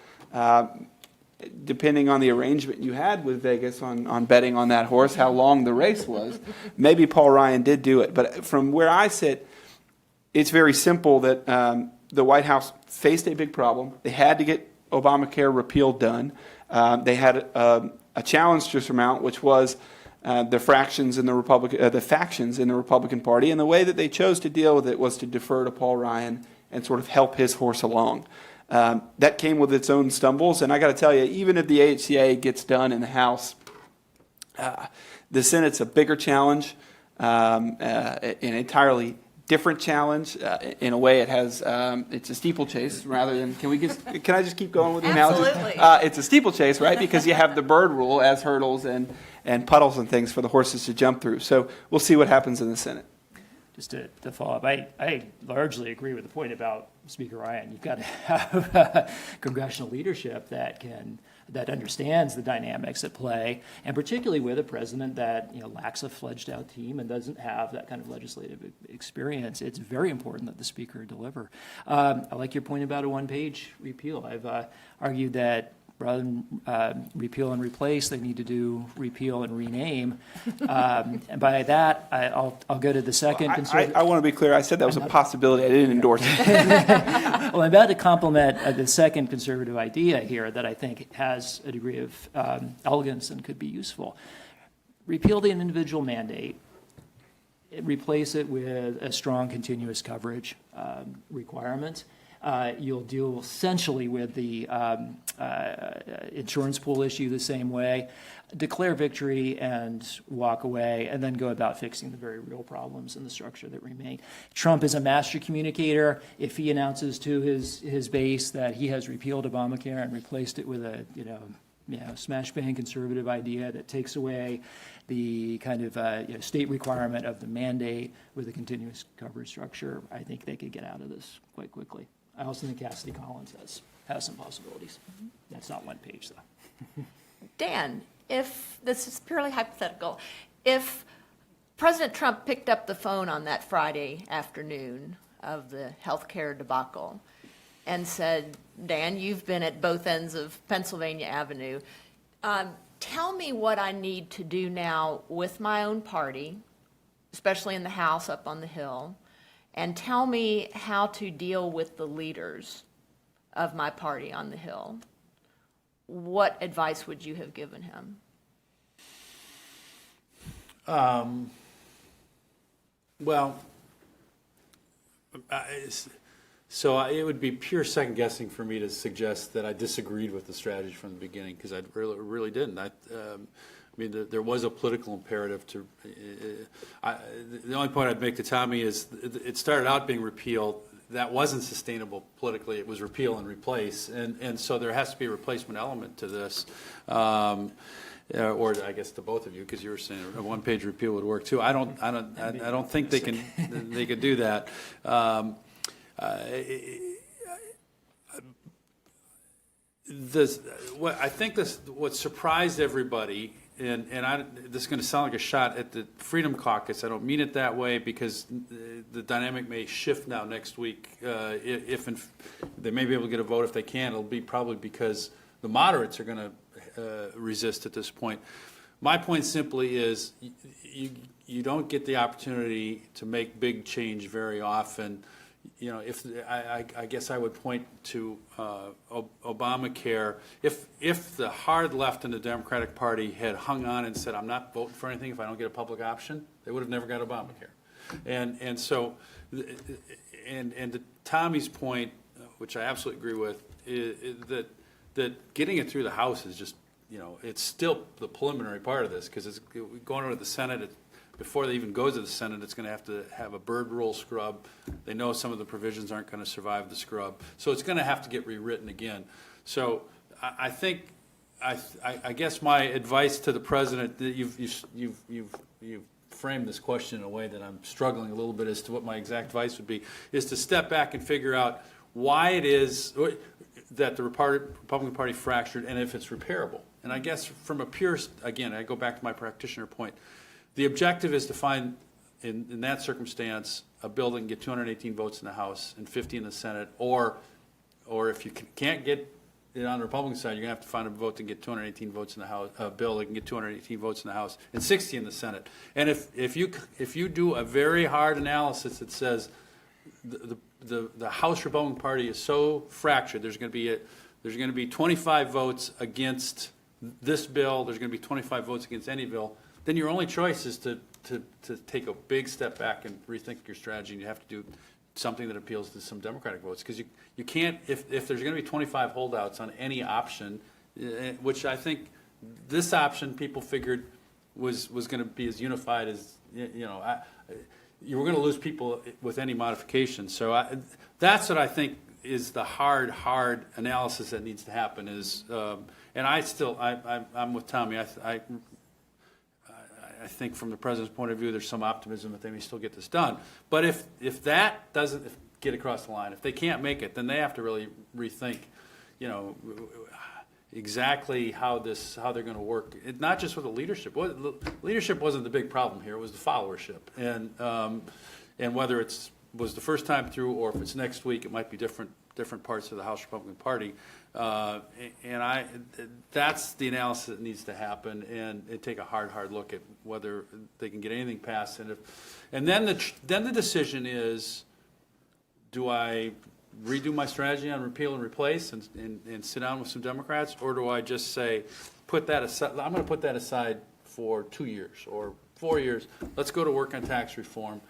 depending on the arrangement you had with Vegas on betting on that horse, how long the race was, maybe Paul Ryan did do it. But from where I sit, it's very simple that the White House faced a big problem. They had to get Obamacare repeal done. They had a challenge to surmount, which was the factions in the Republican Party, and the way that they chose to deal with it was to defer to Paul Ryan and sort of help his horse along. That came with its own stumbles, and I got to tell you, even if the AHCA gets done in the House, the Senate's a bigger challenge, an entirely different challenge. In a way, it has it's a steeplechase rather than. Can I just keep going with the analogy? Absolutely. It's a steeplechase, right? Because you have the bird rule as hurdles and puddles and things for the horses to jump through. So we'll see what happens in the Senate. Just to follow up, I largely agree with the point about Speaker Ryan. You've got to have congressional leadership that understands the dynamics at play, and particularly with a president that lacks a fledged out team and doesn't have that kind of legislative experience. It's very important that the Speaker deliver. I like your point about a one-page repeal. I've argued that rather than repeal and replace, they need to do repeal and rename. And by that, I'll go to the second. I want to be clear. I said that was a possibility. I didn't endorse it. Well, I'm about to compliment the second conservative idea here that I think has a degree of elegance and could be useful. Repeal the individual mandate. Replace it with a strong continuous coverage requirement. You'll deal essentially with the insurance pool issue the same way, declare victory and walk away, and then go about fixing the very real problems in the structure that remain. Trump is a master communicator. If he announces to his base that he has repealed Obamacare and replaced it with a smash bang conservative idea that takes away the kind of state requirement of the mandate with a continuous coverage structure, I think they could get out of this quite quickly. I also think Cassidy Collins has some possibilities. That's not one page, though. Dan, if this is purely hypothetical, if President Trump picked up the phone on that Friday afternoon of the healthcare debacle and said, Dan, you've been at both ends of Pennsylvania Avenue. Tell me what I need to do now with my own party, especially in the House up on the Hill, and tell me how to deal with the leaders of my party on the Hill. What advice would you have given him? Well, So it would be pure second guessing for me to suggest that I disagreed with the strategy from the beginning, because I really didn't. I mean, there was a political imperative to. The only point I'd make to Tommy is it started out being repealed. That wasn't sustainable politically. It was repeal and replace, and so there has to be a replacement element to this. Or I guess to both of you, because you were saying a one-page repeal would work too. I don't think they can do that. What surprised everybody, and this is going to sound like a shot at the Freedom Caucus. I don't mean it that way, because the dynamic may shift now next week. They may be able to get a vote if they can. It'll be probably because the moderates are going to resist at this point. My point simply is you don't get the opportunity to make big change very often. You know, I guess I would point to Obamacare. If the hard left in the Democratic Party had hung on and said, I'm not voting for anything if I don't get a public option, they would have never got Obamacare. And so, and to Tommy's point, which I absolutely agree with, is that getting it through the House is just, you know, it's still the preliminary part of this, because it's going over to the Senate. Before they even go to the Senate, it's going to have a bird rule scrub. They know some of the provisions aren't going to survive the scrub, so it's going to have to get rewritten again. So I think, I guess my advice to the president, that you've framed this question in a way that I'm struggling a little bit as to what my exact advice would be, is to step back and figure out why it is that the Republican Party fractured, and if it's repairable. And I guess from a pure, again, I go back to my practitioner point. The objective is to find, in that circumstance, a bill that can get 218 votes in the House and 50 in the Senate, or if you can't get it on the Republican side, you're going to have to find a vote to get 218 votes in the House, a bill that can get 218 votes in the House and 60 in the Senate. And if you do a very hard analysis that says the House Republican Party is so fractured, there's going to be 25 votes against this bill, there's going to be 25 votes against any bill, then your only choice is to take a big step back and rethink your strategy, and you have to do something that appeals to some Democratic votes, because you can't, if there's going to be 25 holdouts on any option, which I think this option people figured was going to be as unified as, you were going to lose people with any modification. So that's what I think is the hard analysis that needs to happen. Is and I'm with Tommy. I think from the president's point of view, there's some optimism that they may still get this done. But if that doesn't get across the line, if they can't make it, then they have to really rethink, exactly how they're going to work. Not just with the leadership. Leadership wasn't the big problem here. It was the followership, and whether it was the first time through or if it's next week, it might be different parts of the House Republican Party. That's the analysis that needs to happen, and take a hard look at whether they can get anything passed. And then the decision is, do I redo my strategy on repeal and replace and sit down with some Democrats, or do I just say, put that aside? I'm going to put that aside for 2 years or 4 years. Let's go to work on tax reform.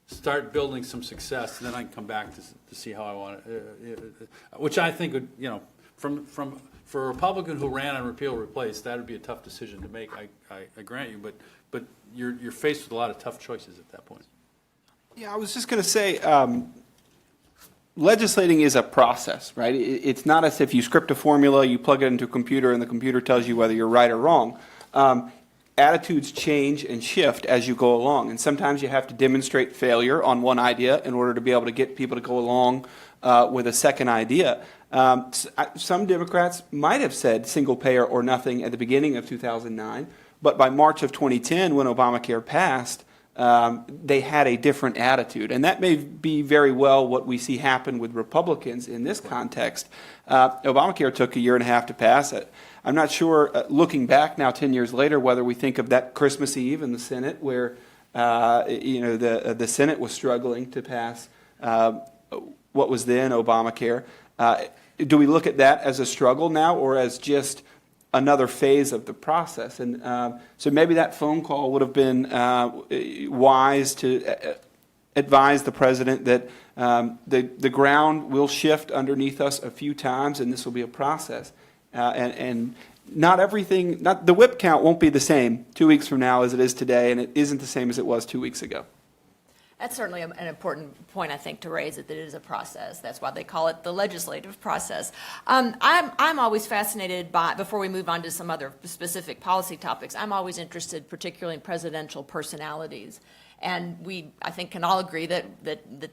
Start building some success, and then I can come back to see how I want it. Which I think would, for a Republican who ran on repeal replace, that would be a tough decision to make. I grant you, but you're faced with a lot of tough choices at that point. Yeah, I was just going to say, legislating is a process, right? It's not as if you script a formula, you plug it into a computer, and the computer tells you whether you're right or wrong. Attitudes change and shift as you go along, and sometimes you have to demonstrate failure on one idea in order to be able to get people to go along with a second idea. Some Democrats might have said single payer or nothing at the beginning of 2009, but by March of 2010, when Obamacare passed, they had a different attitude. And that may be very well what we see happen with Republicans in this context. Obamacare took 1.5 years to pass. I'm not sure, looking back now 10 years later, whether we think of that Christmas Eve in the Senate where the Senate was struggling to pass what was then Obamacare. Do we look at that as a struggle now, or as just another phase of the process? And so maybe that phone call would have been wise to advise the president that the ground will shift underneath us a few times, and this will be a process. And not everything, the whip count won't be the same 2 weeks from now as it is today, and it isn't the same as it was 2 weeks ago. That's certainly an important point, I think, to raise, that it is a process. That's why they call it the legislative process. I'm always fascinated by, before we move on to some other specific policy topics, I'm always interested particularly in presidential personalities. And we, I think, can all agree that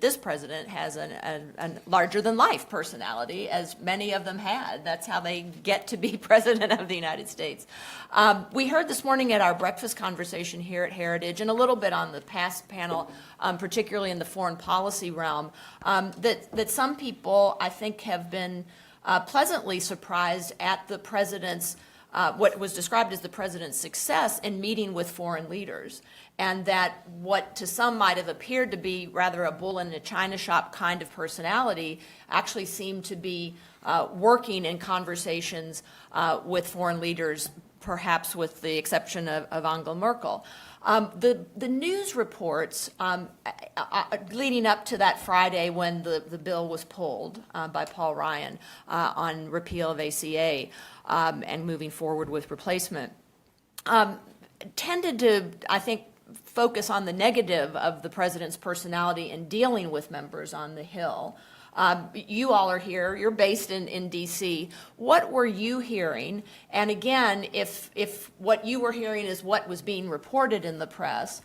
this president has a larger-than-life personality, as many of them had. That's how they get to be president of the United States. We heard this morning at our breakfast conversation here at Heritage, and a little bit on the past panel, particularly in the foreign policy realm, that some people, I think, have been pleasantly surprised at the president's what was described as the president's success in meeting with foreign leaders, and that what to some might have appeared to be rather a bull in a china shop kind of personality actually seemed to be working in conversations with foreign leaders, perhaps with the exception of Angela Merkel. The news reports leading up to that Friday when the bill was pulled by Paul Ryan on repeal of ACA and moving forward with replacement tended to, I think, focus on the negative of the president's personality in dealing with members on the Hill. You all are here. You're based in D.C. What were you hearing? And again, if what you were hearing is what was being reported in the press,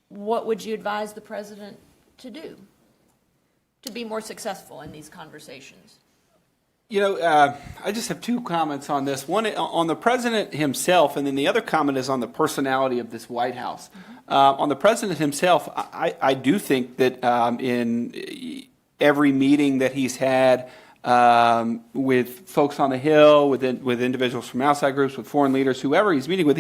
what would you advise the president to do to be more successful in these conversations? You know, I just have two comments on this. One on the president himself, and then the other comment is on the personality of this White House. On the president himself, I do think that in every meeting that he's had with folks on the Hill, with individuals from outside groups, with foreign leaders, whoever he's meeting with,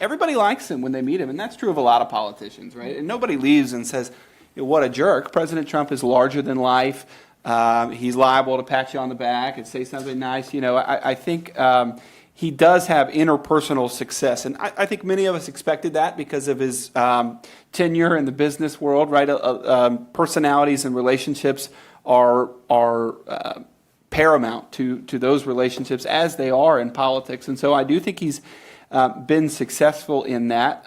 everybody likes him when they meet him, and that's true of a lot of politicians, right? And nobody leaves and says, what a jerk. President Trump is larger than life. He's liable to pat you on the back and say something nice. I think he does have interpersonal success, and I think many of us expected that because of his tenure in the business world. Right, personalities and relationships are paramount to those relationships, as they are in politics. And so I do think he's been successful in that.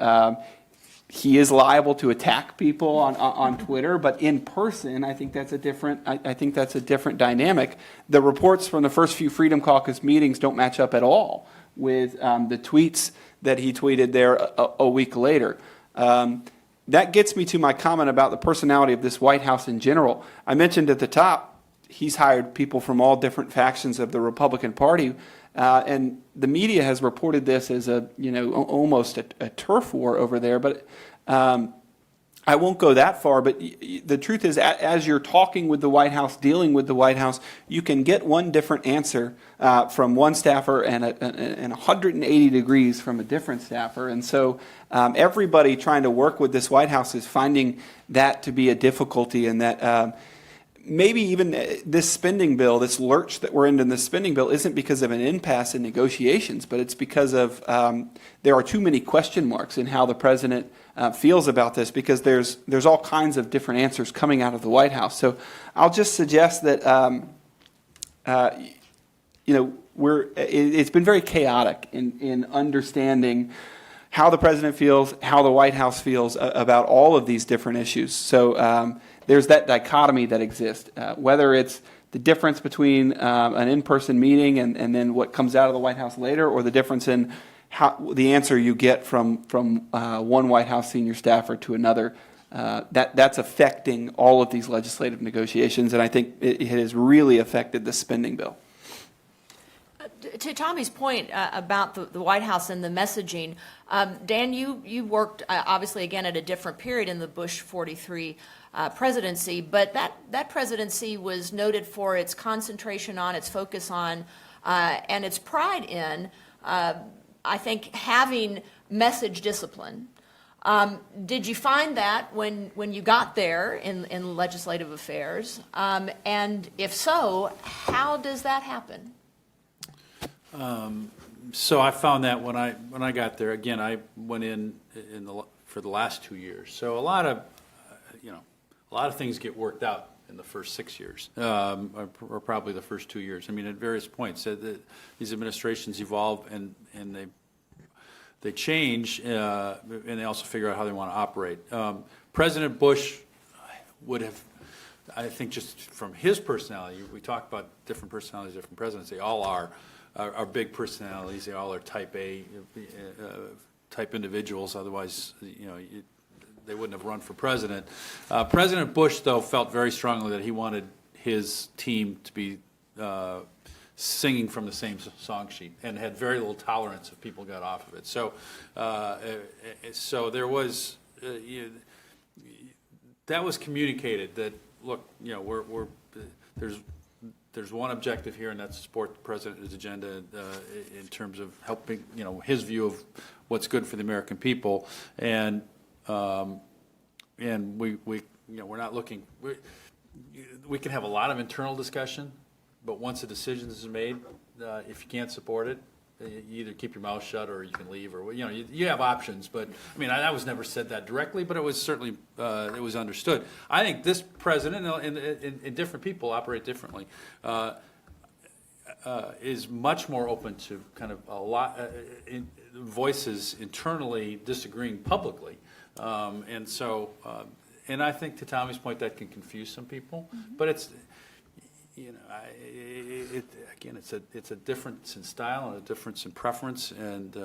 He is liable to attack people on Twitter, but in person, I think that's a different dynamic. The reports from the first few Freedom Caucus meetings don't match up at all with the tweets that he tweeted there a week later. That gets me to my comment about the personality of this White House in general. I mentioned at the top, he's hired people from all different factions of the Republican Party. And the media has reported this as almost a turf war over there, but I won't go that far. But the truth is, as you're talking with the White House, dealing with the White House, you can get one different answer from one staffer and 180 degrees from a different staffer. And so everybody trying to work with this White House is finding that to be a difficulty, and that maybe even this spending bill, this lurch that we're in this spending bill, isn't because of an impasse in negotiations, but it's because of there are too many question marks in how the president feels about this, because there's all kinds of different answers coming out of the White House. So I'll just suggest that it's been very chaotic in understanding how the president feels, how the White House feels about all of these different issues. So there's that dichotomy that exists, whether it's the difference between an in-person meeting and then what comes out of the White House later, or the difference in how the answer you get from one White House senior staffer to another. That's affecting all of these legislative negotiations, and I think it has really affected the spending bill. To Tommy's point about the White House and the messaging, Dan, you worked obviously again at a different period in the Bush 43 presidency, but that presidency was noted for its concentration on, its focus on, and its pride in, I think, having message discipline. Did you find that when you got there in legislative affairs? And if so, how does that happen? So I found that when I got there, again, I went in for the last 2 years. So a lot of things get worked out in the first 6 years, or probably the first 2 years. I mean, at various points, these administrations evolve and they change, and they also figure out how they want to operate. President Bush would have, I think, just from his personality, we talk about different personalities, different presidents. They all are big personalities. They all are type A type individuals. Otherwise, they wouldn't have run for president. President Bush, though, felt very strongly that he wanted his team to be singing from the same song sheet, and had very little tolerance if people got off of it. So there was that was communicated that, look, there's one objective here, and that's to support the president's agenda in terms of helping, his view of what's good for the American people, and we're not looking. We can have a lot of internal discussion, but once a decision is made, if you can't support it, you either keep your mouth shut or you can leave, or you have options. But I mean, I was never said that directly, but it was certainly it was understood. I think this president and different people operate differently. Is much more open to kind of a lot voices internally disagreeing publicly, and so and I think, to Tommy's point, that can confuse some people. Mm-hmm. But it's again, it's a difference in style and a difference in preference, and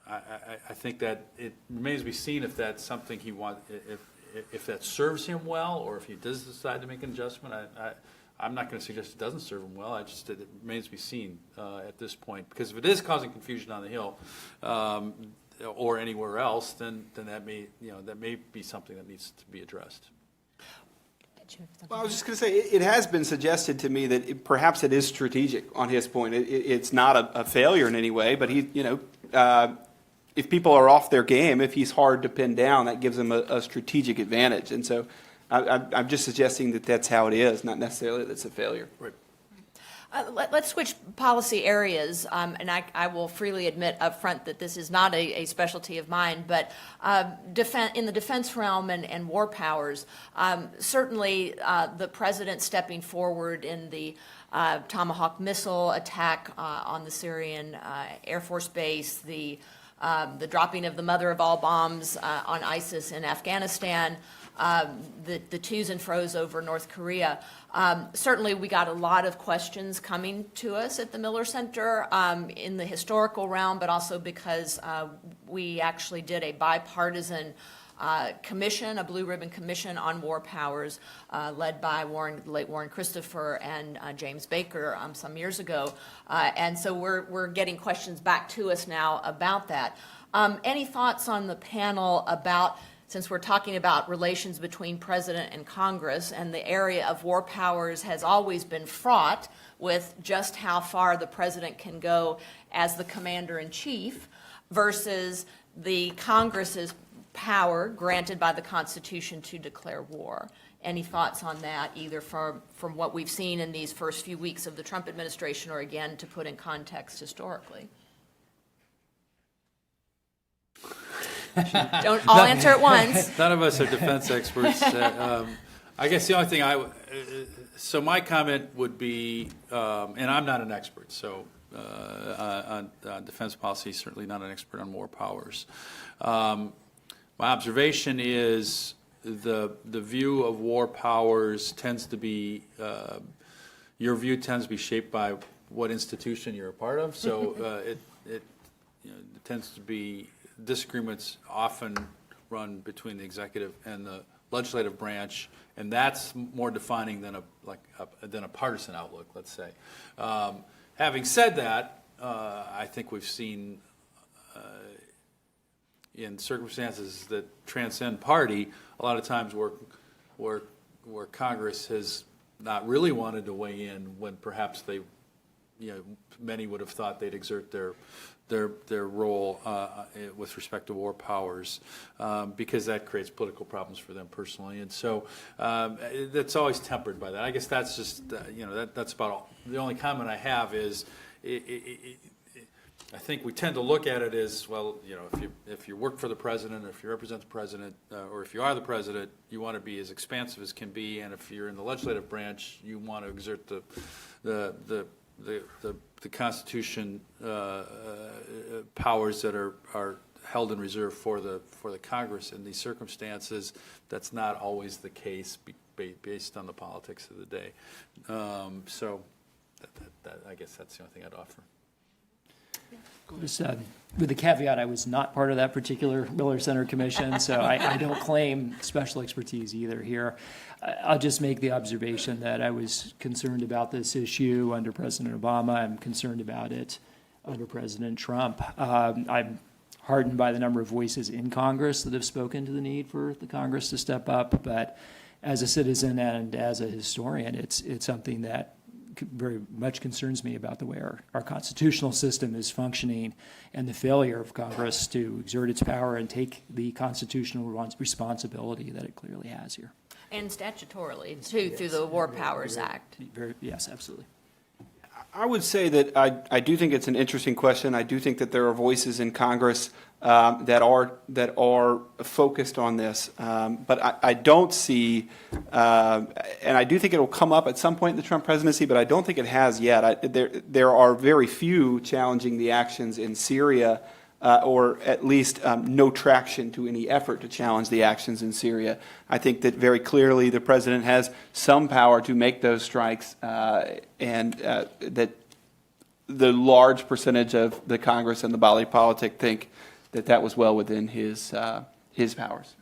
I think that it remains to be seen if that's something he wants, if that serves him well, or if he does decide to make an adjustment. I'm not going to suggest it doesn't serve him well. It remains to be seen at this point, because if it is causing confusion on the Hill or anywhere else, then that may be something that needs to be addressed. Well, I was just going to say, it has been suggested to me that perhaps it is strategic on his point. It's not a failure in any way, but if people are off their game, if he's hard to pin down, that gives him a strategic advantage. And so I'm just suggesting that that's how it is, not necessarily that it's a failure. Right. Let's switch policy areas, and I will freely admit up front that this is not a specialty of mine, but in the defense realm and war powers, certainly the president stepping forward in the Tomahawk missile attack on the Syrian Air Force base, the dropping of the mother of all bombs on ISIS in Afghanistan, the twos and fro's over North Korea. Certainly we got a lot of questions coming to us at the Miller Center in the historical realm, but also because we actually did a bipartisan commission, a blue ribbon commission on war powers, led by late Warren Christopher and James Baker some years ago. And so we're getting questions back to us now about that. Any thoughts on the panel about, since we're talking about relations between President and Congress, and the area of war powers has always been fraught with just how far the President can go as the Commander-in-Chief versus the Congress's power granted by the Constitution to declare war. Any thoughts on that, either from what we've seen in these first few weeks of the Trump administration, or again, to put in context historically? Don't all answer at once. None of us are defense experts. I guess the only thing so my comment would be, and I'm not an expert, so on defense policy, certainly not an expert on war powers. My observation is the view of war powers tends to be, your view tends to be shaped by what institution you're a part of. So it tends to be, disagreements often run between the executive and the legislative branch, and that's more defining than a partisan outlook, let's say. Having said that, I think we've seen in circumstances that transcend party, a lot of times where Congress has not really wanted to weigh in when perhaps they, many would have thought they'd exert their role with respect to war powers, because that creates political problems for them personally, and so that's always tempered by that. I guess that's just that's about all. The only comment I have is I think we tend to look at it as, well, you know, if you work for the president, or if you represent the president, or if you are the president, you want to be as expansive as can be, and if you're in the legislative branch, you want to exert the Constitution powers that are held in reserve for the Congress. In these circumstances, that's not always the case based on the politics of the day. So I guess that's the only thing I'd offer. Just, with the caveat, I was not part of that particular Miller Center Commission, so I don't claim special expertise either here. I'll just make the observation that I was concerned about this issue under President Obama. I'm concerned about it under President Trump. I'm heartened by the number of voices in Congress that have spoken to the need for the Congress to step up, but as a citizen and as a historian, it's something that very much concerns me about the way our constitutional system is functioning and the failure of Congress to exert its power and take the constitutional responsibility that it clearly has here. And statutorily, too, through the War Powers Act. Yes, absolutely. I would say that I do think it's an interesting question. I do think that there are voices in Congress that are focused on this, but I don't see, and I do think it will come up at some point in the Trump presidency, but I don't think it has yet. There are very few challenging the actions in Syria, or at least no traction to any effort to challenge the actions in Syria. I think that very clearly the president has some power to make those strikes, and that the large percentage of the Congress and the body politic think that was well within his powers.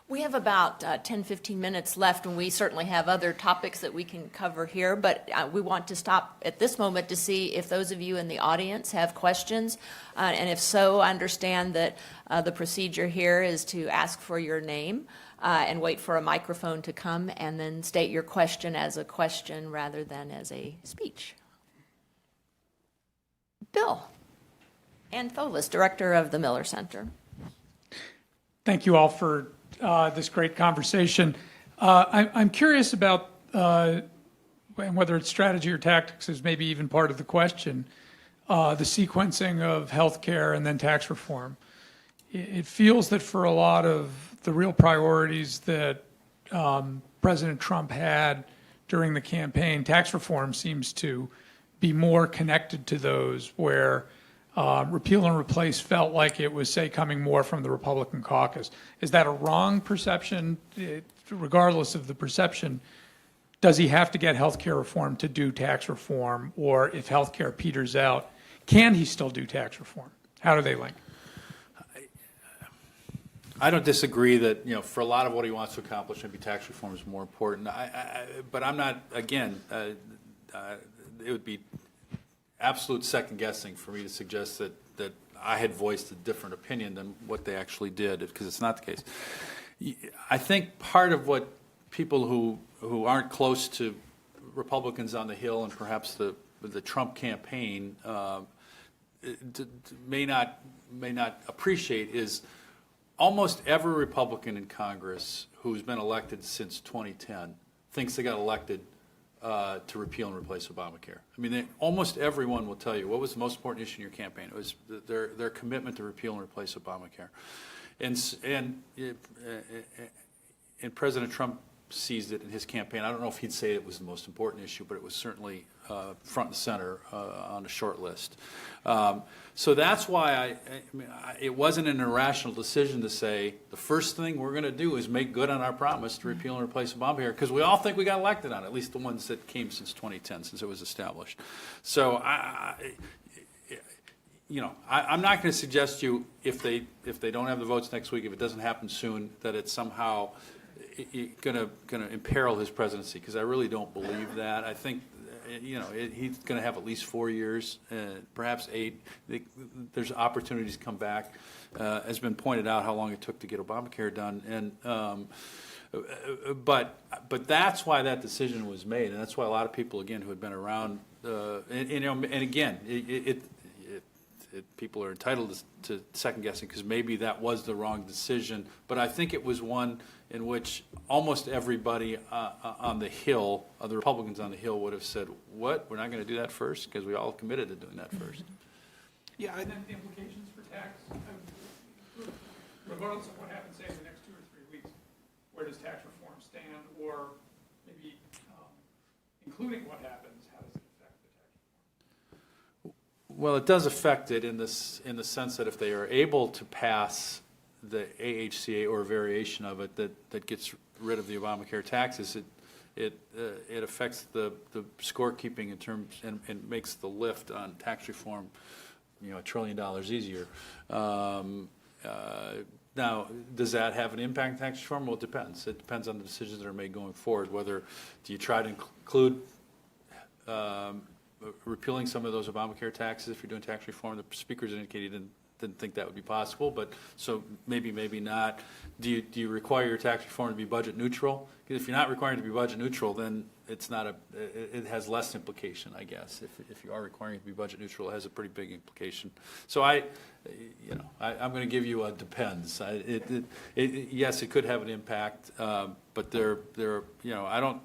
We have about 10, 15 minutes left, and we certainly have other topics that we can cover here, but we want to stop at this moment to see if those of you in the audience have questions, and if so, understand that the procedure here is to ask for your name and wait for a microphone to come, and then state your question as a question rather than as a speech. Bill Antholis, Director of the Miller Center. Thank you all for this great conversation. I'm curious about, and whether it's strategy or tactics is maybe even part of the question, the sequencing of healthcare and then tax reform. It feels that for a lot of the real priorities that President Trump had during the campaign, tax reform seems to be more connected to those, where repeal and replace felt like it was, say, coming more from the Republican caucus. Is that a wrong perception? Regardless of the perception, does he have to get health care reform to do tax reform? Or if health care peters out, can he still do tax reform? How do they link? I don't disagree that, you know, for a lot of what he wants to accomplish, maybe tax reform is more important. But I'm not, again, it would be absolute second guessing for me to suggest that I had voiced a different opinion than what they actually did, because it's not the case. I think part of what people who aren't close to Republicans on the Hill and perhaps the Trump campaign may not appreciate is almost every Republican in Congress who's been elected since 2010 thinks they got elected to repeal and replace Obamacare. I mean, almost everyone will tell you what was the most important issue in your campaign. It was their commitment to repeal and replace Obamacare, and President Trump seized it in his campaign. I don't know if he'd say it was the most important issue, but it was certainly front and center on the short list. So that's why it wasn't an irrational decision to say the first thing we're going to do is make good on our promise to repeal and replace Obamacare, because we all think we got elected on it, at least the ones that came since 2010, since it was established. So I'm not going to suggest to you if they don't have the votes next week, if it doesn't happen soon, that it's somehow going to imperil his presidency, because I really don't believe that. I think he's going to have at least 4 years, perhaps 8. There's opportunities to come back. Has been pointed out how long it took to get Obamacare done, and but that's why that decision was made, and that's why a lot of people, again, who had been around, and again, people are entitled to second guessing, because maybe that was the wrong decision, but I think it was one in which almost everybody on the Hill, the Republicans on the Hill, would have said, what, we're not going to do that first? Because we all committed to doing that first. Yeah, And then the implications for tax, regardless of what happens, say, in the next 2 or 3 weeks, where does tax reform stand? Or maybe including what happens, how does it affect the tax reform? Well, it does affect it in the sense that if they are able to pass the AHCA or a variation of it that gets rid of the Obamacare taxes, it affects the scorekeeping in terms and makes the lift on tax reform, $1 trillion easier. Now, does that have an impact on tax reform? Well, it depends. It depends on the decisions that are made going forward. Whether do you try to include repealing some of those Obamacare taxes if you're doing tax reform? The speakers indicated didn't think that would be possible, but so maybe not. Do you require your tax reform to be budget neutral? Because if you're not requiring it to be budget neutral, then it has less implication, I guess. If you are requiring it to be budget neutral, it has a pretty big implication. So I'm going to give you a depends. Yes, it could have an impact, but I don't.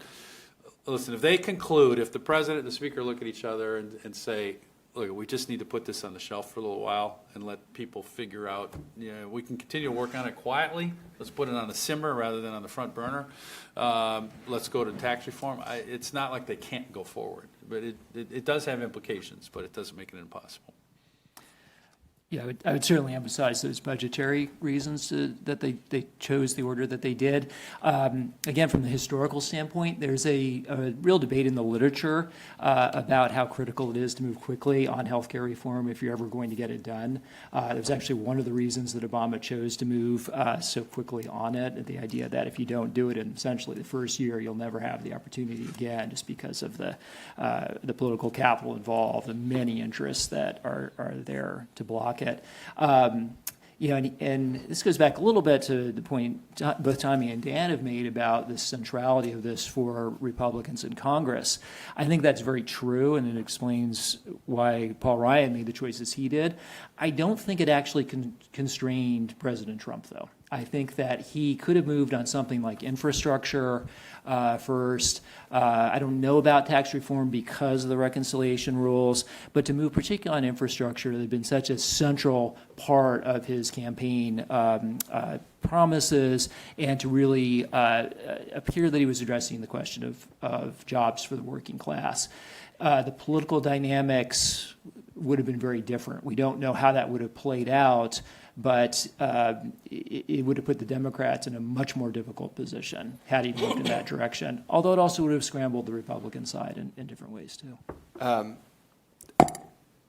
Listen, if they conclude, if the president and the speaker look at each other and say, look, we just need to put this on the shelf for a little while and let people figure out, we can continue to work on it quietly. Let's put it on a simmer rather than on the front burner. Let's go to tax reform. It's not like they can't go forward, but it does have implications, but it doesn't make it impossible. Yeah, I would certainly emphasize those budgetary reasons that they chose the order that they did. Again, from the historical standpoint, there's a real debate in the literature about how critical it is to move quickly on healthcare reform if you're ever going to get it done. It was actually one of the reasons that Obama chose to move so quickly on it, the idea that if you don't do it in essentially the first year, you'll never have the opportunity again, just because of the political capital involved, the many interests that are there to block it. And this goes back a little bit to the point both Tommy and Dan have made about the centrality of this for Republicans in Congress. I think that's very true, and it explains why Paul Ryan made the choices he did. I don't think it actually constrained President Trump, though. I think that he could have moved on something like infrastructure first. I don't know about tax reform because of the reconciliation rules, but to move particularly on infrastructure that had been such a central part of his campaign promises, and to really appear that he was addressing the question of jobs for the working class. The political dynamics would have been very different. We don't know how that would have played out, but it would have put the Democrats in a much more difficult position had he moved in that direction, although it also would have scrambled the Republican side in different ways, too.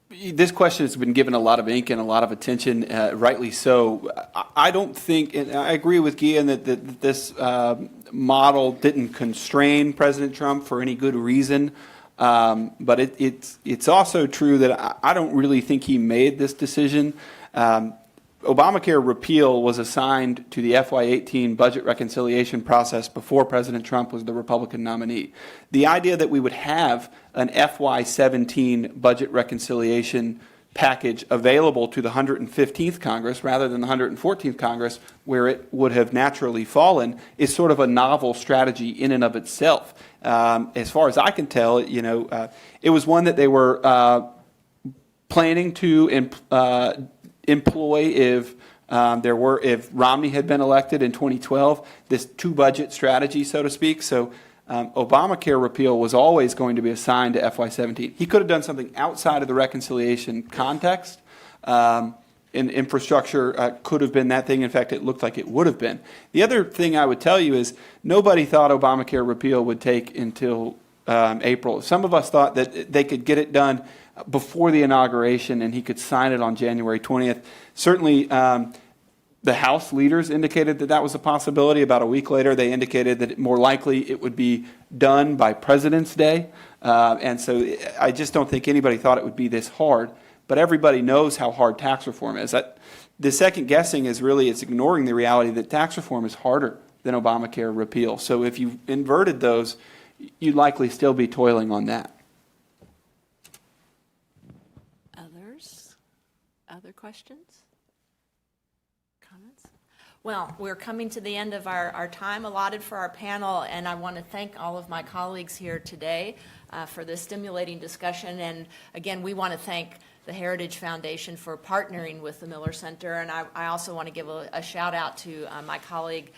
This question has been given a lot of ink and a lot of attention, rightly so. I don't think, and I agree with Gian that this model didn't constrain President Trump for any good reason. But it's also true that I don't really think he made this decision. Obamacare repeal was assigned to the FY18 budget reconciliation process before President Trump was the Republican nominee. The idea that we would have an FY17 budget reconciliation package available to the 115th Congress rather than the 114th Congress, where it would have naturally fallen, is sort of a novel strategy in and of itself. As far as I can tell, it was one that they were planning to employ if Romney had been elected in 2012, this two-budget strategy, so to speak. So Obamacare repeal was always going to be assigned to FY17. He could have done something outside of the reconciliation context. In infrastructure could have been that thing. In fact, it looked like it would have been. The other thing I would tell you is nobody thought Obamacare repeal would take until April. Some of us thought that they could get it done before the inauguration and he could sign it on January 20th. Certainly, the House leaders indicated that was a possibility. About a week later, they indicated that more likely it would be done by President's Day. And so I just don't think anybody thought it would be this hard. But everybody knows how hard tax reform is. The second guessing is really it's ignoring the reality that tax reform is harder than Obamacare repeal. So if you inverted those, you'd likely still be toiling on that. Other questions? Comments? Well, we're coming to the end of our time allotted for our panel, and I want to thank all of my colleagues here today for this stimulating discussion. And again, we want to thank the Heritage Foundation for partnering with the Miller Center. And I also want to give a shout out to my colleague,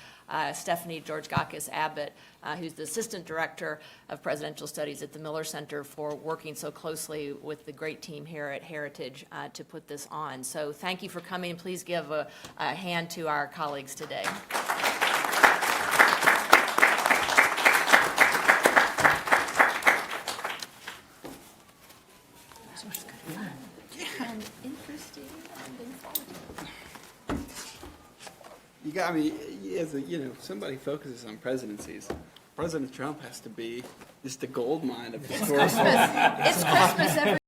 Stephanie Georgakis Abbott, who's the Assistant Director of Presidential Studies at the Miller Center, for working so closely with the great team here at Heritage to put this on. So thank you for coming. Please give a hand to our colleagues today. And interesting and informative. You got me, as a, somebody focuses on presidencies. President Trump has to be just a gold mine of historical. It's Christmas every